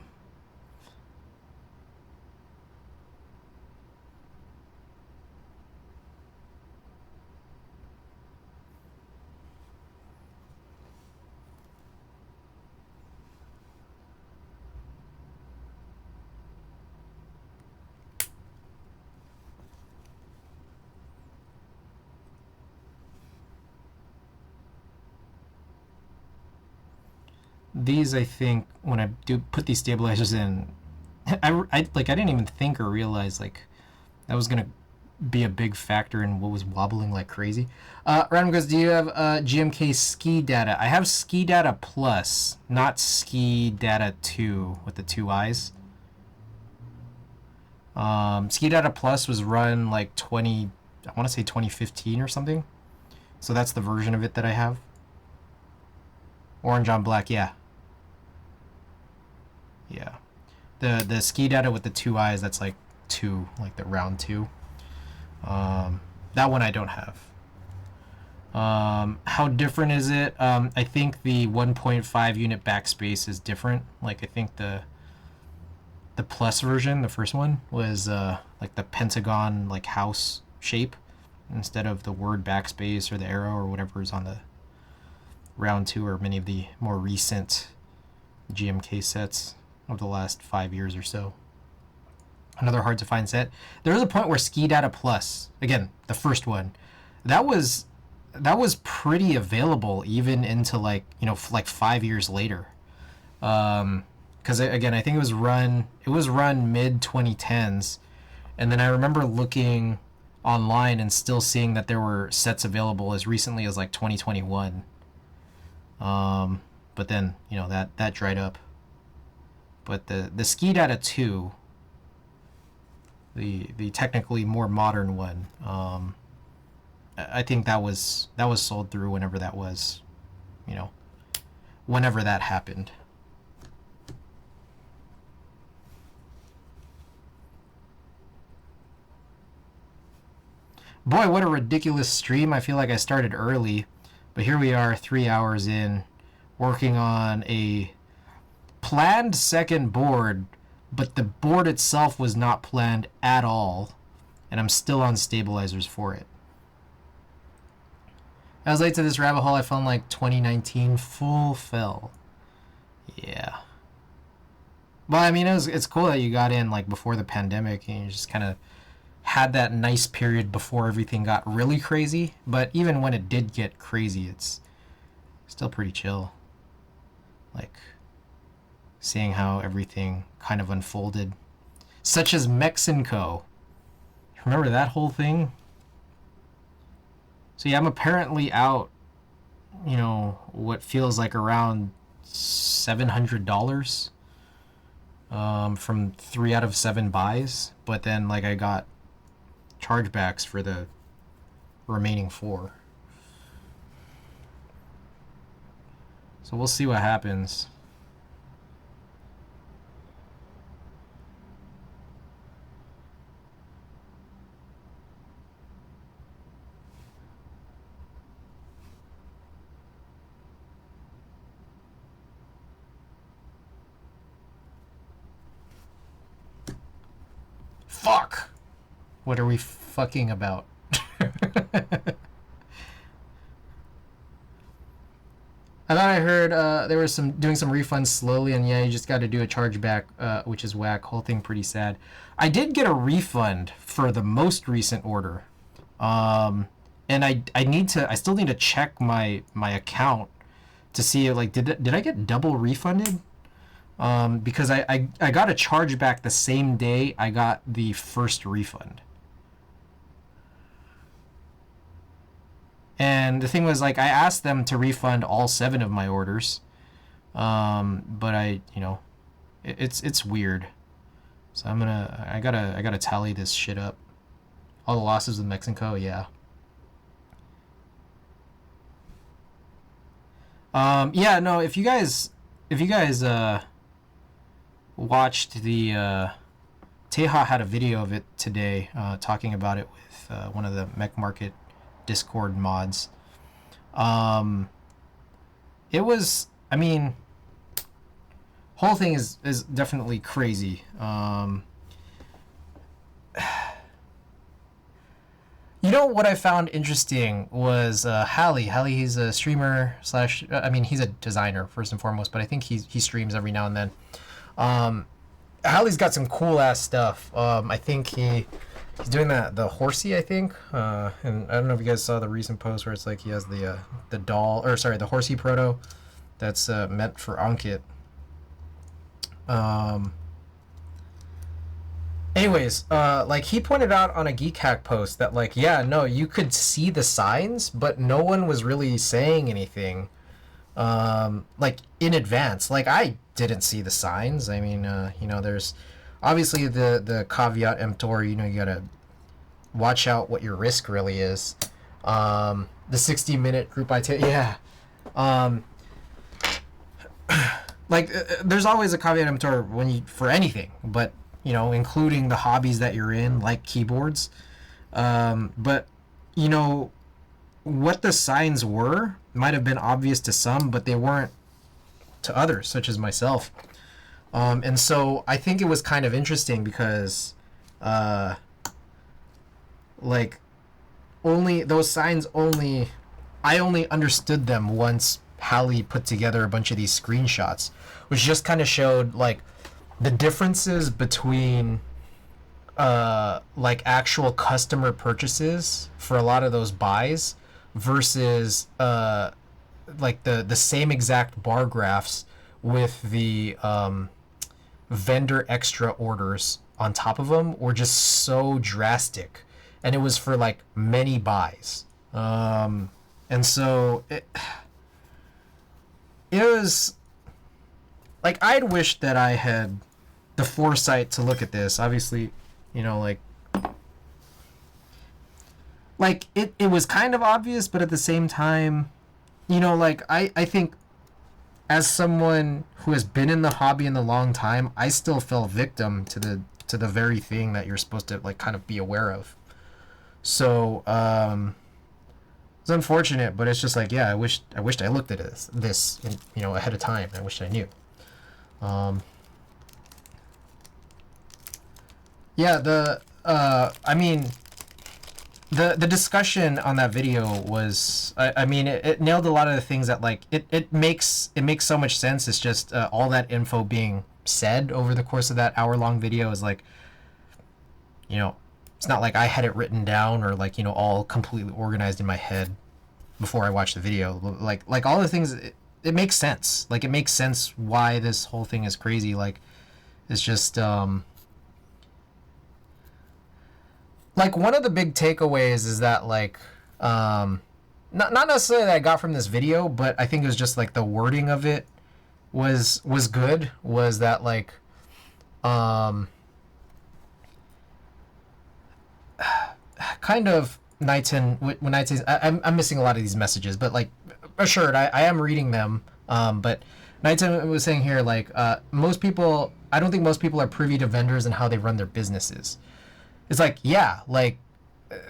[SPEAKER 1] These, I think, when I do put these stabilizers in, I didn't even think or realize, like, that was gonna be a big factor in what was wobbling like crazy. Random goes, do you have GMK ski data? I have ski data plus, not ski data 2 with the 2 eyes. Ski data plus was run like I want to say 2015 or something. So that's the version of it that I have. Orange on black, yeah. Yeah. The ski data with the 2 eyes, that's like 2, like the round 2. That one I don't have. How different is it? I think the 1.5 unit backspace is different. Like, I think the plus version, the first one, was like the pentagon, like, house shape instead of the word backspace or the arrow or whatever is on the round 2 or many of the more recent GMK sets of the last 5 years or so. Another hard to find set. There was a point where Ski Data Plus, again, the first one, that was pretty available even into, like, you know, like 5 years later. Because again, I think it was run mid 2010s, and then I remember looking online and still seeing that there were sets available as recently as like 2021. But then, you know, that dried up. But the Ski Data 2, the technically more modern one, I think that was sold through whenever that was, you know, whenever that happened. Boy, what a ridiculous stream. I feel like I started early, but here we are 3 hours in, working on a planned second board, but the board itself was not planned at all, and I'm still on stabilizers for it. I was late to this rabbit hole. I found like 2019 full fill. Yeah. Well, I mean, it's cool that you got in like before the pandemic and you just kind of had that nice period before everything got really crazy. But even when it did get crazy, it's still pretty chill. Like, seeing how everything kind of unfolded. Such as Mexico. Remember that whole thing? So yeah, I'm apparently out, you know, what feels like around $700. from 3 out of 7 buys, but then like I got chargebacks for the remaining 4. So we'll see what happens. Fuck! What are we fucking about? I thought I heard they were doing some refunds slowly, and yeah, you just got to do a chargeback, which is whack. Whole thing pretty sad. I did get a refund for the most recent order, and I still need to check my account to see like did I get double refunded? Because I got a chargeback the same day I got the first refund. And the thing was, like, I asked them to refund all 7 of my orders, but it's weird. So I gotta tally this shit up. All the losses with Mexico, yeah. Yeah, no. If you guys watched the Teja had a video of it today, talking about it with one of the Mech Market Discord mods. It was, I mean, whole thing is definitely crazy. You know what I found interesting was Hallie. Hallie, he's a streamer slash. I mean, he's a designer first and foremost, but I think he streams every now and then. Hallie's got some cool ass stuff. I think he's doing the horsey, I think. And I don't know if you guys saw the recent post where it's like he has the daal, or sorry, the horsey proto that's meant for Ankit. Anyways, like he pointed out on a Geek Hack post that like, yeah, no, you could see the signs, but no one was really saying anything. Like in advance. Like I didn't see the signs. I mean, there's obviously the caveat emptor, you gotta watch out what your risk really is. The 60-minute group yeah. Like there's always a caveat emptor for anything, but including the hobbies that you're in, like keyboards. But what the signs were might have been obvious to some, but they weren't to others, such as myself. And so I think it was kind of interesting because, like, only those signs I only understood them once Hallie put together a bunch of these screenshots, which just kind of showed like the differences between like actual customer purchases for a lot of those buys versus like the same exact bar graphs with the vendor extra orders on top of them were just so drastic, and it was for like many buys. And so it was like I'd wished that I had the foresight to look at this. Obviously, like it was kind of obvious, but at the same time, like I think as someone who has been in the hobby in a long time, I still fell victim to the very thing that you're supposed to like kind of be aware of. So it's unfortunate, but it's just like, yeah, I wished I looked at this ahead of time. I wished I knew. Yeah, I mean, the discussion on that video was, I mean, it nailed a lot of the things that like it makes so much sense. It's just all that info being said over the course of that hour-long video is like, it's not like I had it written down or like all completely organized in my head before I watched the video. Like all the things, it makes sense. Like it makes sense why this whole thing is crazy. Like it's just like one of the big takeaways is that like not necessarily that I got from this video, but I think it was just like the wording of it was good. Was that like Um, kind of Knighton, when I say I'm missing a lot of these messages, but like assured, I am reading them. But Knighton was saying here like most people, I don't think most people are privy to vendors and how they run their businesses. It's like yeah, like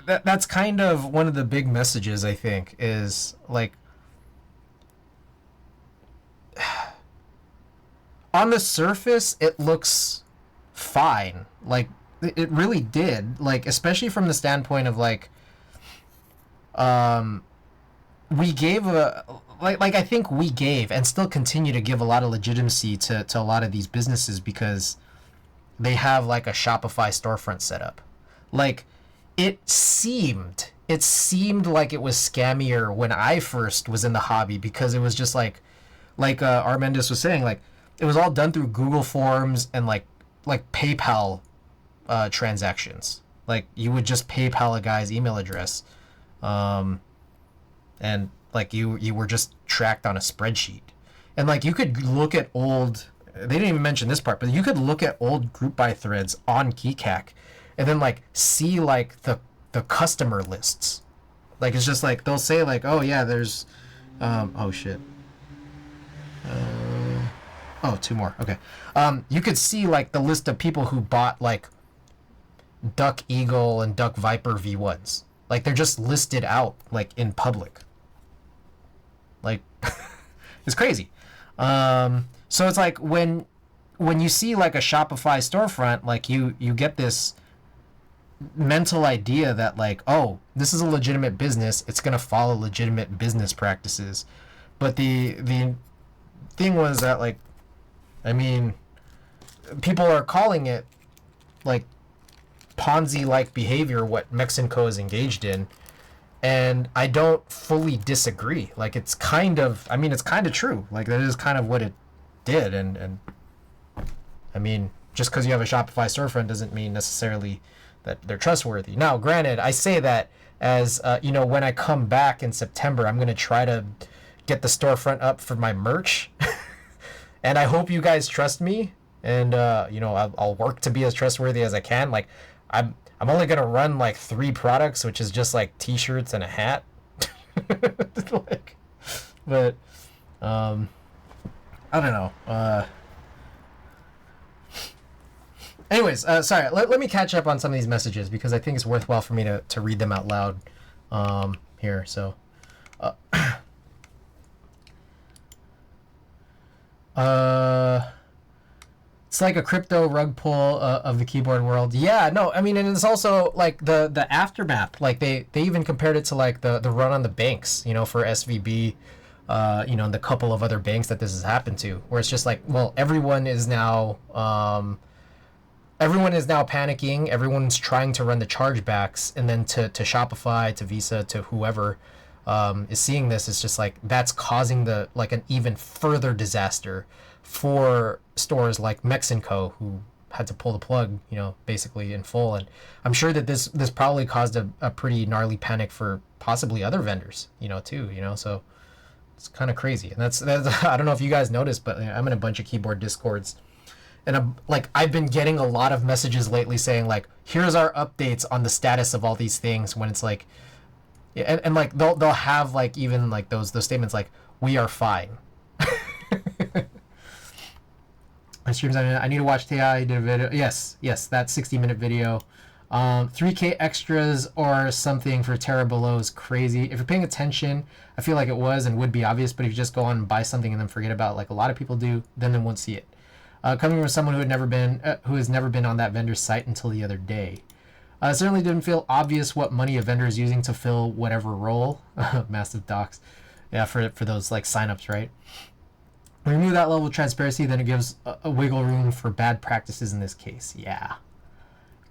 [SPEAKER 1] that's kind of one of the big messages I think is like on the surface it looks fine, like it really did, like especially from the standpoint of like um we gave a like I think we gave and still continue to give a lot of legitimacy to a lot of these businesses because they have like a Shopify storefront set up. Like it seemed like it was scammier when I first was in the hobby because it was just like Armendis was saying, like it was all done through Google Forms and like PayPal transactions. Like you would just PayPal a guy's email address, um, and like you were just tracked on a spreadsheet, and like you could look at old. They didn't even mention this part, but you could look at old group buy threads on Keycack, and then like see like the customer lists. Like it's just like they'll say like, oh yeah, there's, oh shit. Oh, two more. Okay. You could see like the list of people who bought like Duck Eagle and Duck Viper V1s. Like they're just listed out like in public. Like it's crazy. So it's like when you see like a Shopify storefront, like you get this mental idea that like, oh, this is a legitimate business. It's gonna follow legitimate business practices. But the thing was that like, I mean, people are calling it like Ponzi-like behavior what Mexico is engaged in, and I don't fully disagree. Like it's kind of, I mean, it's kind of true. Like that is kind of what it did, and I mean, just because you have a Shopify storefront doesn't mean necessarily that they're trustworthy. Now, granted, I say that as when I come back in September, I'm gonna try to get the storefront up for my merch, and I hope you guys trust me, and I'll work to be as trustworthy as I can. Like I'm only gonna run like 3 products, which is just like t-shirts and a hat. Like, but I don't know. Anyways, sorry. Let me catch up on some of these messages because I think it's worthwhile for me to read them out loud here. So, it's like a crypto rug pull of the keyboard world. Yeah, no, I mean, and it's also like the aftermath. Like they even compared it to like the run on the banks, for SVB, and the couple of other banks that this has happened to, where it's just like, well, everyone is now panicking. Everyone's trying to run the chargebacks, and then to Shopify, to Visa, to whoever is seeing this. It's just like that's causing an even further disaster for stores like Mexico, who had to pull the plug, basically in full. And I'm sure that this probably caused a pretty gnarly panic for possibly other vendors, too. So it's kind of crazy. And that's I don't know if you guys noticed, but I'm in a bunch of keyboard discords. And I've been getting a lot of messages lately saying like, here's our updates on the status of all these things, when it's like, and like they'll have like even like those statements like, we are fine. My streams, I need to watch T.I. did a video. Yes, that 60-minute video. 3K extras or something for Terra Below is crazy. If you're paying attention, I feel like it was and would be obvious, but if you just go on and buy something and then forget about it, like a lot of people do, then they won't see it. Coming from someone who has never been on that vendor's site until the other day. It certainly didn't feel obvious what money a vendor is using to fill whatever role. Massive docs. Yeah, for those like signups, right? Remove that level of transparency, then it gives a wiggle room for bad practices in this case. Yeah.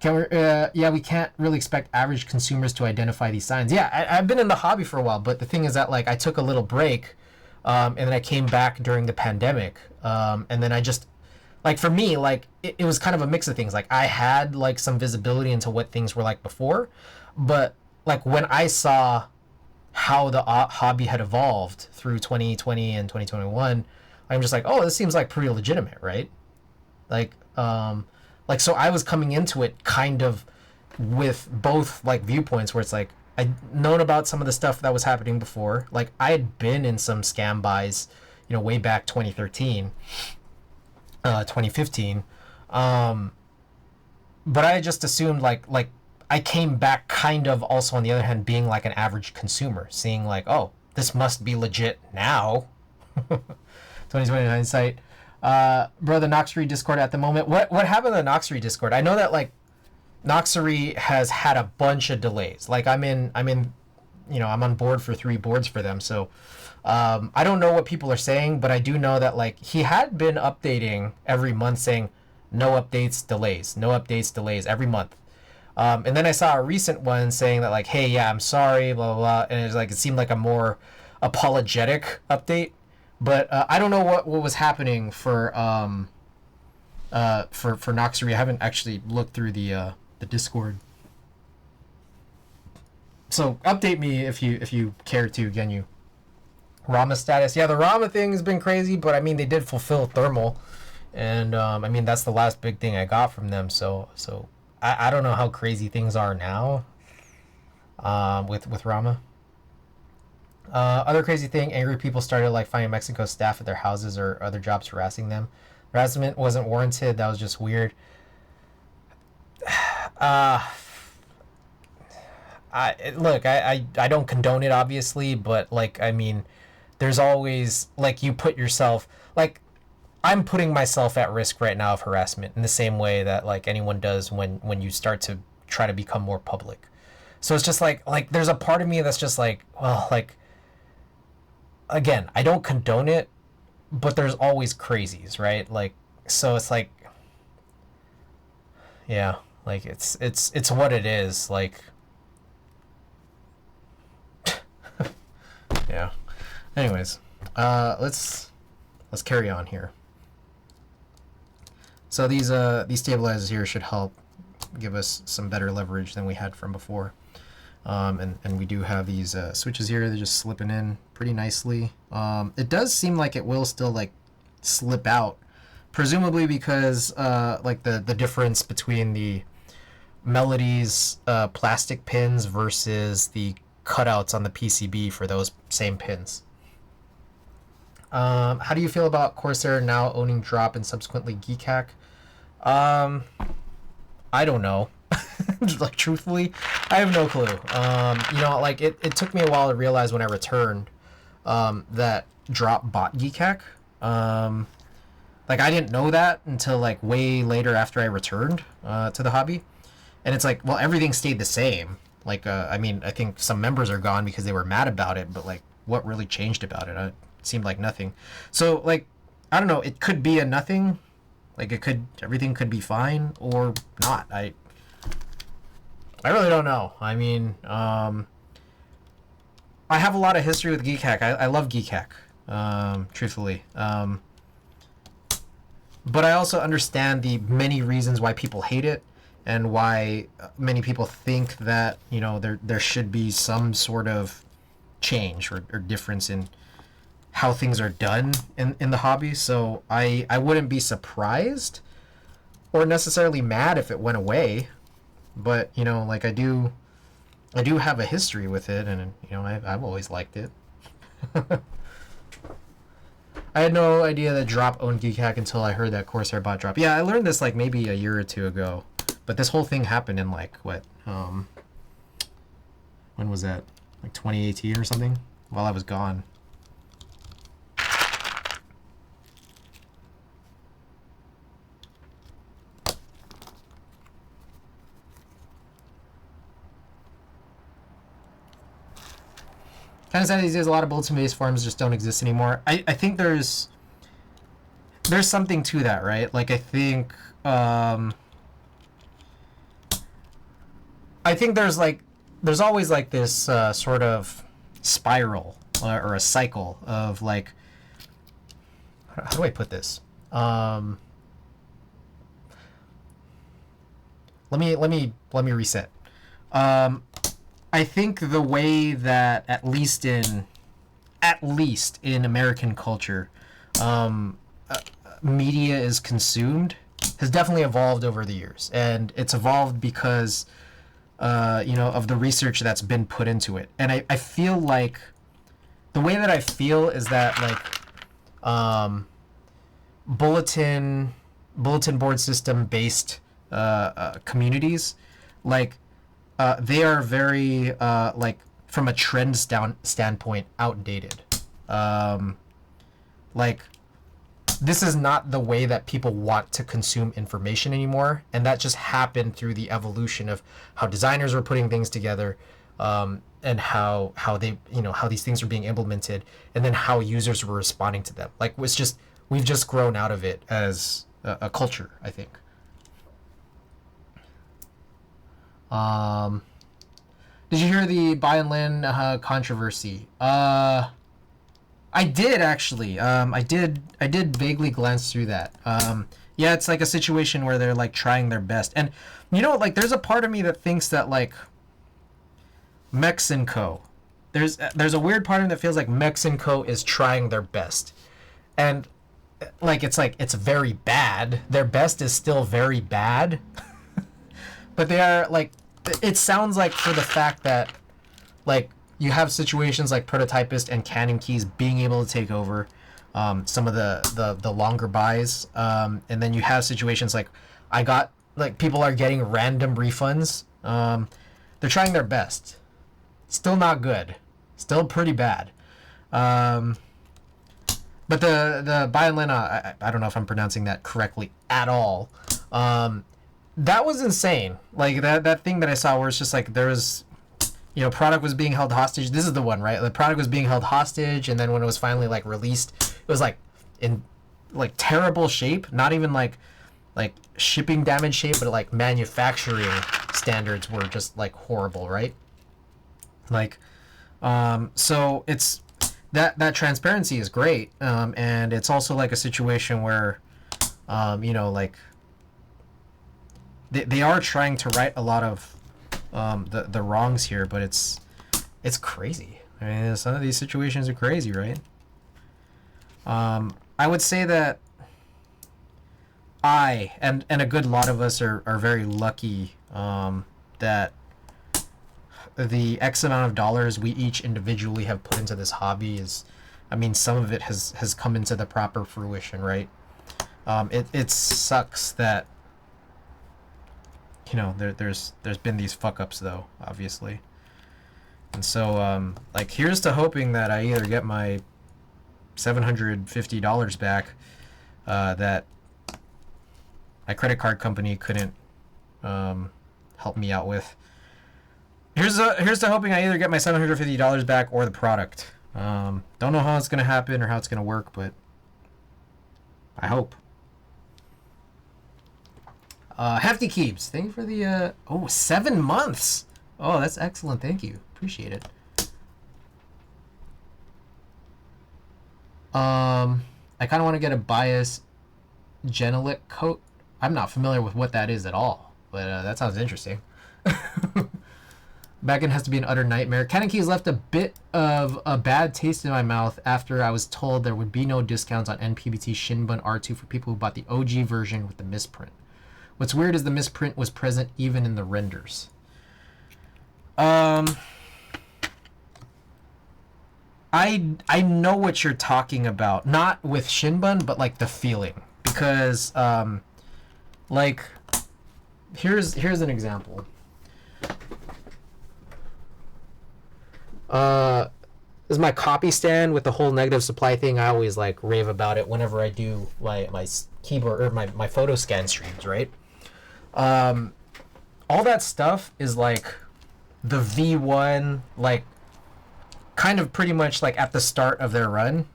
[SPEAKER 1] We can't really expect average consumers to identify these signs. Yeah, I've been in the hobby for a while, but the thing is that like I took a little break, and then I came back during the pandemic, and then I just, like for me, like it was kind of a mix of things. Like I had like some visibility into what things were like before, but like when I saw how the hobby had evolved through 2020 and 2021, I'm just like, oh, this seems like pretty legitimate, right? Like, so I was coming into it kind of with both like viewpoints where it's like I'd known about some of the stuff that was happening before. Like I had been in some scam buys, way back 2013, 2015. But I just assumed like I came back kind of also on the other hand being like an average consumer, seeing like, oh, this must be legit now. 2020 hindsight. Bro, the Noxery Discord at the moment. What happened to the Noxery Discord? I know that like Noxery has had a bunch of delays. Like I'm on board for 3 boards for them. So I don't know what people are saying, but I do know that like he had been updating every month saying no updates, delays every month. And then I saw a recent one saying that like, hey, yeah, I'm sorry, blah, blah, blah. And it seemed like a more apologetic update. But I don't know what was happening for Noxery. I haven't actually looked through the Discord. So update me if you care to, Genyu. Rama status. Yeah, the Rama thing has been crazy, but I mean they did fulfill thermal. And I mean that's the last big thing I got from them. So I don't know how crazy things are now with Rama. Other crazy thing, angry people started like finding Mexico staff at their houses or other jobs harassing them. Harassment wasn't warranted. That was just weird. I don't condone it obviously, but like I mean, there's always like you put yourself like I'm putting myself at risk right now of harassment in the same way that like anyone does when you start to try to become more public. So it's just like there's a part of me that's just like, well, like again, I don't condone it, but there's always crazies, right? Like so it's like yeah, like it's what it is, like yeah. Anyways, let's carry on here. So these stabilizers here should help give us some better leverage than we had from before. And we do have these switches here. They're just slipping in pretty nicely. It does seem like it will still like slip out, presumably because like the difference between the Melody's plastic pins versus the cutouts on the PCB for those same pins. How do you feel about Corsair now owning Drop and subsequently Geekhack? I don't know. Like truthfully, I have no clue. Like it took me a while to realize when I returned that Drop bought Geekhack. Like I didn't know that until like way later after I returned to the hobby. And it's like, well, everything stayed the same. Like I mean, I think some members are gone because they were mad about it, but like what really changed about it? It seemed like nothing. So like I don't know, it could be a nothing. Like everything could be fine or not. I really don't know. I mean, I have a lot of history with Geekhack. I love Geekhack, truthfully. But I also understand the many reasons why people hate it and why many people think that, there should be some sort of change or difference in how things are done in the hobby. So I wouldn't be surprised or necessarily mad if it went away. But like I do have a history with it, and I've always liked it. I had no idea that Drop owned Geekhack until I heard that Corsair bought Drop. Yeah, I learned this like maybe a year or two ago, but this whole thing happened in like what when was that, like 2018 or something, while I was gone. Kind of sad these days. A lot of bulletin-based forums just don't exist anymore. I think there's something to that, right? Like I think there's always like this sort of spiral or a cycle of like, how do I put this? Let me reset. I think the way that at least in American culture, media is consumed has definitely evolved over the years, and it's evolved because of the research that's been put into it. And I feel like the way that I feel is that like bulletin board system based communities, like they are very like from a trend standpoint outdated. Like this is not the way that people want to consume information anymore, and that just happened through the evolution of how designers were putting things together, and how they how these things were being implemented, and then how users were responding to them. Like we've just grown out of it as a culture, I think. Did you hear the buy and land controversy? I did actually. I did vaguely glance through that. Yeah, it's like a situation where they're like trying their best, and like there's a part of me that thinks that like Mexico, there's a weird part of me that feels like Mexico is trying their best, and it's very bad. Their best is still very bad, but they are like. It sounds like for the fact that like. You have situations like Prototypist and Canon Keys being able to take over some of the longer buys. And then you have situations like people are getting random refunds. They're trying their best. Still not good. Still pretty bad. But the buy and land, I don't know if I'm pronouncing that correctly at all. That was insane. Like that thing that I saw where it's just like there was... product was being held hostage. This is the one, right? The product was being held hostage, and then when it was finally like released, it was like in like terrible shape. Not even like shipping damage shape, but like manufacturing standards were just like horrible, right? Like, so it's that transparency is great, and it's also like a situation where, like they are trying to right a lot of the wrongs here, but it's crazy. I mean, some of these situations are crazy, right? I would say that I and a good lot of us are very lucky that the X amount of dollars we each individually have put into this hobby is, I mean, some of it has come into the proper fruition, right? It sucks that there's been these fuck ups though, obviously. And so like here's to hoping that I either get my $750 back that my credit card company couldn't help me out with. Here's to hoping I either get my $750 back or the product. Don't know how it's gonna happen or how it's gonna work, but I hope. Hefty Keeps, thank you for the 7 months. Oh, that's excellent. Thank you. Appreciate it. I kind of want to get a bias Genelic coat. I'm not familiar with what that is at all, but that sounds interesting. Backend has to be an utter nightmare. Canon Keys left a bit of a bad taste in my mouth after I was told there would be no discounts on NPBT Shinbun R2 for people who bought the OG version with the misprint. What's weird is the misprint was present even in the renders. I know what you're talking about. Not with Shinbun, but like the feeling. Because like here's an example. This is my copy stand with the whole negative supply thing. I always like rave about it whenever I do my keyboard or my photo scan streams, right? All that stuff is like the V1, like kind of pretty much like at the start of their run.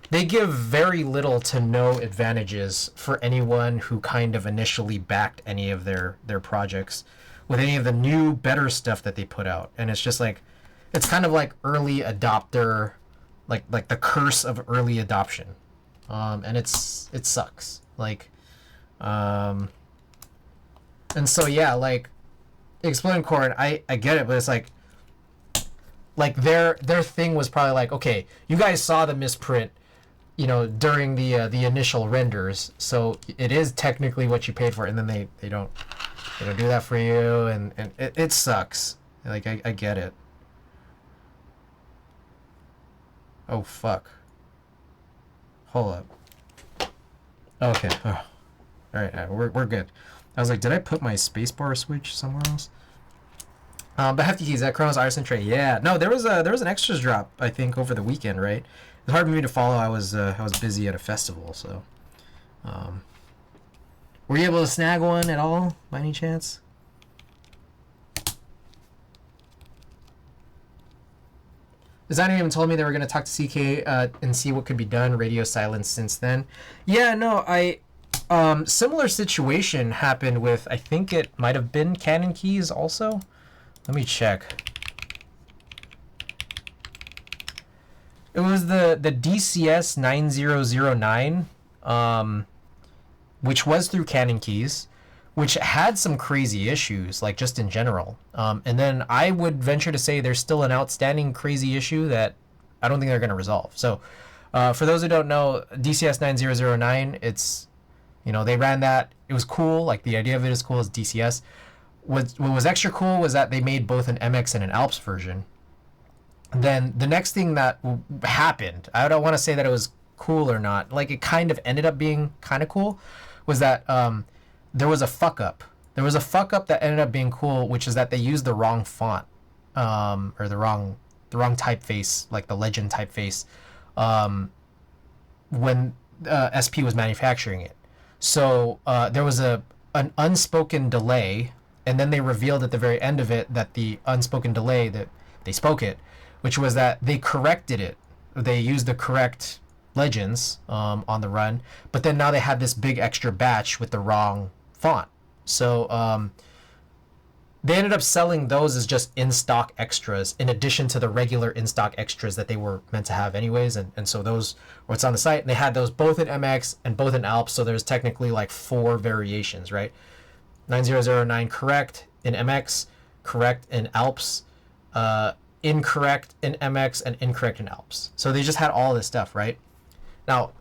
[SPEAKER 1] They give very little to no advantages for anyone who kind of initially backed any of their projects with any of the new better stuff that they put out. And it's just like, it's kind of like early adopter, like the curse of early adoption. And it sucks. Like, and so yeah, like Exploding Core, I get it, but it's like their thing was probably like, okay, you guys saw the misprint, during the initial renders. So it is technically what you paid for, and then they don't do that for you, and it sucks. Like I get it. Oh fuck. Hold up. Okay. Oh. All right, we're good. I was like, did I put my spacebar switch somewhere else? But Hefty Keys, that Chronos Artisan tray. Yeah. No, there was an extras drop, I think, over the weekend, right? It's hard for me to follow. I was busy at a festival, so. Were you able to snag one at all, by any chance? Designer even told me they were going to talk to CK and see what could be done. Radio silence since then. Yeah, no, similar situation happened with, I think it might have been Canon Keys also. Let me check. It was the DCS 9009, which was through Canon Keys, which had some crazy issues, like just in general. And then I would venture to say there's still an outstanding crazy issue that I don't think they're going to resolve. So for those who don't know, DCS 9009, it's, they ran that. It was cool. Like the idea of it is cool as DCS. What was extra cool was that they made both an MX and an Alps version. Then the next thing that happened, I don't want to say that it was cool or not, like it kind of ended up being kind of cool, was that there was a fuck up. There was a fuck up that ended up being cool, which is that they used the wrong font, or the wrong typeface, like the Legend typeface, when SP was manufacturing it. So there was an unspoken delay, and then they revealed at the very end of it that the unspoken delay, that they spoke it, which was that they corrected it. They used the correct Legends on the run, but then now they had this big extra batch with the wrong font. So they ended up selling those as just in-stock extras in addition to the regular in-stock extras that they were meant to have anyways. And so those what's on the site, and they had those both in MX and both in Alps. So there's technically like 4 variations, right? 9009 correct in MX, correct in Alps, incorrect in MX, and incorrect in Alps. So they just had all this stuff, right? Now,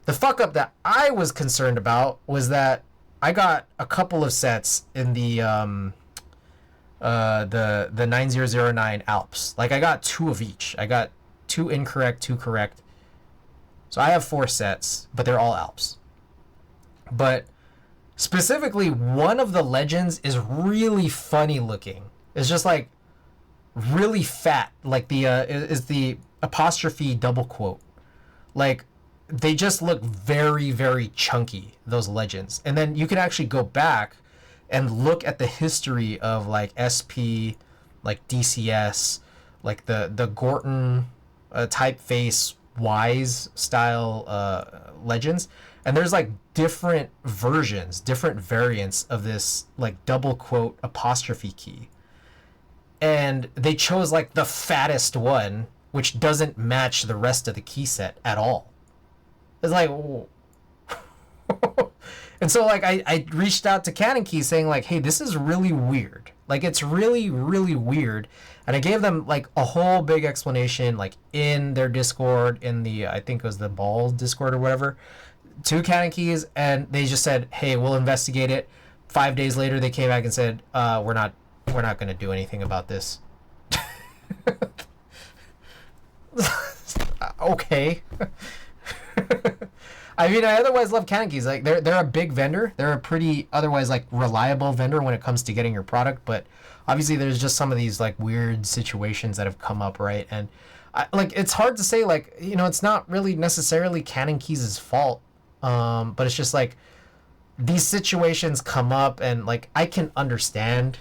[SPEAKER 1] the fuck up that I was concerned about was that I got a couple of sets in the 9009 Alps. Like I got 2 of each. I got 2 incorrect, 2 correct. So I have 4 sets, but they're all Alps. But specifically, one of the Legends is really funny looking. It's just like really fat. Like is the apostrophe double quote. Like they just look very, very chunky, those Legends. And then you can actually go back and look at the history of like SP, like DCS, like the Gorton typeface Wise style Legends. And there's like different versions, different variants of this like double quote apostrophe key. And they chose like the fattest one, which doesn't match the rest of the key set at all. It's like, and so like I reached out to Canon Keys saying like, hey, this is really weird. Like it's really, really weird. And I gave them like a whole big explanation, like in their Discord, in the, I think it was the Balls Discord or whatever, to Canon Keys, and they just said, hey, we'll investigate it. 5 days later, they came back and said, we're not going to do anything about this. Okay. I mean, I otherwise love Canon Keys. Like they're a big vendor. They're a pretty otherwise like reliable vendor when it comes to getting your product. But obviously, there's just some of these like weird situations that have come up, right? And like it's hard to say. Like it's not really necessarily Canon Keys' fault. But it's just like these situations come up, and like I can understand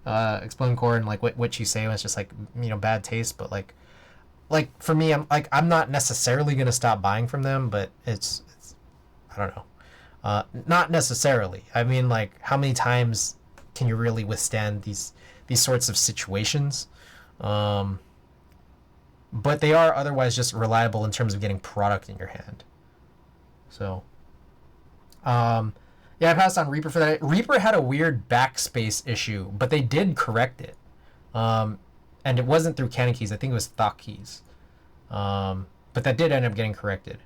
[SPEAKER 1] Exploding Core and like what you say was just like bad taste, but like for me, I'm not necessarily gonna stop buying from them, but it's I don't know, not necessarily. I mean, like how many times can you really withstand these sorts of situations? But they are otherwise just reliable in terms of getting product in your hand. So, yeah, I passed on Reaper for that. Reaper had a weird backspace issue, but they did correct it. And it wasn't through Canon Keys. I think it was Thought Keys. But that did end up getting corrected.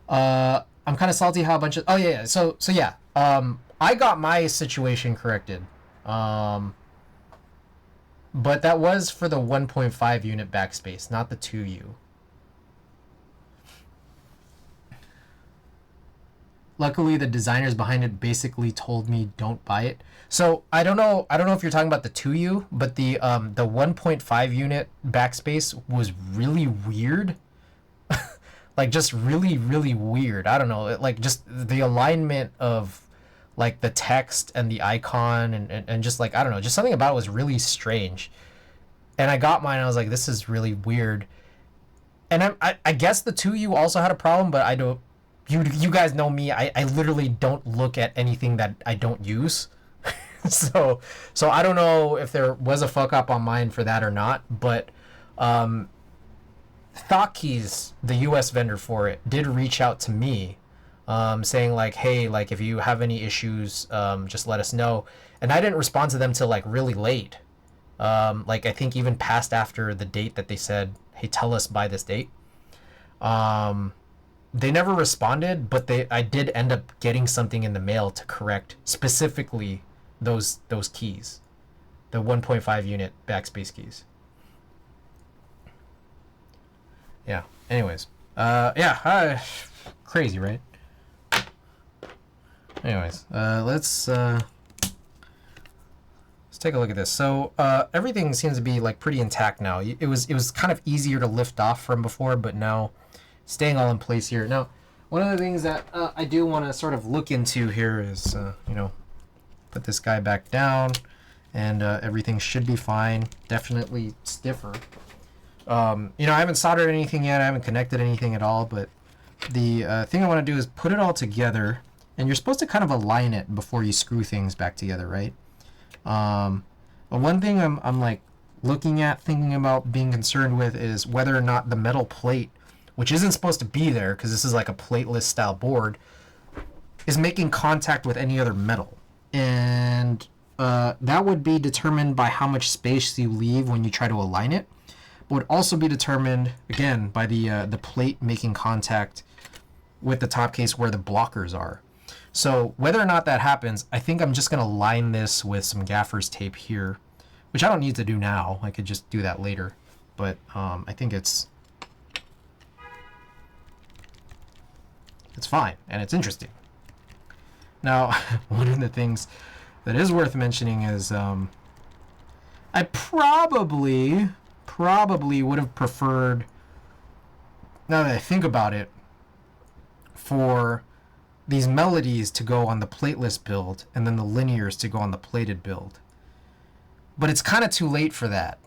[SPEAKER 1] I'm kind of salty how a bunch of... Oh, yeah. So yeah. I got my situation corrected. But that was for the 1.5 unit backspace, not the 2U. Luckily, the designers behind it basically told me don't buy it. So I don't know if you're talking about the 2U, but the 1.5 unit backspace was really weird. Like just really, really weird. I don't know. Like just the alignment of like the text and the icon and just like, I don't know, just something about it was really strange. And I got mine and I was like, this is really weird. And I guess the 2U also had a problem, but I don't, you guys know me. I literally don't look at anything that I don't use. so I don't know if there was a fuck up on mine for that or not, but Thotkeys, the US vendor for it, did reach out to me, saying like, hey, like if you have any issues, just let us know. And I didn't respond to them till like really late. Like I think even past after the date that they said, hey, tell us by this date. They never responded, but I did end up getting something in the mail to correct specifically those keys, the 1.5 unit backspace keys. Yeah. Anyways, crazy, right? Anyways, let's take a look at this. So everything seems to be like pretty intact now. It was kind of easier to lift off from before, but now staying all in place here. Now, one of the things that I do want to sort of look into here is, put this guy back down, and everything should be fine. Definitely stiffer. I haven't soldered anything yet. I haven't connected anything at all, but the thing I want to do is put it all together, and you're supposed to kind of align it before you screw things back together, right? But one thing I'm like looking at, thinking about, being concerned with is whether or not the metal plate, which isn't supposed to be there because this is like a plateless style board, is making contact with any other metal. And that would be determined by how much space you leave when you try to align it. But would also be determined, again, by the plate making contact with the top case where the blockers are. So whether or not that happens, I think I'm just going to line this with some gaffer's tape here, which I don't need to do now. I could just do that later. But I think it's fine, and it's interesting. Now, one of the things that is worth mentioning is I probably would have preferred, now that I think about it, for these melodies to go on the plateless build and then the linears to go on the plated build. But it's kind of too late for that.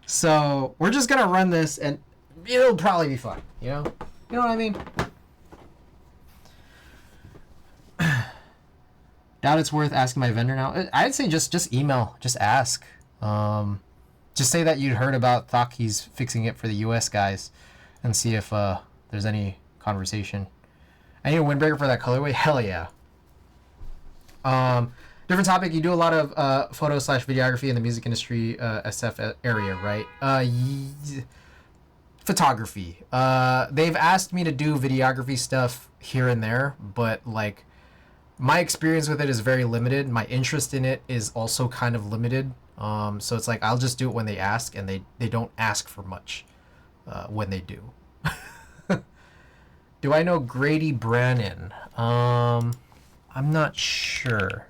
[SPEAKER 1] So we're just going to run this and it'll probably be fine, you know? You know what I mean? Doubt it's worth asking my vendor now. I'd say just email, just ask. Just say that you'd heard about Thotkeys fixing it for the US guys and see if there's any conversation. I need a windbreaker for that colorway? Hell yeah. Different topic. You do a lot of photo/videography in the music industry SF area, right? Photography. They've asked me to do videography stuff here and there, but like my experience with it is very limited. My interest in it is also kind of limited. So it's like I'll just do it when they ask, and they don't ask for much when they do. Do I know Grady Brannon? I'm not sure.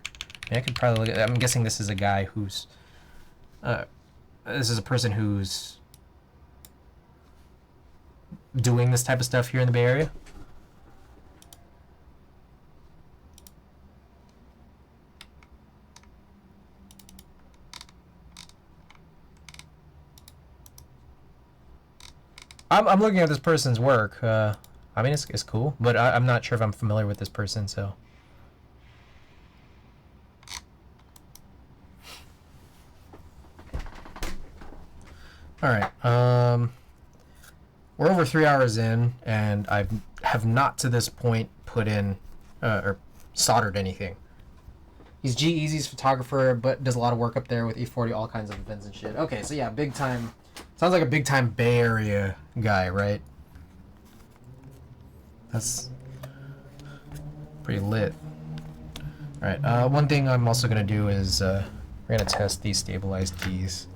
[SPEAKER 1] I could probably look at. I'm guessing this is a guy who's. This is a person who's doing this type of stuff here in the Bay Area. I'm looking at this person's work. I mean, it's cool, but I'm not sure if I'm familiar with this person, so. All right. We're over 3 hours in, and I have not to this point put in or soldered anything. He's G-Eazy's photographer, but does a lot of work up there with E40, all kinds of events and shit. Okay, so yeah, big time. Sounds like a big time Bay Area guy, right? That's pretty lit. Alright, one thing I'm also going to do is we're going to test these stabilized keys.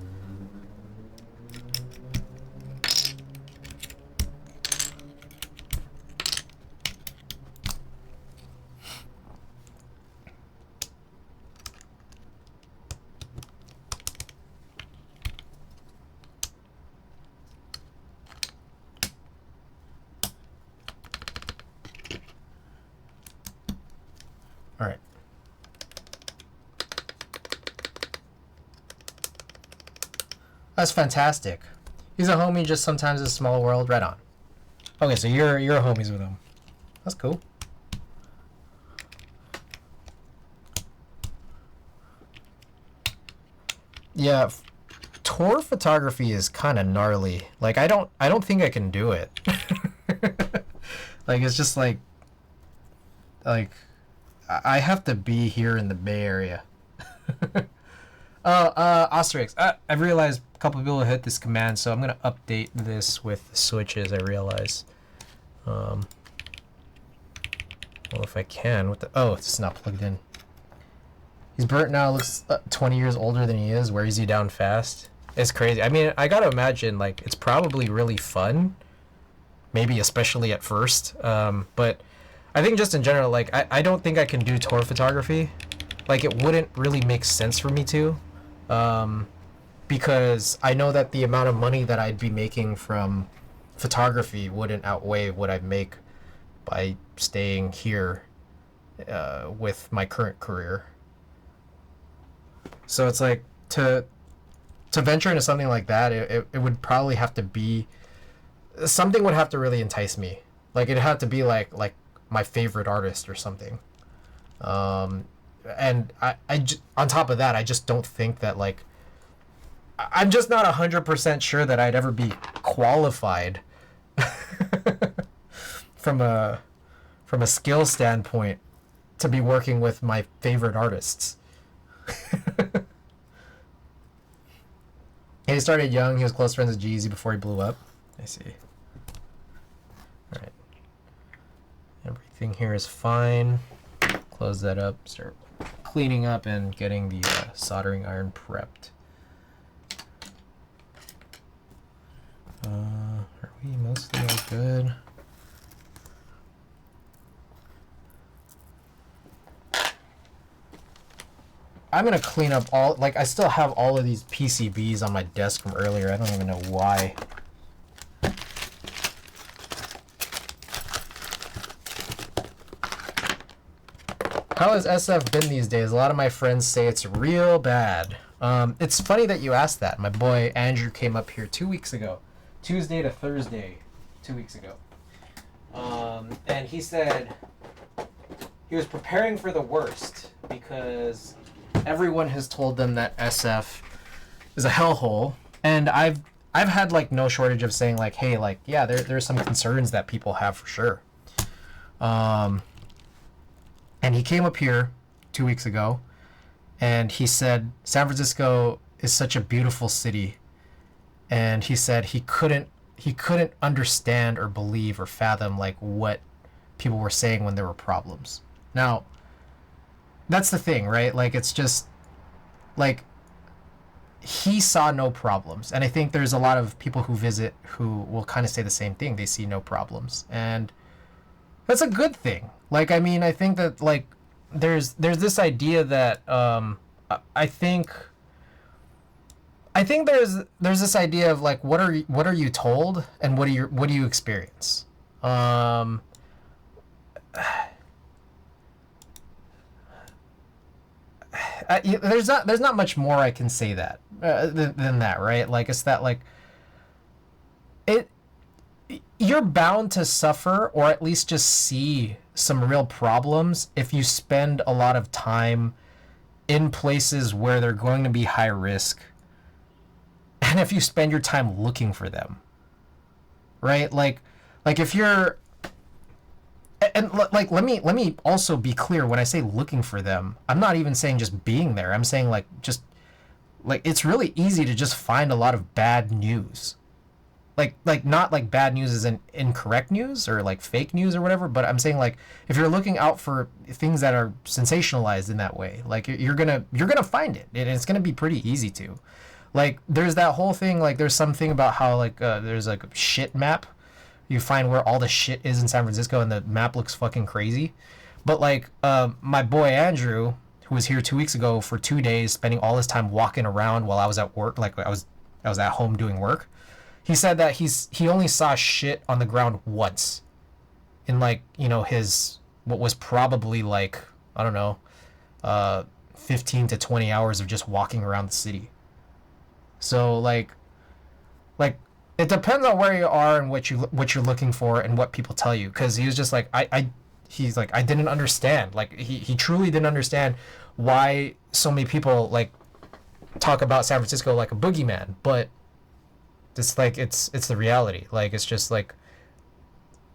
[SPEAKER 1] Alright. That's fantastic. He's a homie, just sometimes a small world. Right on. Okay, so you're homies with him. That's cool. Yeah, tour photography is kind of gnarly. Like I don't think I can do it. Like it's just like I have to be here in the Bay Area. Asterix. I've realized a couple of people hit this command, so I'm gonna update this with the switches. I realize. Well, if I can, with the it's not plugged in. He's burnt now. Looks 20 years older than he is. Where is he down fast? It's crazy. I mean, I gotta imagine like it's probably really fun. Maybe especially at first. But I think just in general, like I don't think I can do tour photography. Like it wouldn't really make sense for me to. Because I know that the amount of money that I'd be making from photography wouldn't outweigh what I'd make by staying here with my current career. So it's like to venture into something like that, it would probably have to be something would have to really entice me. Like it'd have to be like my favorite artist or something. And on top of that, I just don't think that like I'm just not 100% sure that I'd ever be qualified from a skill standpoint to be working with my favorite artists. He started young. He was close friends with Jeezy before he blew up. I see. All right. Everything here is fine. Close that up. Start cleaning up and getting the soldering iron prepped. Are we mostly all good? I'm gonna clean up all, like I still have all of these PCBs on my desk from earlier. I don't even know why. How has SF been these days? A lot of my friends say it's real bad. It's funny that you asked that. My boy Andrew came up here 2 weeks ago. Tuesday to Thursday, 2 weeks ago. And he said he was preparing for the worst because everyone has told them that SF is a hellhole. And I've had like no shortage of saying like, hey, like, yeah, there's some concerns that people have for sure. And he came up here 2 weeks ago and he said San Francisco is such a beautiful city. And he said he couldn't understand or believe or fathom like what people were saying when there were problems. Now, that's the thing, right? Like it's just like he saw no problems. And I think there's a lot of people who visit who will kind of say the same thing. They see no problems. And that's a good thing. Like, I mean, I think that like there's this idea that I think there's this idea of like what are you told and what do you experience? There's not much more I can say that than that, right? Like it's that like you're bound to suffer or at least just see some real problems if you spend a lot of time in places where they're going to be high risk, and if you spend your time looking for them, right? Like if you're like let me also be clear. When I say looking for them, I'm not even saying just being there. I'm saying like just like it's really easy to just find a lot of bad news, like not like bad news is an incorrect news or like fake news or whatever, but I'm saying like if you're looking out for things that are sensationalized in that way, like you're gonna find it, and it's gonna be pretty easy to. Like there's that whole thing, like there's something about how like there's like a shit map. You find where all the shit is in San Francisco, and the map looks fucking crazy. But like my boy Andrew, who was here 2 weeks ago for 2 days, spending all his time walking around while I was at work, like I was at home doing work. He said that he only saw shit on the ground once, in like his what was probably like I don't know, 15 to 20 hours of just walking around the city. So like it depends on where you are and what you're looking for and what people tell you. Because he was just like he's like I didn't understand. Like he truly didn't understand why so many people like talk about San Francisco like a boogeyman, but it's like it's the reality. Like it's just like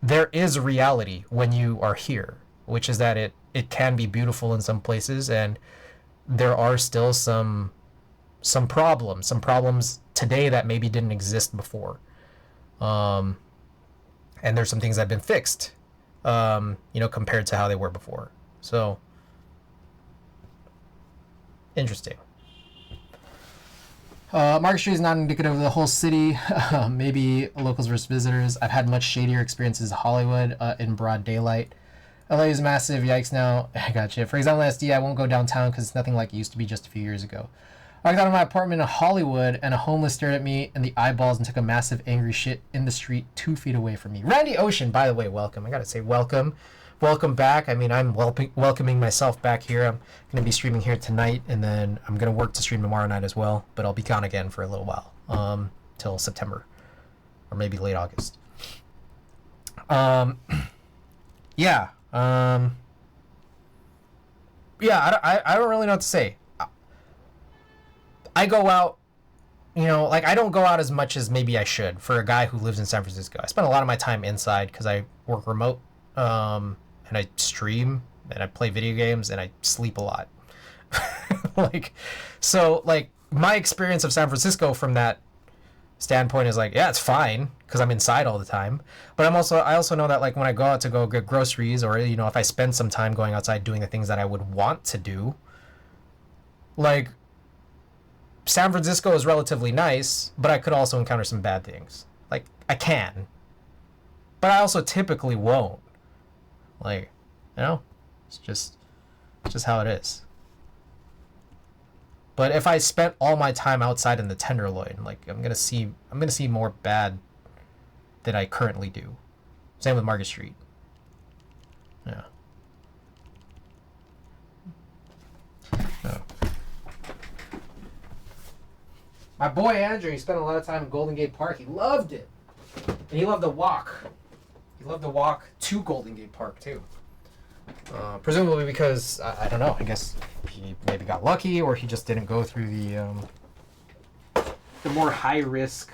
[SPEAKER 1] there is a reality when you are here, which is that it can be beautiful in some places, and there are still some problems today that maybe didn't exist before. And there's some things that have been fixed, compared to how they were before. So interesting. Market Street is not indicative of the whole city. Maybe locals versus visitors. I've had much shadier experiences in Hollywood in broad daylight. LA is massive. Yikes now. I gotcha. For example, SD, I won't go downtown because it's nothing like it used to be just a few years ago. I walked out of my apartment in Hollywood, and a homeless stared at me in the eyeballs and took a massive angry shit in the street 2 feet away from me. Randy Ocean, by the way, welcome. I gotta say welcome. Welcome back. I mean, I'm welcoming myself back here. I'm going to be streaming here tonight, and then I'm going to work to stream tomorrow night as well, but I'll be gone again for a little while, till September, or maybe late August. Yeah. I don't really know what to say. I go out, like I don't go out as much as maybe I should for a guy who lives in San Francisco. I spend a lot of my time inside because I work remote, and I stream, and I play video games, and I sleep a lot. So my experience of San Francisco from that standpoint is like, yeah, it's fine because I'm inside all the time. But I also know that like when I go out to go get groceries, or if I spend some time going outside doing the things that I would want to do, like San Francisco is relatively nice, but I could also encounter some bad things. Like I can, but I also typically won't. Like, it's just how it is. But if I spent all my time outside in the Tenderloin, like I'm gonna see more bad than I currently do. Same with Market Street. Yeah. Oh. My boy Andrew, he spent a lot of time in Golden Gate Park. He loved it, and he loved the walk. He loved to walk to Golden Gate Park too. Presumably because I don't know. I guess he maybe got lucky, or he just didn't go through the more high risk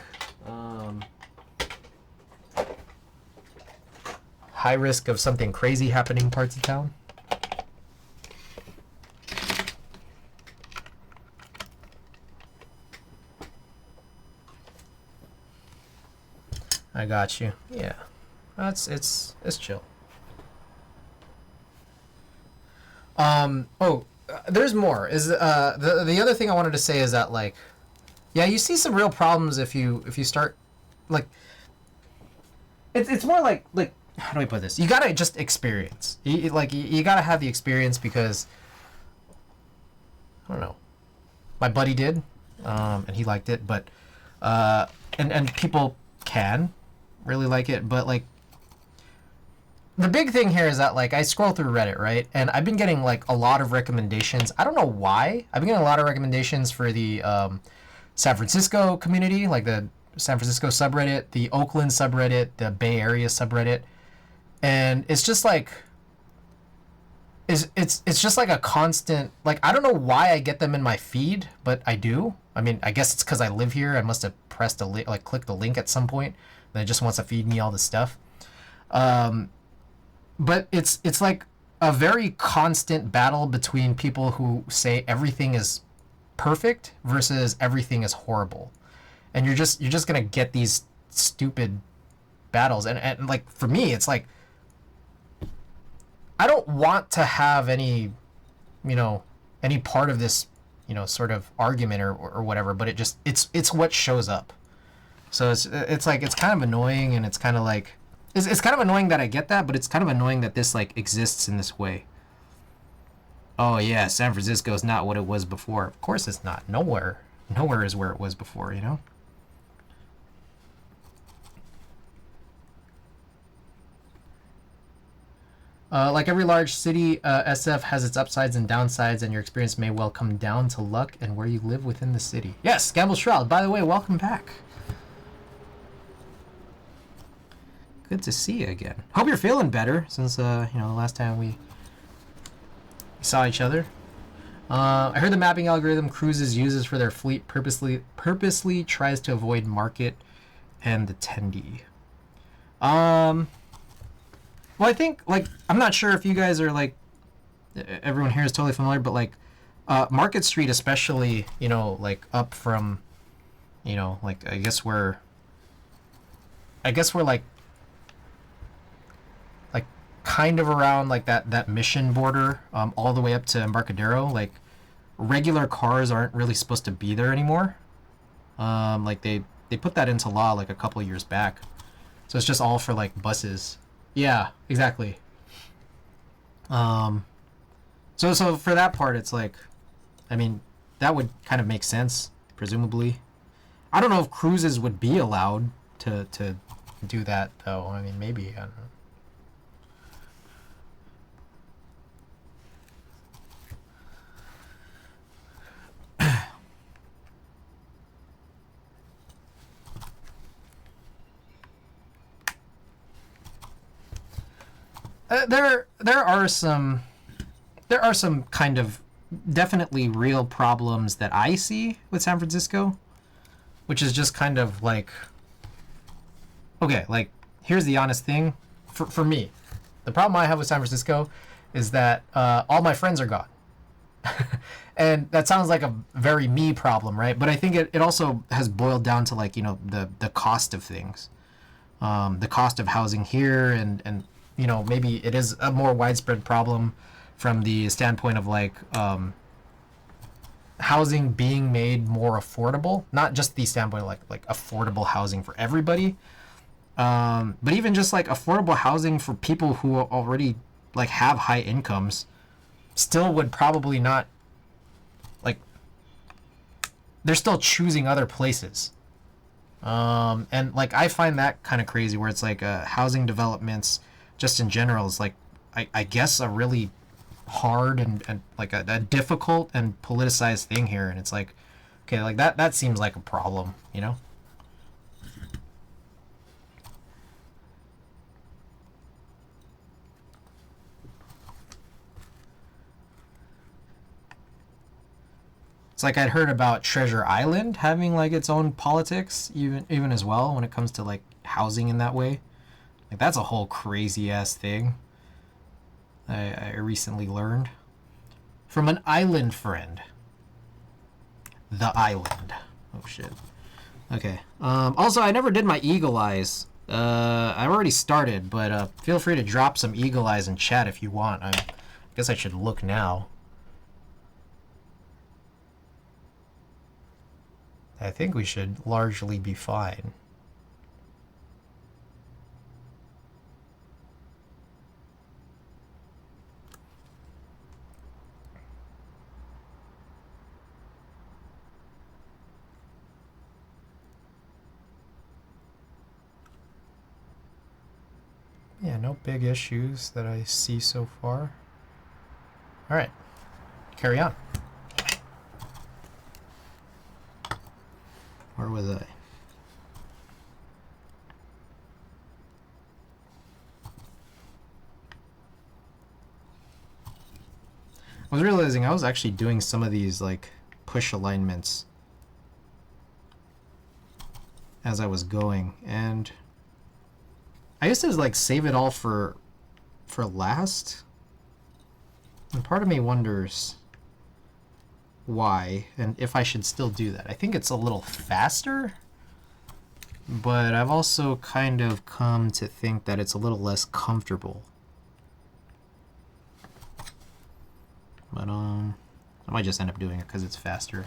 [SPEAKER 1] of something crazy happening parts of town. I got you. Yeah. It's chill. There's more. Is the other thing I wanted to say is that like, yeah, you see some real problems if you start like. It's more like how do I put this? You gotta just experience. You gotta have the experience because I don't know. My buddy did, and he liked it, but and people can really like it, but like. The big thing here is that like I scroll through Reddit, right? And I've been getting like a lot of recommendations. I don't know why. I've been getting a lot of recommendations for the San Francisco community, like the San Francisco subreddit, the Oakland subreddit, the Bay Area subreddit. And it's just like it's just like a constant, like I don't know why I get them in my feed, but I do. I mean, I guess it's because I live here. I must have pressed clicked the link at some point, and it just wants to feed me all this stuff. But it's like a very constant battle between people who say everything is perfect versus everything is horrible, and you're just gonna get these stupid battles. And like for me, it's like I don't want to have any, you know, any part of this, you know, sort of argument or whatever, but it's what shows up. So it's like it's kind of annoying, and it's kind of like it's kind of annoying that I get that, but it's kind of annoying that this like exists in this way. Oh yeah, San Francisco is not what it was before. Of course it's not. Nowhere is where it was before, you know? Like every large city, SF has its upsides and downsides, and your experience may well come down to luck and where you live within the city. Yes, Gamble Shroud, by the way, welcome back. Good to see you again. Hope you're feeling better since, you know, the last time we saw each other. I heard the mapping algorithm Cruises uses for their fleet purposely tries to avoid market and the Tendi. Well, I think, like, I'm not sure if you guys are, like, everyone here is totally familiar, but, like, Market Street especially, you know, like, up from, you know, like, I guess we're, like, kind of around, like, that Mission border, all the way up to Embarcadero. Like, regular cars aren't really supposed to be there anymore. Like, they put that into law, like, a couple of years back. So it's just all for, like, buses. Yeah, exactly. So for that part, it's like, I mean, that would kind of make sense, presumably. I don't know if cruises would be allowed to do that, though. I mean, maybe, I don't know. There are some kind of definitely real problems that I see with San Francisco, which is just kind of like, okay, like, here's the honest thing for me. The problem I have with San Francisco is that all my friends are gone. And that sounds like a very me problem, right? But I think it also has boiled down to, like, you know, the cost of things, the cost of housing here, and you know, maybe it is a more widespread problem from the standpoint of, like, housing being made more affordable, not just the standpoint of like affordable housing for everybody, but even just like affordable housing for people who already like have high incomes still would probably not, like, they're still choosing other places. And like I find that kind of crazy, where it's like housing developments just in general is, like, I guess a really hard and like a difficult and politicized thing here. And it's like, okay, like that seems like a problem, you know? It's like I'd heard about Treasure Island having like its own politics, even as well, when it comes to like housing in that way. Like, that's a whole crazy ass thing. I recently learned from an island friend. The island. Oh shit. Okay. Also, I never did my eagle eyes. I've already started, but feel free to drop some eagle eyes in chat if you want. I guess I should look now. I think we should largely be fine. Yeah, no big issues that I see so far. All right, carry on. Where was I? I was realizing I was actually doing some of these like push alignments as I was going, and I used to like save it all for last, and part of me wonders why and if I should still do that. I think it's a little faster, but I've also kind of come to think that it's a little less comfortable. But I might just end up doing it because it's faster.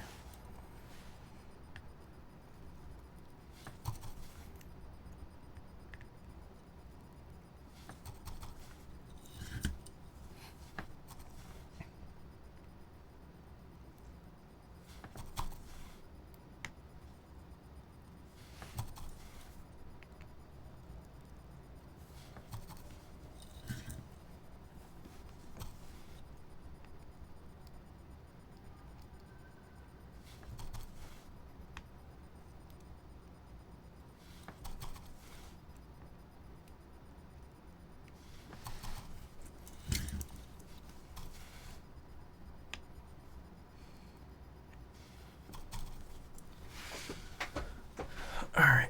[SPEAKER 1] All right.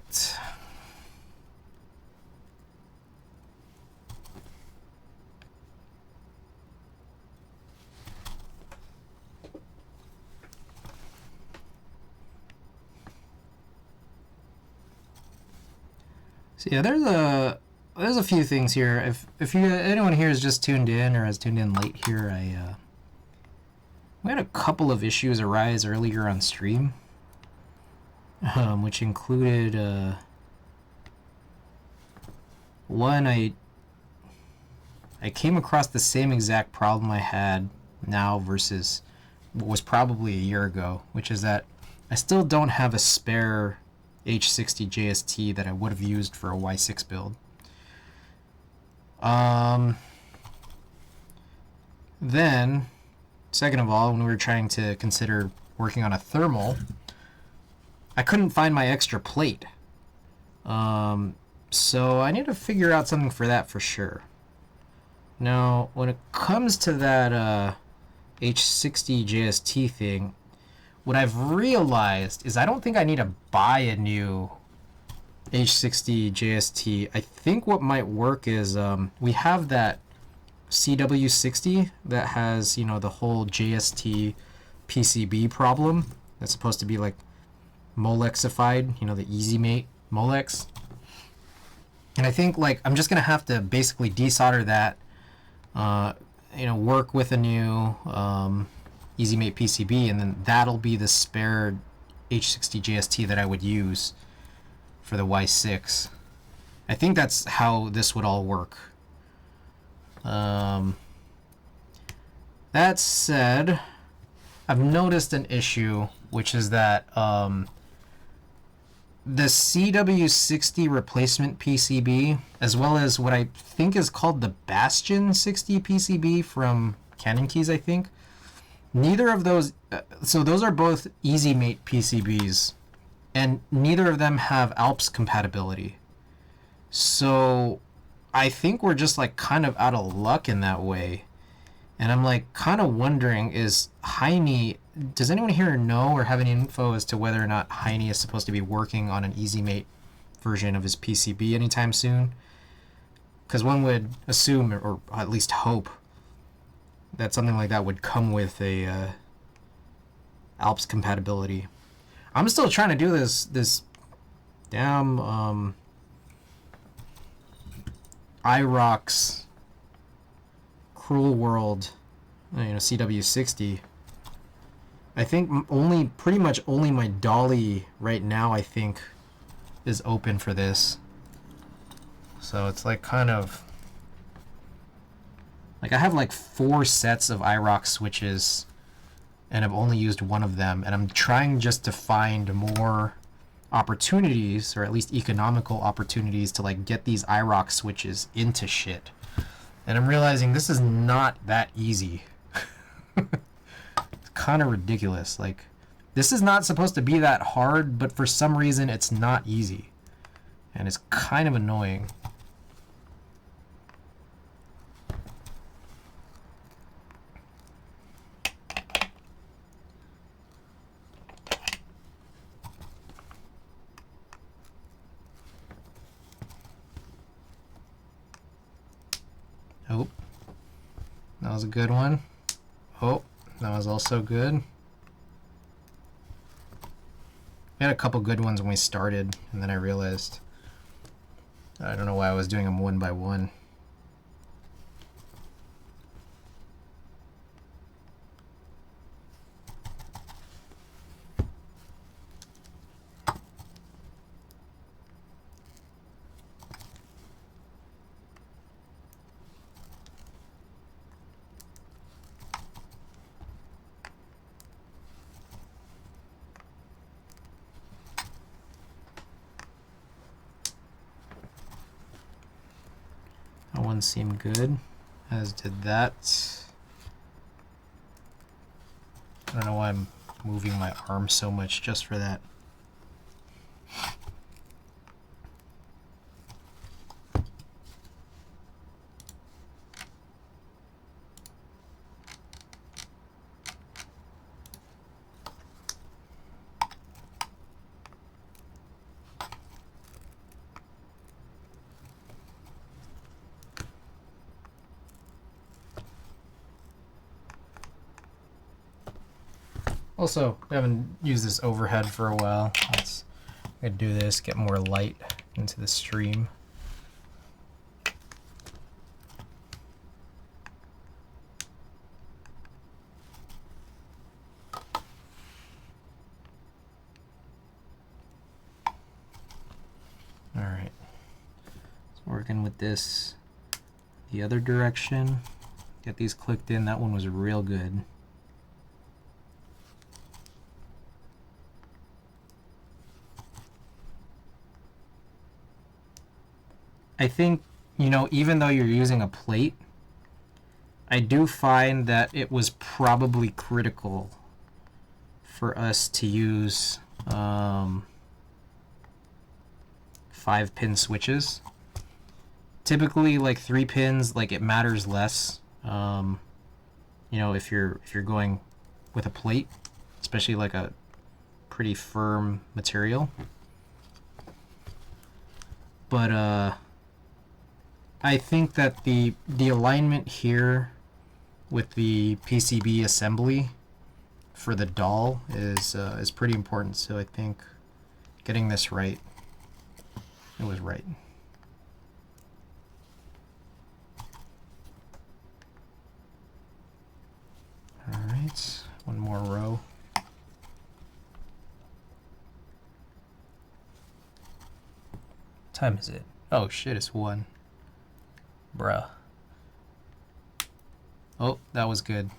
[SPEAKER 1] So yeah, there's a few things here. If anyone here is just tuned in or has tuned in late here, we had a couple of issues arise earlier on stream, which included one, I came across the same exact problem I had now versus what was probably a year ago, which is that I still don't have a spare H60 JST that I would have used for a Y6 build. Then, second of all, when we were trying to consider working on a thermal, I couldn't find my extra plate. So I need to figure out something for that for sure. Now, when it comes to that H60 JST thing, what I've realized is I don't think I need to buy a new H60 JST. I think what might work is we have that CW60 that has, you know, the whole JST PCB problem. That's supposed to be like Molexified, you know, the Easy Mate Molex. And I think like I'm just gonna have to basically desolder that, you know, work with a new Easy Mate PCB, and then that'll be the spare H60 JST that I would use for the Y6. I think that's how this would all work. That said, I've noticed an issue, which is that the CW60 replacement PCB, as well as what I think is called the Bastion 60 PCB from Canon Keys, I think, neither of those, so those are both Easy Mate PCBs, and neither of them have ALPS compatibility. So I think we're just like kind of out of luck in that way. And I'm like kind of wondering, is Heine, does anyone here know or have any info as to whether or not Heine is supposed to be working on an Easy Mate version of his PCB anytime soon? Because one would assume, or at least hope, that something like that would come with a ALPS compatibility. I'm still trying to do this damn IROX Cruel World, you know, CW60. I think pretty much only my dolly right now, I think, is open for this. So it's like kind of like I have like 4 sets of IROX switches, and I've only used one of them, and I'm trying just to find more opportunities, or at least economical opportunities, to like get these IROX switches into shit. And I'm realizing this is not that easy. It's kind of ridiculous. Like, this is not supposed to be that hard, but for some reason it's not easy. And it's kind of annoying. Oh, that was a good one. Oh, that was also good. We had a couple good ones when we started, and then I realized I don't know why I was doing them one by one. That one seemed good, as did that. I don't know why I'm moving my arm so much just for that. Also, I haven't used this overhead for a while. I'm gonna do this, get more light into the stream. All right, so working with this the other direction. Get these clicked in. That one was real good. I think, you know, even though you're using a plate, I do find that it was probably critical for us to use 5-pin switches. Typically, like 3 pins, like it matters less. You know, if you're going with a plate, especially like a pretty firm material. But I think that the alignment here with the PCB assembly for the daal is pretty important. So I think getting this right, it was right. All right, one more row. What time is it? Oh shit, it's 1. Bruh. Oh, that was good.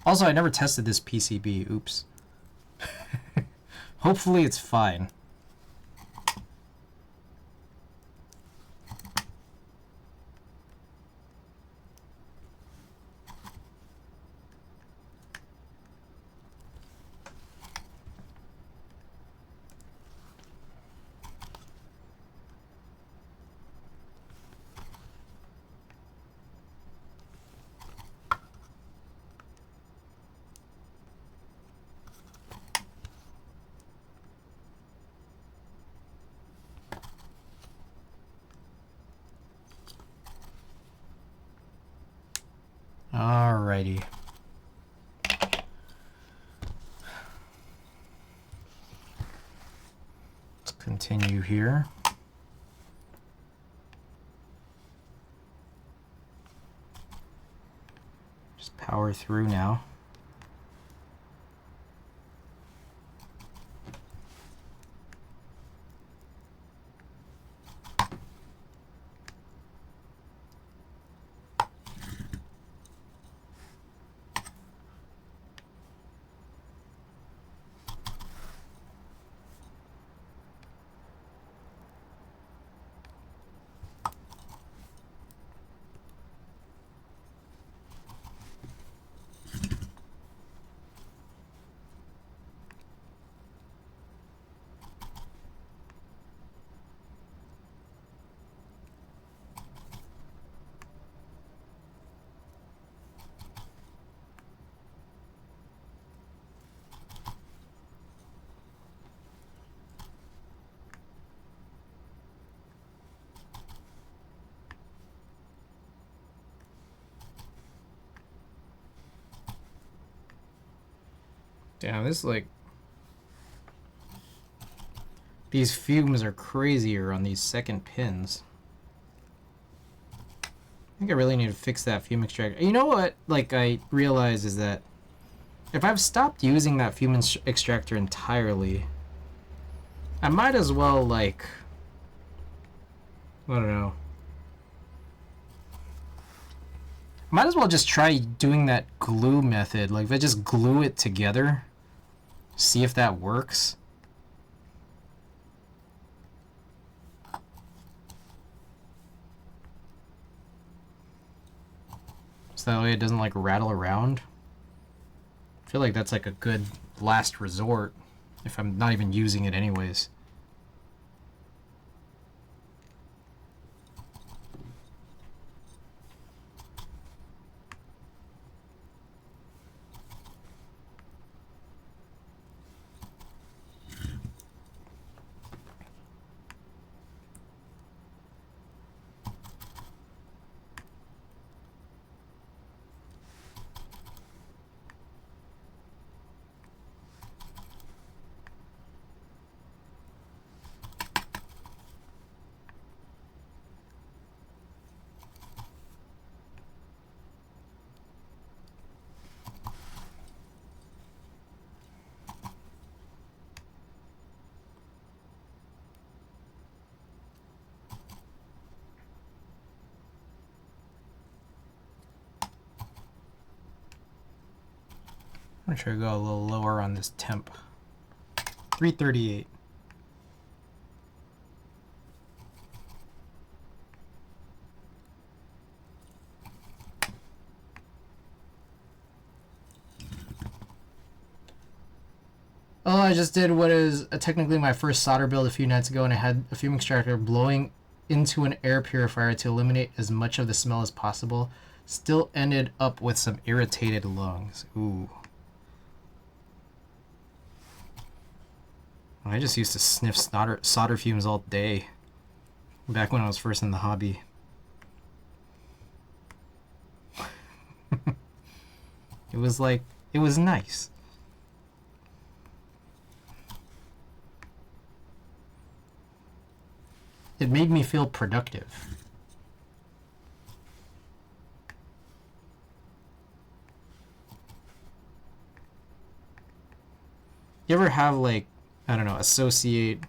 [SPEAKER 1] Also, I never tested this PCB. Oops. Hopefully it's fine. Alrighty. Let's continue here. Just power through now. Damn, this like... These fumes are crazier on these second pins. I think I really need to fix that fume extractor. You know what, like, I realize is that if I've stopped using that fume extractor entirely, I might as well, like, I don't know. I might as well just try doing that glue method. Like, if I just glue it together, see if that works. So that way it doesn't, like, rattle around. I feel like that's, like, a good last resort if I'm not even using it anyways. I'm gonna try to go a little lower on this temp. 338. Oh, I just did what is technically my first solder build a few nights ago, and I had a fume extractor blowing into an air purifier to eliminate as much of the smell as possible. Still ended up with some irritated lungs. Ooh. I just used to sniff solder fumes all day, back when I was first in the hobby. It was like, it was nice. It made me feel productive. You ever have, like, I don't know, associate,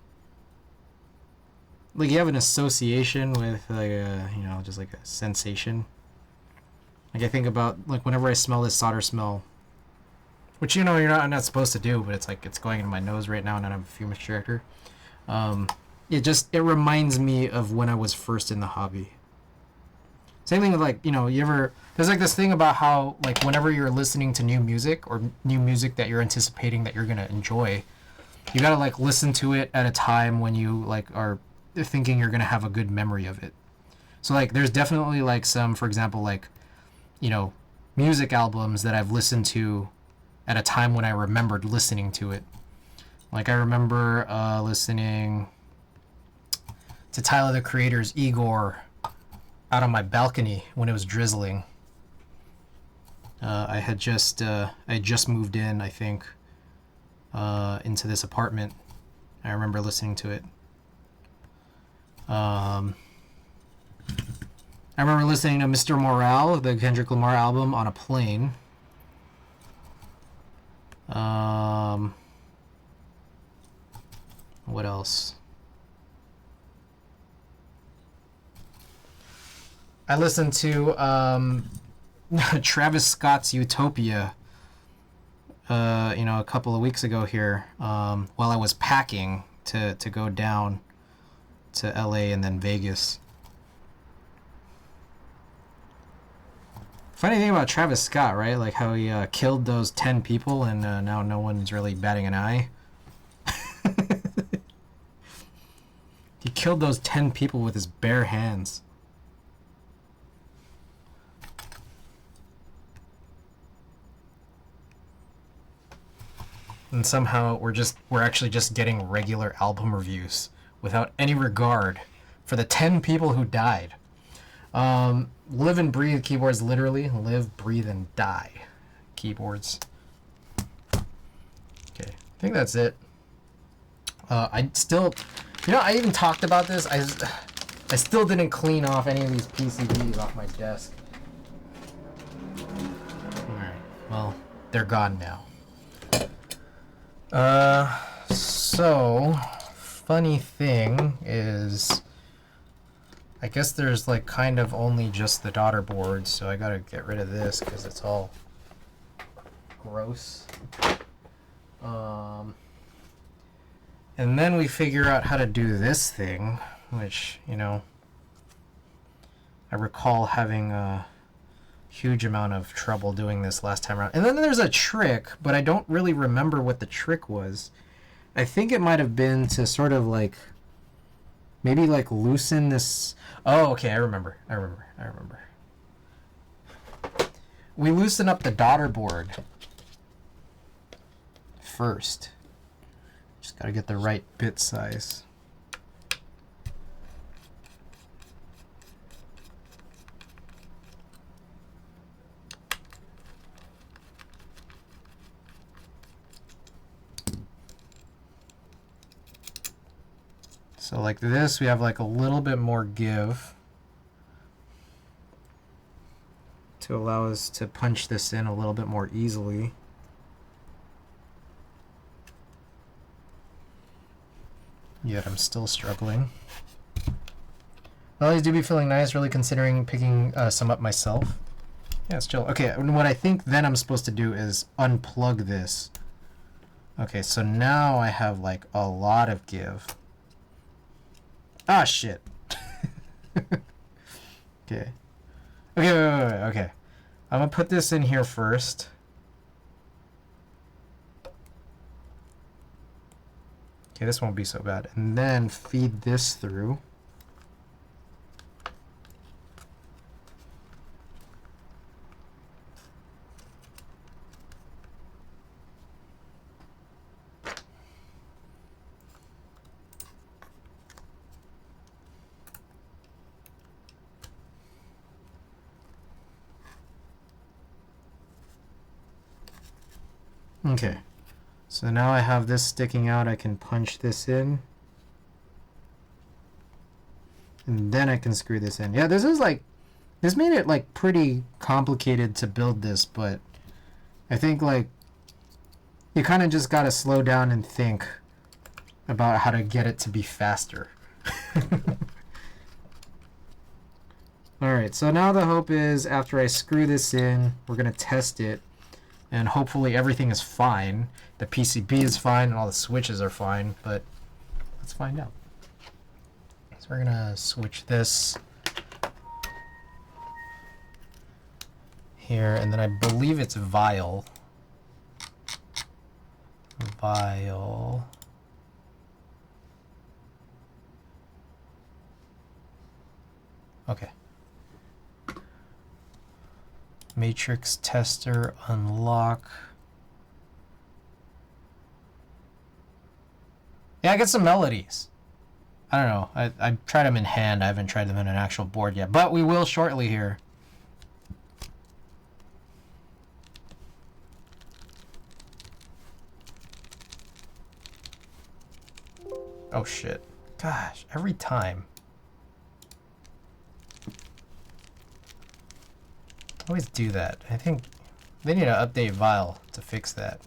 [SPEAKER 1] like, you have an association with, like, a, you know, just like a sensation? Like, I think about, like, whenever I smell this solder smell, which, you know, I'm not supposed to do, but it's like, it's going into my nose right now and I have a fume extractor. It reminds me of when I was first in the hobby. Same thing with, like, you know, there's like this thing about how, like, whenever you're listening to new music or new music that you're anticipating that you're gonna enjoy, you gotta, like, listen to it at a time when you, like, are thinking you're gonna have a good memory of it. So, like, there's definitely, like, some, for example, like, you know, music albums that I've listened to at a time when I remembered listening to it. Like, I remember listening to Tyler the Creator's Igor out on my balcony when it was drizzling. I had just moved in, I think, into this apartment. I remember listening to it. I remember listening to Mr. Morale, the Kendrick Lamar album, on a plane. What else? I listened to Travis Scott's Utopia, a couple of weeks ago here, while I was packing to go down to LA and then Vegas. Funny thing about Travis Scott, right? Like how he killed those 10 people and now no one's really batting an eye. He killed those 10 people with his bare hands. And somehow we're actually just getting regular album reviews without any regard for the 10 people who died. Live and breathe keyboards, literally. Live, breathe, and die keyboards. think that's it. I still, you know, I even talked about this. I still didn't clean off any of these PCBs off my desk. Alright, well, they're gone now. So, funny thing is, I guess there's like kind of only just the daughter board, so I gotta get rid of this because it's all gross. And then we figure out how to do this thing, which, you know, I recall having a huge amount of trouble doing this last time around. And then there's a trick, but I don't really remember what the trick was. I think it might have been to sort of like, maybe like loosen this. Oh, okay, I remember. We loosen up the daughter board first. Just gotta get the right bit size. So like this, we have like a little bit more give to allow us to punch this in a little bit more easily. Yet I'm still struggling. Well, these do be feeling nice, really considering picking some up myself. Yeah, it's chill. Okay, and what I think then I'm supposed to do is unplug this. Okay, so now I have like a lot of give. Ah, shit. Okay. Okay, wait. Okay. I'm gonna put this in here first. Okay, this won't be so bad. And then feed this through. Okay. So now I have this sticking out, I can punch this in. And then I can screw this in. Yeah, this made it like pretty complicated to build this, but I think like you kind of just gotta slow down and think about how to get it to be faster. Alright, so now the hope is after I screw this in, we're gonna test it. And hopefully everything is fine. The PCB is fine and all the switches are fine, but let's find out. So we're gonna switch this here, and then I believe it's vial. Vial. Okay. Matrix tester unlock. Yeah, I get some melodies. I don't know. I tried them in hand. I haven't tried them in an actual board yet, but we will shortly here. Oh shit. Gosh, every time. Always do that. I think they need to update Vial to fix that.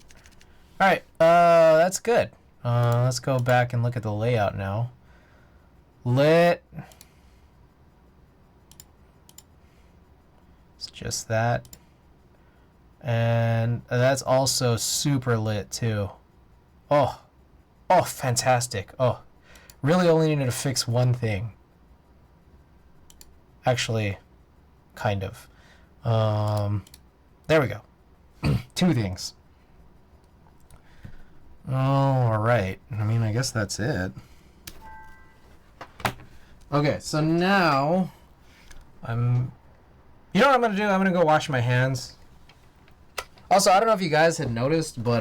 [SPEAKER 1] Alright, that's good. Let's go back and look at the layout now. Lit. It's just that. And that's also super lit too. Oh, fantastic. Oh, really only needed to fix one thing. Actually, kind of. There we go. Two things. All right. I mean, I guess that's it. Okay, so now you know what I'm gonna do? I'm gonna go wash my hands. Also, I don't know if you guys had noticed, but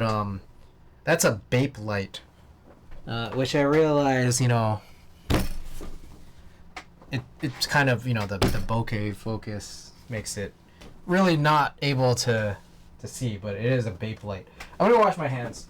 [SPEAKER 1] that's a Bape light, which I realize, you know, it's kind of, you know, the bokeh focus makes it really not able to see, but it is a Bape light. I'm gonna wash my hands.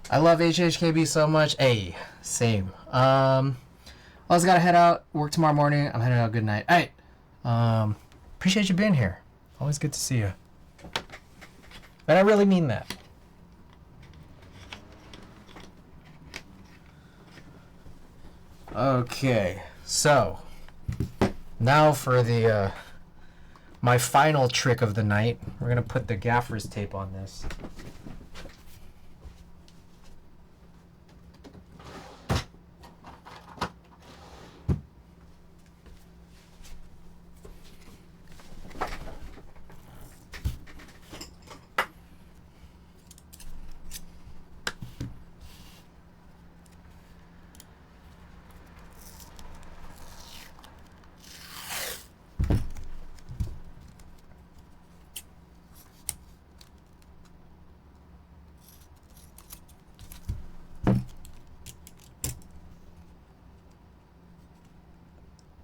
[SPEAKER 1] I love HHKB so much. Hey, same. I also gotta head out. Work tomorrow morning. I'm heading out. Good night. All right. Appreciate you being here. Always good to see you. And I really mean that. Okay, so now for the my final trick of the night. We're gonna put the gaffer's tape on this.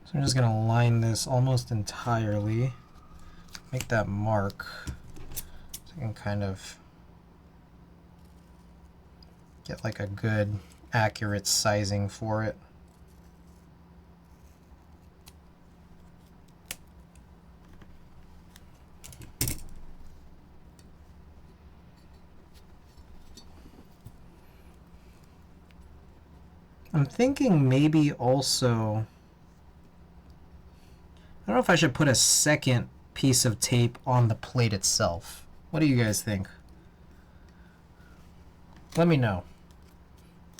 [SPEAKER 1] So I'm just going to line this almost entirely, make that mark, so I can kind of get like a good accurate sizing for it. I'm thinking maybe also, I don't know if I should put a second piece of tape on the plate itself. What do you guys think? Let me know.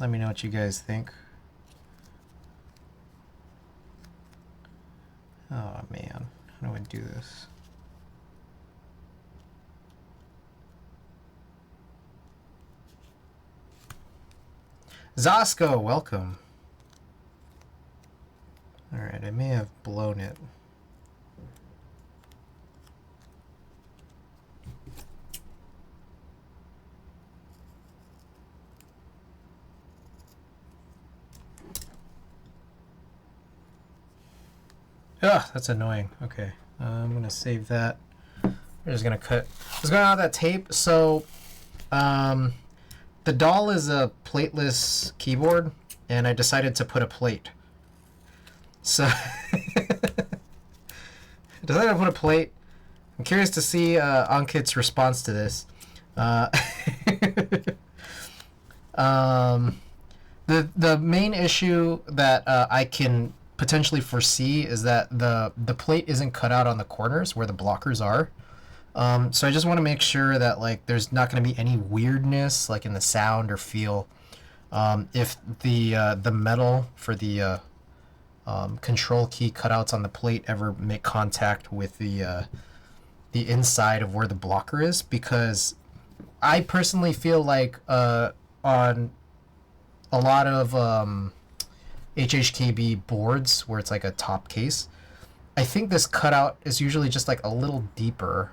[SPEAKER 1] Let me know what you guys think. Oh man, how do I do this? Zosco, welcome. Alright, I may have blown it. Ugh, that's annoying. Okay, I'm gonna save that. We're just gonna cut. What's going on with that tape? So, the daal is a plateless keyboard, and I decided to put a plate. So, I decided to put a plate. I'm curious to see Ankit's response to this. The main issue that I can potentially foresee is that the plate isn't cut out on the corners where the blockers are. So I just want to make sure that like there's not going to be any weirdness like in the sound or feel if the metal for the control key cutouts on the plate ever make contact with the inside of where the blocker is, because I personally feel like on a lot of HHKB boards where it's like a top case, I think this cutout is usually just like a little deeper.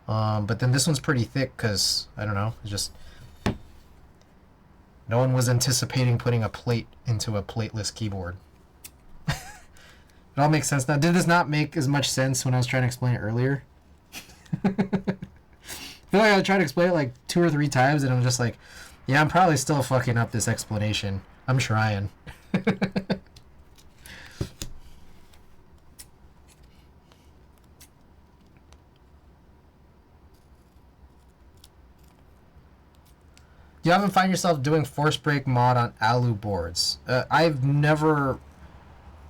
[SPEAKER 1] But then this one's pretty thick because, I don't know, it's just no one was anticipating putting a plate into a plateless keyboard. It all makes sense now. Did this not make as much sense when I was trying to explain it earlier? I feel like I tried to explain it like 2 or 3 times and I'm just like, yeah, I'm probably still fucking up this explanation. I'm trying. You haven't find yourself doing force break mod on alu boards. I've never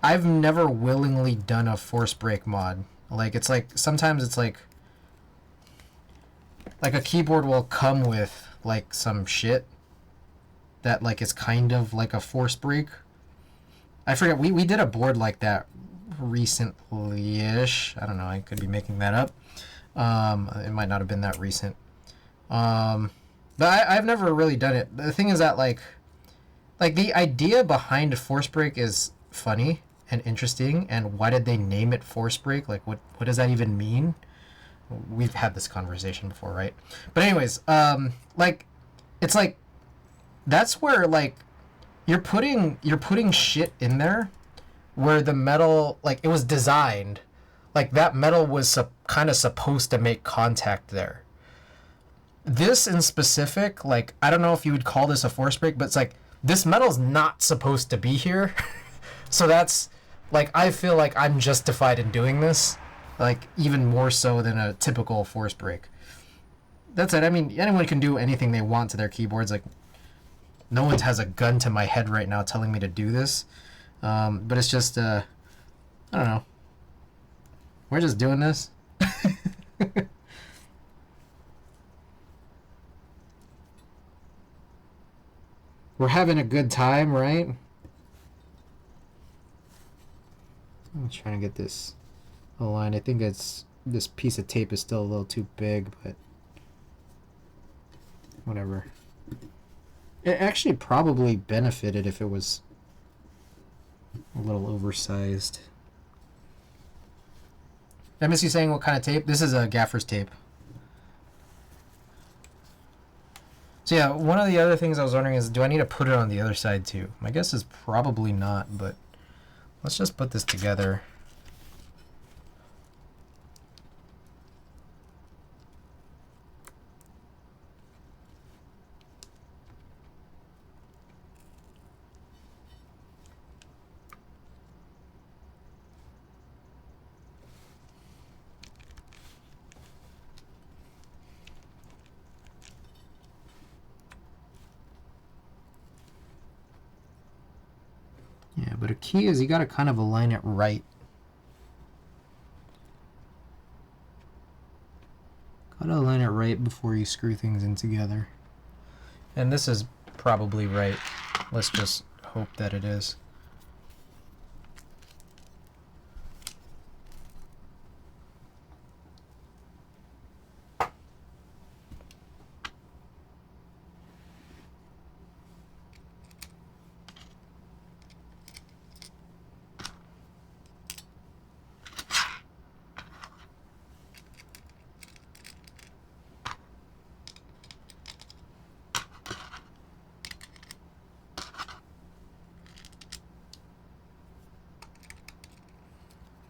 [SPEAKER 1] willingly done a force break mod. Like it's like sometimes it's like a keyboard will come with like some shit that like is kind of like a force break. I forget, we did a board like that recently-ish. I don't know, I could be making that up. It might not have been that recent. But I've never really done it. The thing is that like the idea behind force break is funny and interesting, and why did they name it force break? Like what does that even mean? We've had this conversation before, right? But anyways, like it's like that's where like you're putting shit in there where the metal, like it was designed like that metal was kind of supposed to make contact there. this in specific, like, I don't know if you would call this a force break, but it's like, this metal's not supposed to be here. So that's, like, I feel like I'm justified in doing this, like, even more so than a typical force break. That's it. I mean, anyone can do anything they want to their keyboards. Like, no one has a gun to my head right now telling me to do this. But it's just, I don't know. We're just doing this. We're having a good time, right? I'm trying to get this aligned. I think it's this piece of tape is still a little too big, but whatever. It actually probably benefited if it was a little oversized. Did I miss you saying what kind of tape? This is a gaffer's tape. So yeah, one of the other things I was wondering is, do I need to put it on the other side too? My guess is probably not, but let's just put this together. Yeah, but a key is you gotta kind of align it right. Gotta align it right before you screw things in together. And this is probably right. Let's just hope that it is.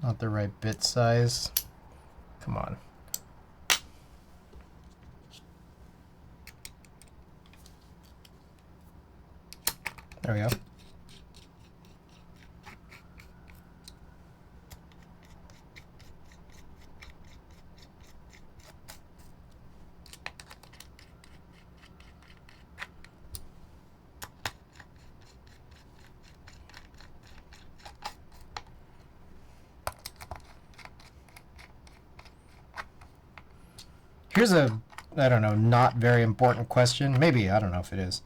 [SPEAKER 1] Not the right bit size. Come on. There we go. Here's a, I don't know, not very important question. Maybe, I don't know if it is.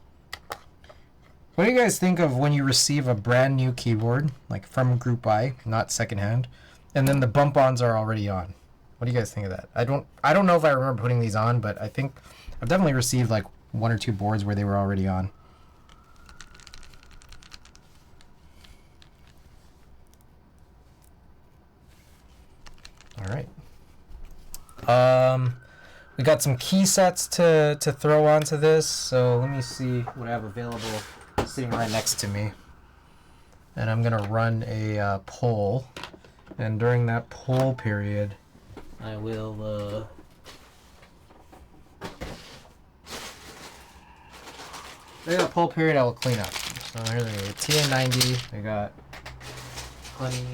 [SPEAKER 1] What do you guys think of when you receive a brand new keyboard, like from Group I, not secondhand, and then the bump-ons are already on? What do you guys think of that? I don't know if I remember putting these on, but I think I've definitely received like 1 or 2 boards where they were already on. All right. We got some key sets to throw onto this, so let me see what I have available sitting right next to me. And I'm gonna run a poll, and during that poll period, I will during that poll period I will clean up. So here's the TA90. We got Honey,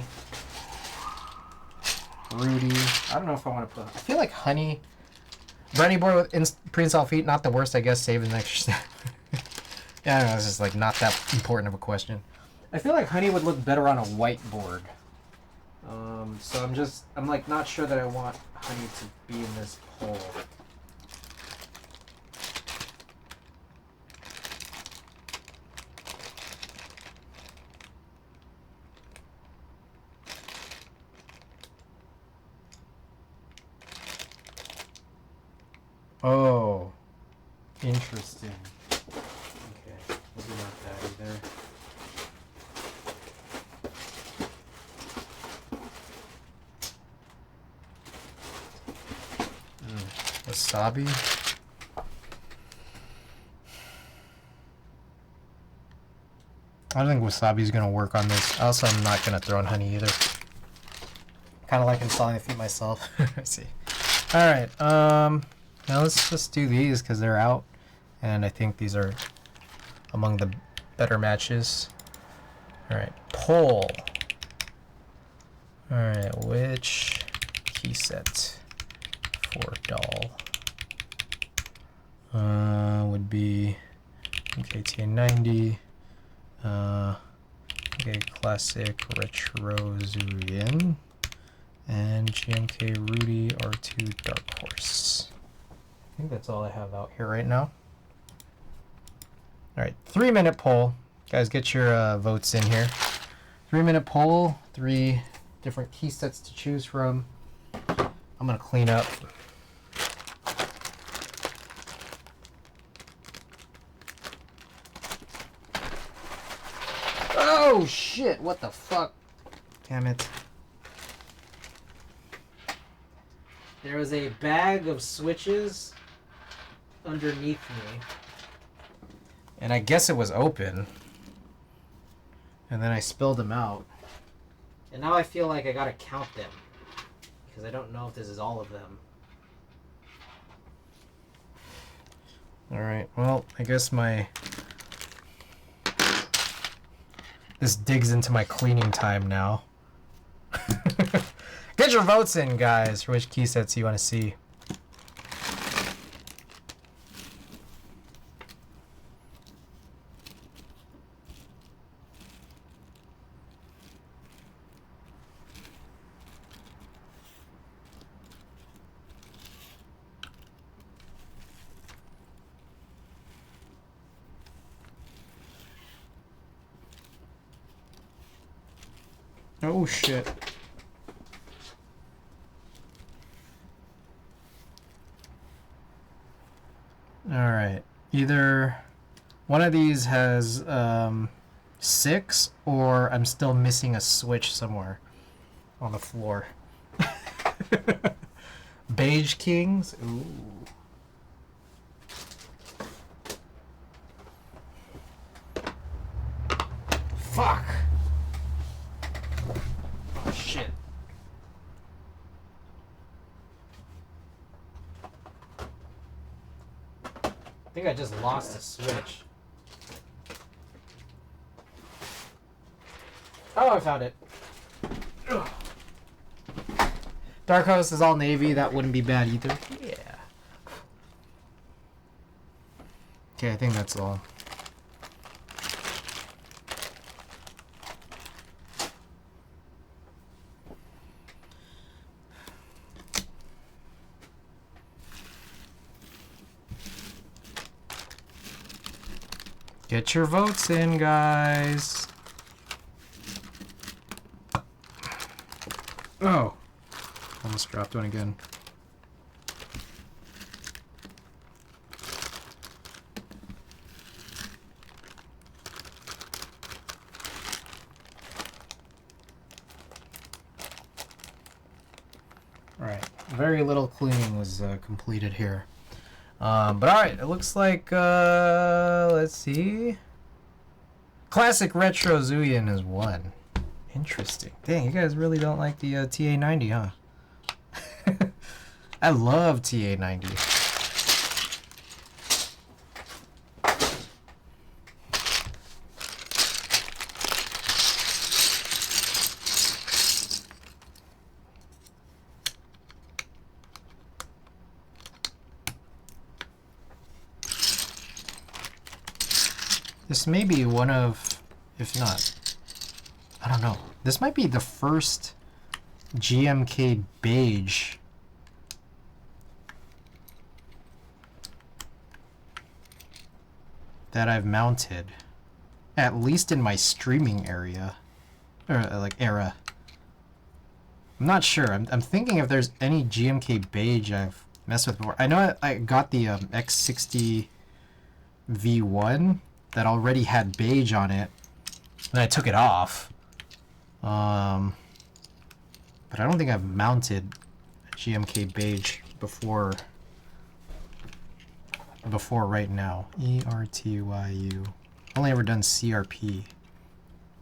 [SPEAKER 1] Rudy. I don't know if I want to put. I feel like Honey. Brownie board with pre-install feet, not the worst, I guess. Saving an extra step. Yeah, I don't know. It's just like not that important of a question. I feel like Honey would look better on a white board. So I'm like not sure that I want Honey to be in this poll. Oh, interesting. Okay, maybe not that either. Wasabi. I don't think wasabi's gonna work on this. Also, I'm not gonna throw in Honey either. Kind of like installing the feet myself. I see. All right. Now let's just do these because they're out, and I think these are among the better matches. All right, poll. All right, which key set for daal would be MKTA90, okay, classic retro Zurian, and GMK Rudy R2 Dark Horse. I think that's all I have out here right now. All right, 3-minute poll. Guys, get your votes in here. 3-minute poll, 3 different key sets to choose from. I'm gonna clean up. Oh shit, what the fuck? Damn it. There was a bag of switches underneath me. And I guess it was open. And then I spilled them out. And now I feel like I gotta count them. Because I don't know if this is all of them. Alright, well, I guess this digs into my cleaning time now. Get your votes in, guys, for which key sets you want to see. Oh shit. Alright. Either one of these has 6, or I'm still missing a switch somewhere on the floor. Beige Kings? Ooh. Fuck! Oh shit. I think I just lost a switch. Oh, I found it. Ugh. Dark Host is all navy. That wouldn't be bad either. Yeah. Okay, I think that's all. Get your votes in, guys. Oh. Almost dropped one again. Alright. Very little cleaning was completed here. But alright, it looks like, let's see. Classic Retro Zuyan is won. Interesting. Dang, you guys really don't like the TA90, huh? I love TA90. This may be one of, if not, I don't know. This might be the first GMK beige that I've mounted, at least in my streaming area, or like era. I'm not sure. I'm thinking if there's any GMK beige I've messed with before. I know I got the X60 V1 that already had beige on it, and I took it off. But I don't think I've mounted GMK beige before right now. ERTYU. Only ever done CRP.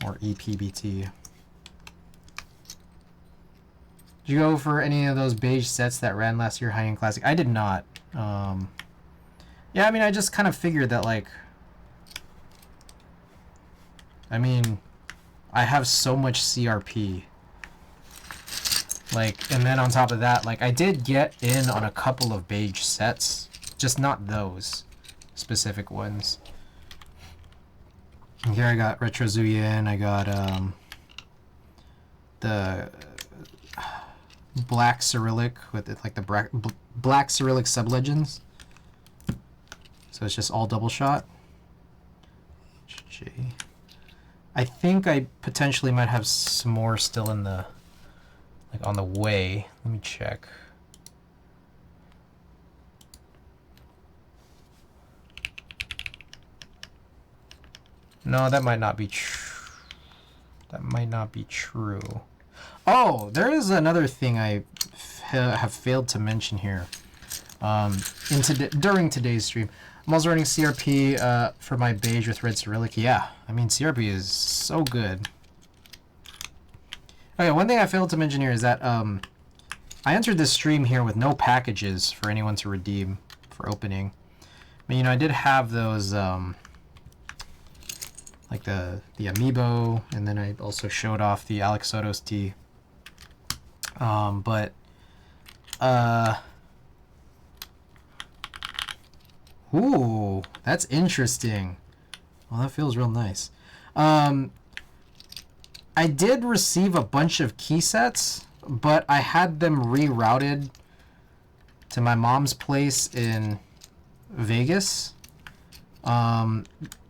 [SPEAKER 1] or EPBT. Did you go for any of those beige sets that ran last year, High End Classic? I did not. Yeah, I mean, I just kind of figured that, like, I mean, I have so much CRP. Like, and then on top of that, like, I did get in on a couple of beige sets, just not those specific ones. And here I got Retro Zuyin, I got the black Cyrillic with it, like the black Cyrillic sub-legends. So it's just all double shot. I think I potentially might have some more still in the, like, on the way. Let me check. No, that might not be true. That might not be true. Oh, there is another thing I have failed to mention here. During today's stream, I'm also running CRP for my beige with red Cyrillic. Yeah, I mean, CRP is so good. Okay, one thing I failed to mention here is that I entered this stream here with no packages for anyone to redeem for opening. But, you know, I did have those, like the Amiibo, and then I also showed off the arc60 tee. Ooh, that's interesting. Well, that feels real nice. I did receive a bunch of key sets, but I had them rerouted to my mom's place in Vegas,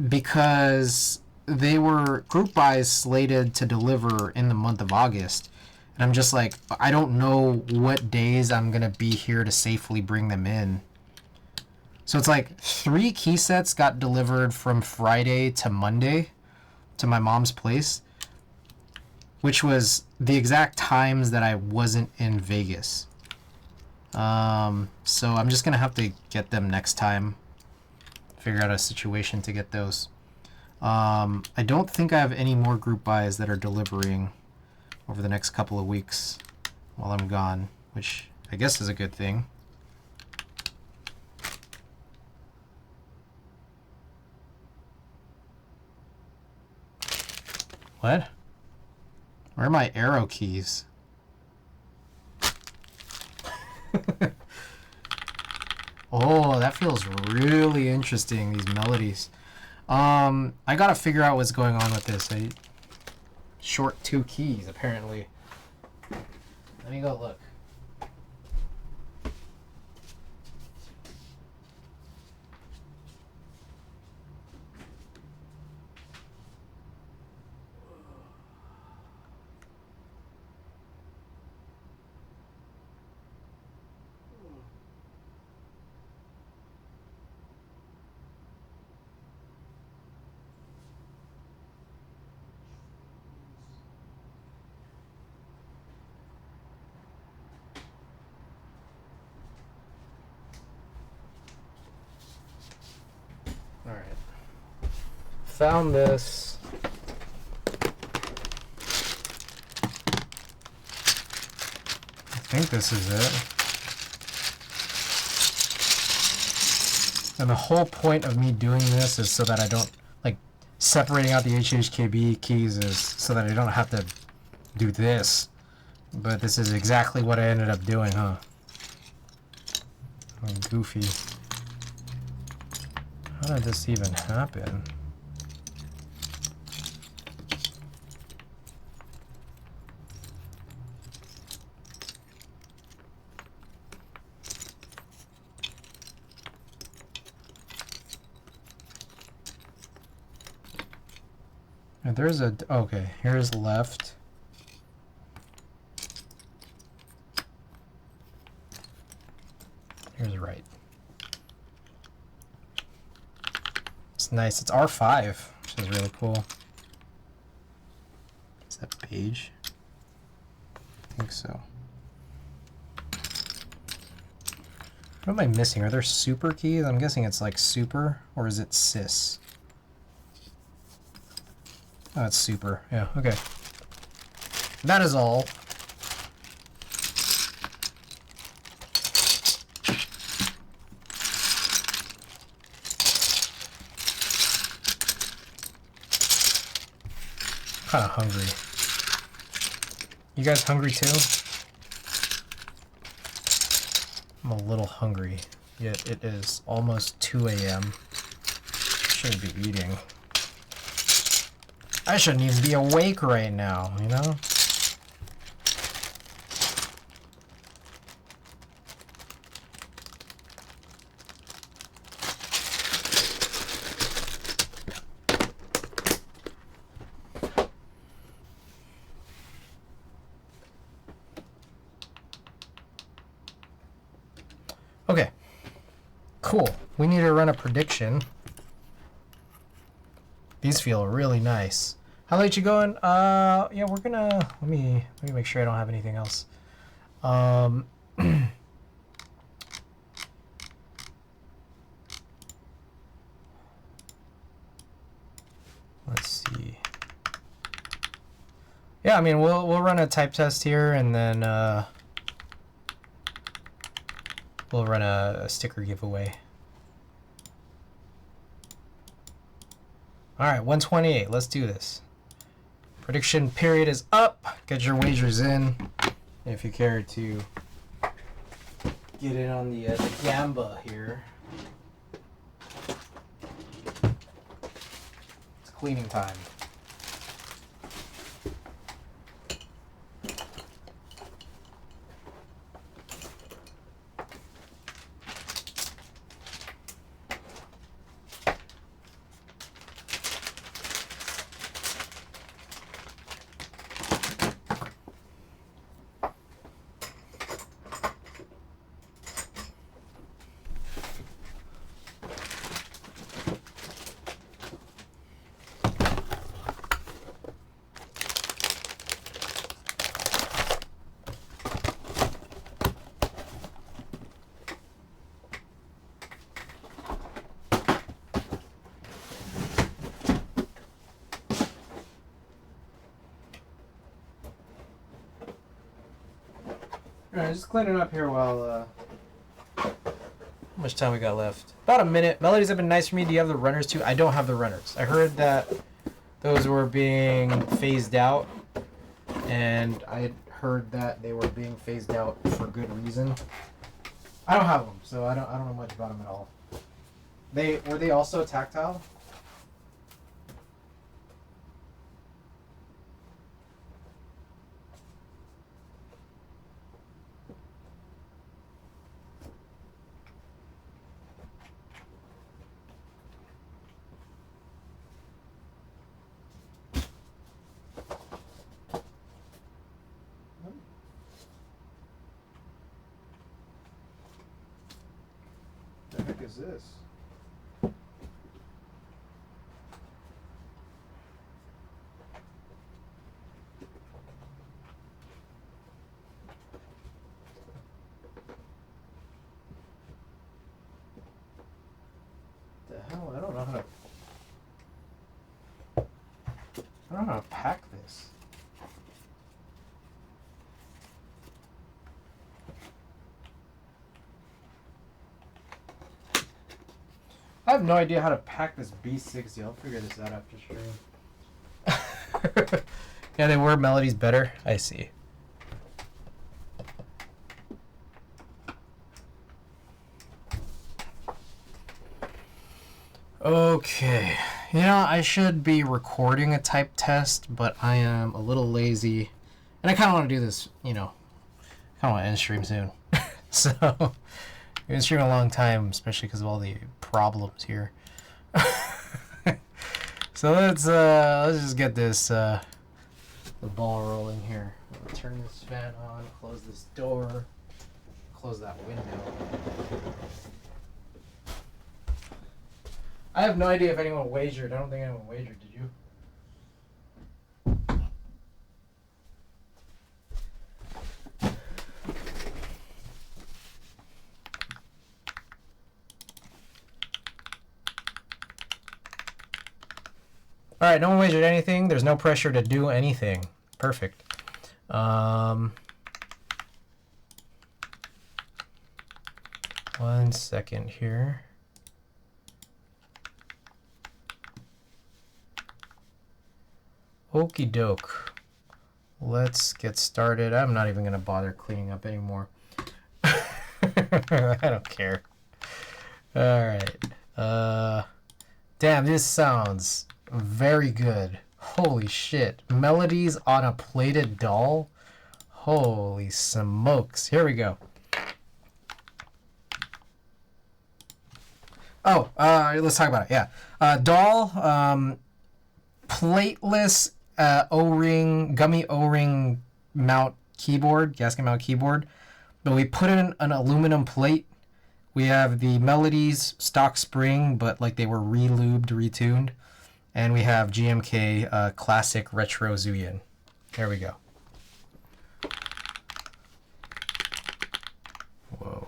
[SPEAKER 1] because they were group buys slated to deliver in the month of August. And I'm just like, I don't know what days I'm going to be here to safely bring them in. So it's like 3 key sets got delivered from Friday to Monday to my mom's place, which was the exact times that I wasn't in Vegas. So I'm just going to have to get them next time. Figure out a situation to get those. I don't think I have any more group buys that are delivering over the next couple of weeks while I'm gone, which I guess is a good thing. What? Where are my arrow keys? Oh, that feels really interesting, these melodies. I gotta figure out what's going on with this. Short 2 keys, apparently. Let me go look. Alright. Found this. I think this is it. And the whole point of me doing this is so that I don't, like, separating out the HHKB keys is so that I don't have to do this. But this is exactly what I ended up doing, huh? I'm goofy. How did this even happen? And there's a, okay, here's left. Here's right. It's nice. It's R5, which is really cool. Is that beige? I think so. What am I missing? Are there super keys? I'm guessing it's like super, or is it sys? Oh, it's super. Yeah, okay. That is all. kind of hungry. You guys hungry too? I'm a little hungry, yet it is almost 2 a.m. Shouldn't be eating. I shouldn't even be awake right now, you know? Okay, cool. We need to run a prediction. These feel really nice. How late you going? Yeah, we're gonna let me make sure I don't have anything else. Let's see. Yeah, I mean we'll run a type test here, and then we'll run a sticker giveaway. All right, 128. Let's do this. Prediction period is up. Get your wagers in if you care to get in on the gamba here. It's cleaning time. Alright, just cleaning up here while, how much time we got left? About a minute. Melodies have been nice for me. Do you have the runners too? I don't have the runners. I heard that those were being phased out, and I heard that they were being phased out for good reason. I don't have them, so I don't know much about them at all. Were they also tactile? What the heck is this? The hell? I don't know how to pack this. I have no idea how to pack this B60. I'll figure this out after stream. Yeah, they were melodies better. I see. Okay. You know, I should be recording a type test, but I am a little lazy. And I kind of want to do this, you know, I kind of want to end stream soon. So, we've been streaming a long time, especially because of all the problems here. So let's just get this the ball rolling here. I'll turn this fan on, close this door, close that window. I have no idea if anyone wagered. I don't think anyone wagered. Did you? All right, no one wagered anything. There's no pressure to do anything. Perfect. 1 second here. Okie doke. Let's get started. I'm not even going to bother cleaning up anymore. I don't care. Alright. Damn, this sounds very good. Holy shit. Melodies on a plated doll? Holy smokes. Here we go. Oh, let's talk about it. Yeah. Doll, plateless O-ring, gummy O-ring mount keyboard, gasket mount keyboard. But we put in an aluminum plate. We have the Melodies stock spring, but like they were re-lubed, retuned. And we have GMK classic retro Zuyin. There we go. Whoa.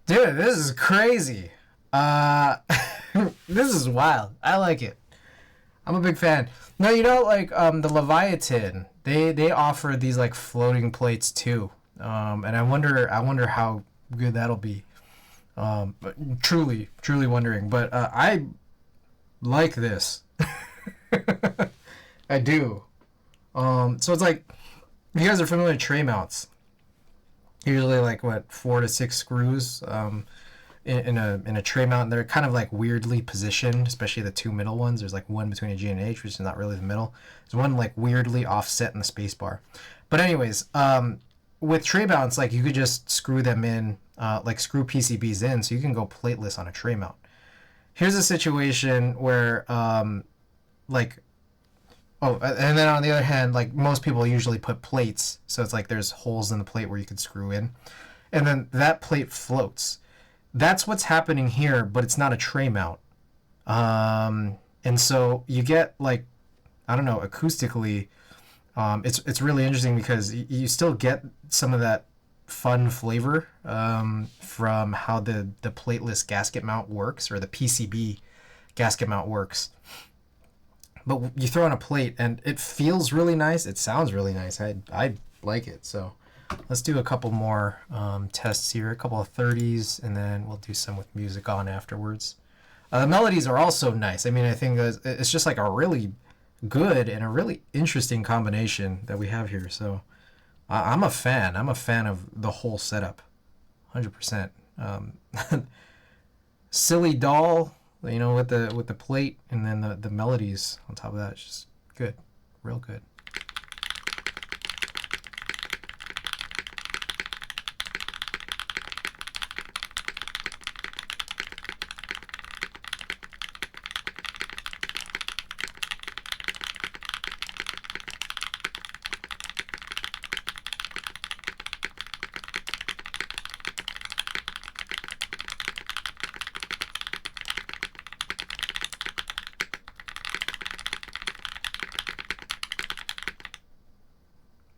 [SPEAKER 1] Dude, this is crazy. This is wild. I like it. I'm a big fan. No, you know, like the Leviathan, they offer these like floating plates too. And I wonder how good that'll be. But truly wondering. But I like this. I do. So it's like, you guys are familiar with tray mounts. Usually like what, 4 to 6 screws in a tray mount. They're kind of like weirdly positioned, especially the two middle ones. There's like one between a G and an H, which is not really the middle. There's one like weirdly offset in the space bar. But anyways, with tray mounts, like you could just screw them in, like screw PCBs in, so you can go plateless on a tray mount. Here's a situation where like, oh, and then on the other hand, like most people usually put plates, so it's like there's holes in the plate where you could screw in, and then that plate floats. That's what's happening here, but it's not a tray mount. And so you get like, I don't know, acoustically, it's really interesting because you still get some of that fun flavor from how the plateless gasket mount works, or the PCB gasket mount works. But you throw on a plate and it feels really nice. It sounds really nice. I like it. So let's do a couple more tests here, a couple of 30s, and then we'll do some with music on afterwards. The melodies are also nice. I mean, I think it's just like a really good and a really interesting combination that we have here. So I'm a fan. I'm a fan of the whole setup, 100%. Silly doll, you know, with the plate, and then the melodies on top of that. It's just good, real good.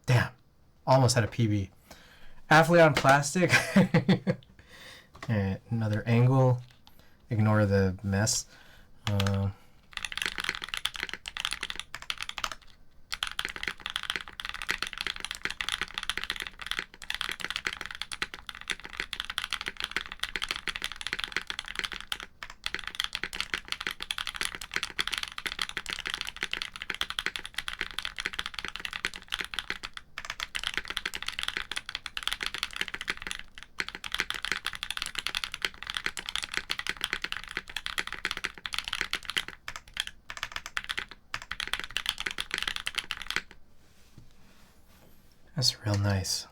[SPEAKER 1] Damn, almost had a PB. Affleon plastic. Alright, another angle. Ignore the mess. That's real nice.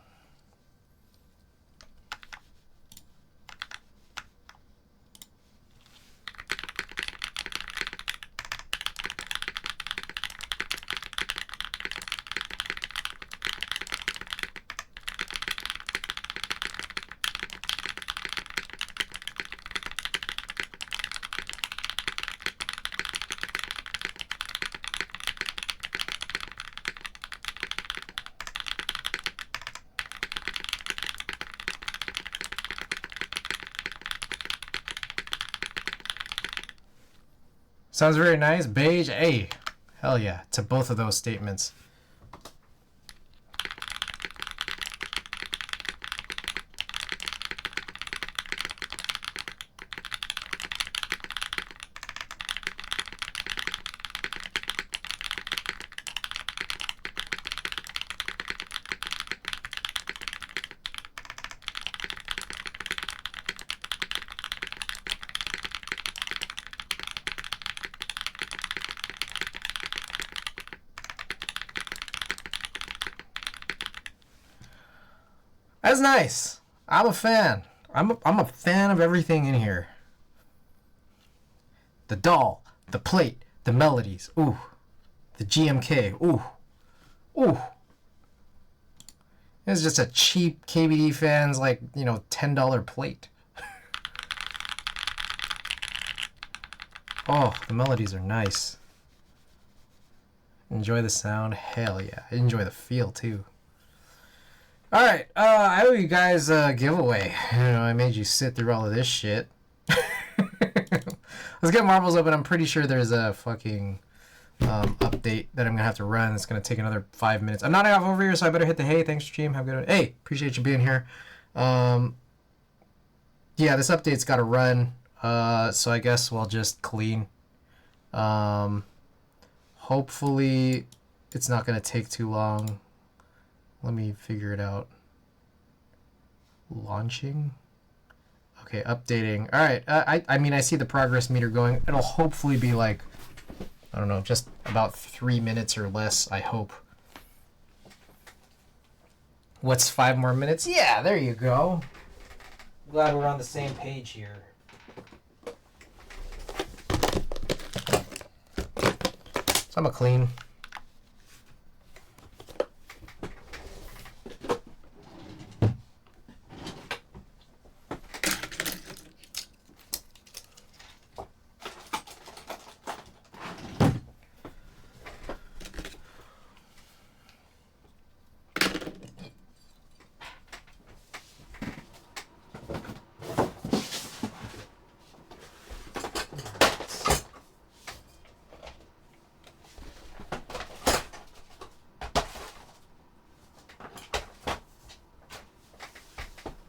[SPEAKER 1] Sounds very nice. Beige. Hey, hell yeah to both of those statements. That's nice. I'm a fan. I'm a fan of everything in here. The doll, the plate, the melodies. Ooh. The GMK. Ooh. Ooh. It's just a cheap KBD fans, like, you know, $10 plate. Oh, the melodies are nice. Enjoy the sound. Hell yeah. Enjoy the feel too. All right, I owe you guys a giveaway. You know, I made you sit through all of this shit. Let's get marbles open. I'm pretty sure there's a fucking update that I'm gonna have to run. It's gonna take another 5 minutes. I'm nodding off over here, so I better hit the hey. Thanks, stream. Have a good one. Hey, appreciate you being here. Yeah, this update's got to run. So I guess we'll just clean. Hopefully, it's not gonna take too long. Let me figure it out. Launching. Okay, updating. All right. I mean, I see the progress meter going. It'll hopefully be like, I don't know, just about 3 minutes or less, I hope. What's 5 more minutes? Yeah, there you go. Glad we're on the same page here. So I'm a clean.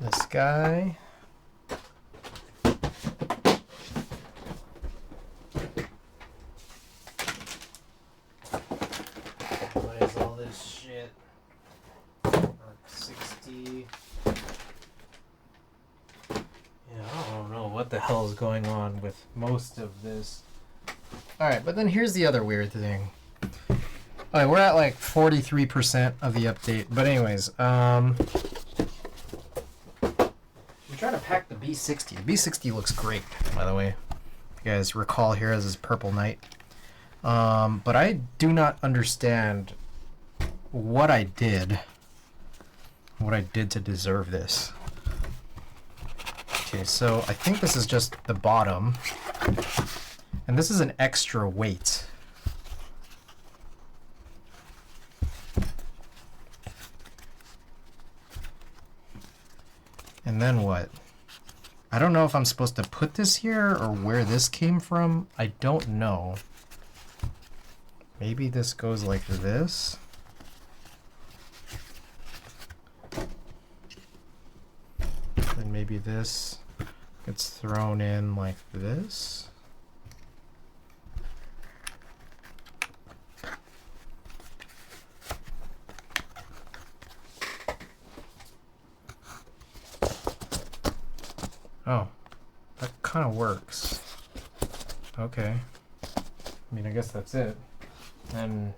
[SPEAKER 1] This guy. What is all this shit? Arc60. Yeah, I don't know what the hell is going on with most of this. Alright, but then here's the other weird thing. Alright, we're at like 43% of the update. But anyways, trying to pack the B60. The B60 looks great, by the way. If you guys recall here as his Purple Knight. But I do not understand what I did to deserve this. Okay, so I think this is just the bottom. And this is an extra weight. And then what? I don't know if I'm supposed to put this here or where this came from. I don't know. Maybe this goes like this. And maybe this gets thrown in like this. Oh, that kind of works. Okay. I mean, I guess that's it. And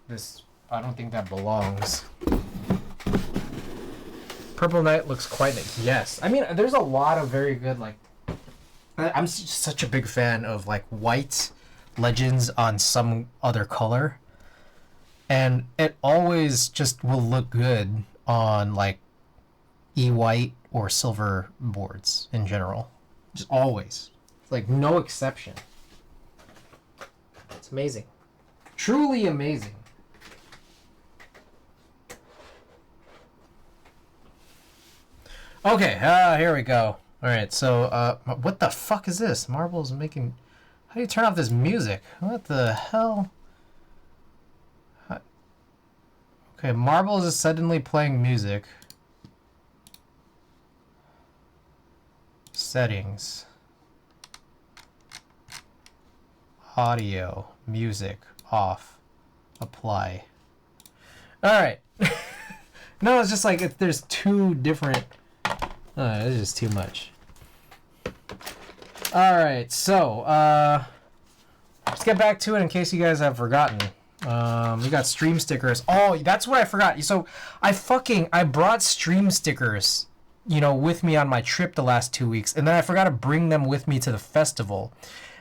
[SPEAKER 1] this, I don't think that belongs. Purple Knight looks quite nice. Yes. I mean, there's a lot of very good, like... I'm such a big fan of, like, white legends on some other color. And it always just will look good on, like, E-white or silver boards in general. Just always. It's like no exception. It's amazing. Truly amazing. Okay, here we go. Alright, so, what the fuck is this? Marble's making... How do you turn off this music? What the hell? Okay, Marbles is suddenly playing music. Settings. Audio. Music. Off. Apply. Alright. No, it's just like, there's two different... it's just too much. Alright, so, let's get back to it in case you guys have forgotten. We got stream stickers. Oh, that's what I forgot. So, I brought stream stickers, you know, with me on my trip the last 2 weeks, and then I forgot to bring them with me to the festival.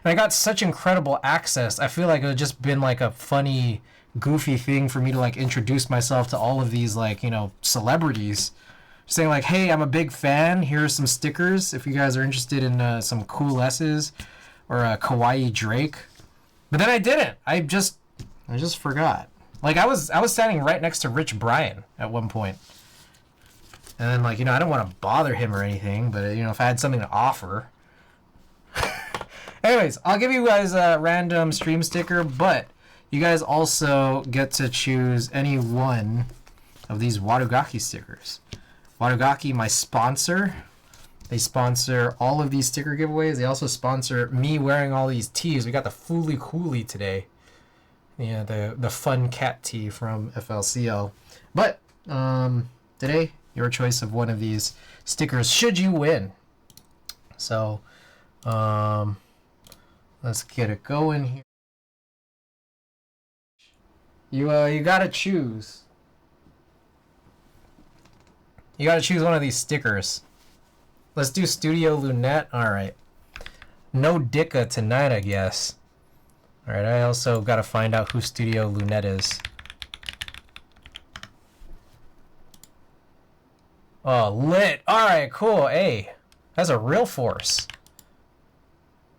[SPEAKER 1] And I got such incredible access. I feel like it would just been like a funny, goofy thing for me to like introduce myself to all of these, like, you know, celebrities. Saying like, hey, I'm a big fan. Here's some stickers if you guys are interested in some cool S's or a Kawaii Drake. But then I didn't. I just forgot. Like I was standing right next to Rich Brian at one point. And then like, you know, I don't want to bother him or anything, but you know, if I had something to offer. Anyways, I'll give you guys a random stream sticker, but you guys also get to choose any one of these Wadogaki stickers. Wadogaki, my sponsor. They sponsor all of these sticker giveaways. They also sponsor me wearing all these tees. We got the Fooly Cooly today. Yeah, the fun cat tee from FLCL. But today, your choice of one of these stickers should you win. So let's get it going here. You gotta choose. You gotta choose one of these stickers. Let's do Studio Lunette. Alright. No Dicka tonight, I guess. Alright, I also gotta find out who Studio Lunette is. Oh, lit! Alright, cool. Hey, that's a real force.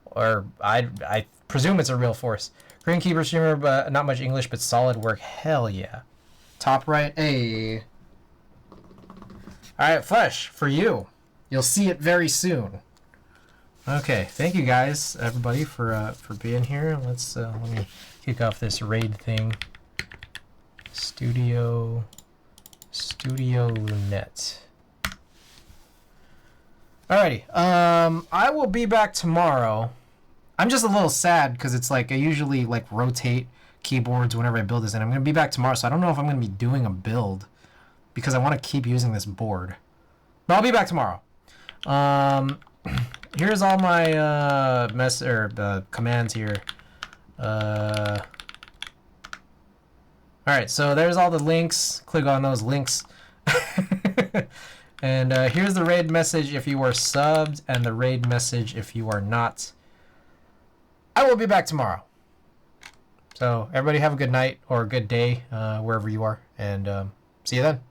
[SPEAKER 1] Or, I presume it's a real force. Greenkeeper streamer, but not much English, but solid work. Hell yeah. Top right. Hey. Alright, Flesh, for you. You'll see it very soon. Okay, thank you guys, everybody, for being here. Let me kick off this raid thing. Studio Lunette. Alrighty, I will be back tomorrow. I'm just a little sad because it's like I usually like rotate keyboards whenever I build this, and I'm gonna be back tomorrow, so I don't know if I'm gonna be doing a build because I want to keep using this board. But I'll be back tomorrow. Here's all my commands here. Alright, so there's all the links. Click on those links. And here's the raid message if you are subbed, and the raid message if you are not. I will be back tomorrow. So everybody have a good night or a good day wherever you are, and see you then.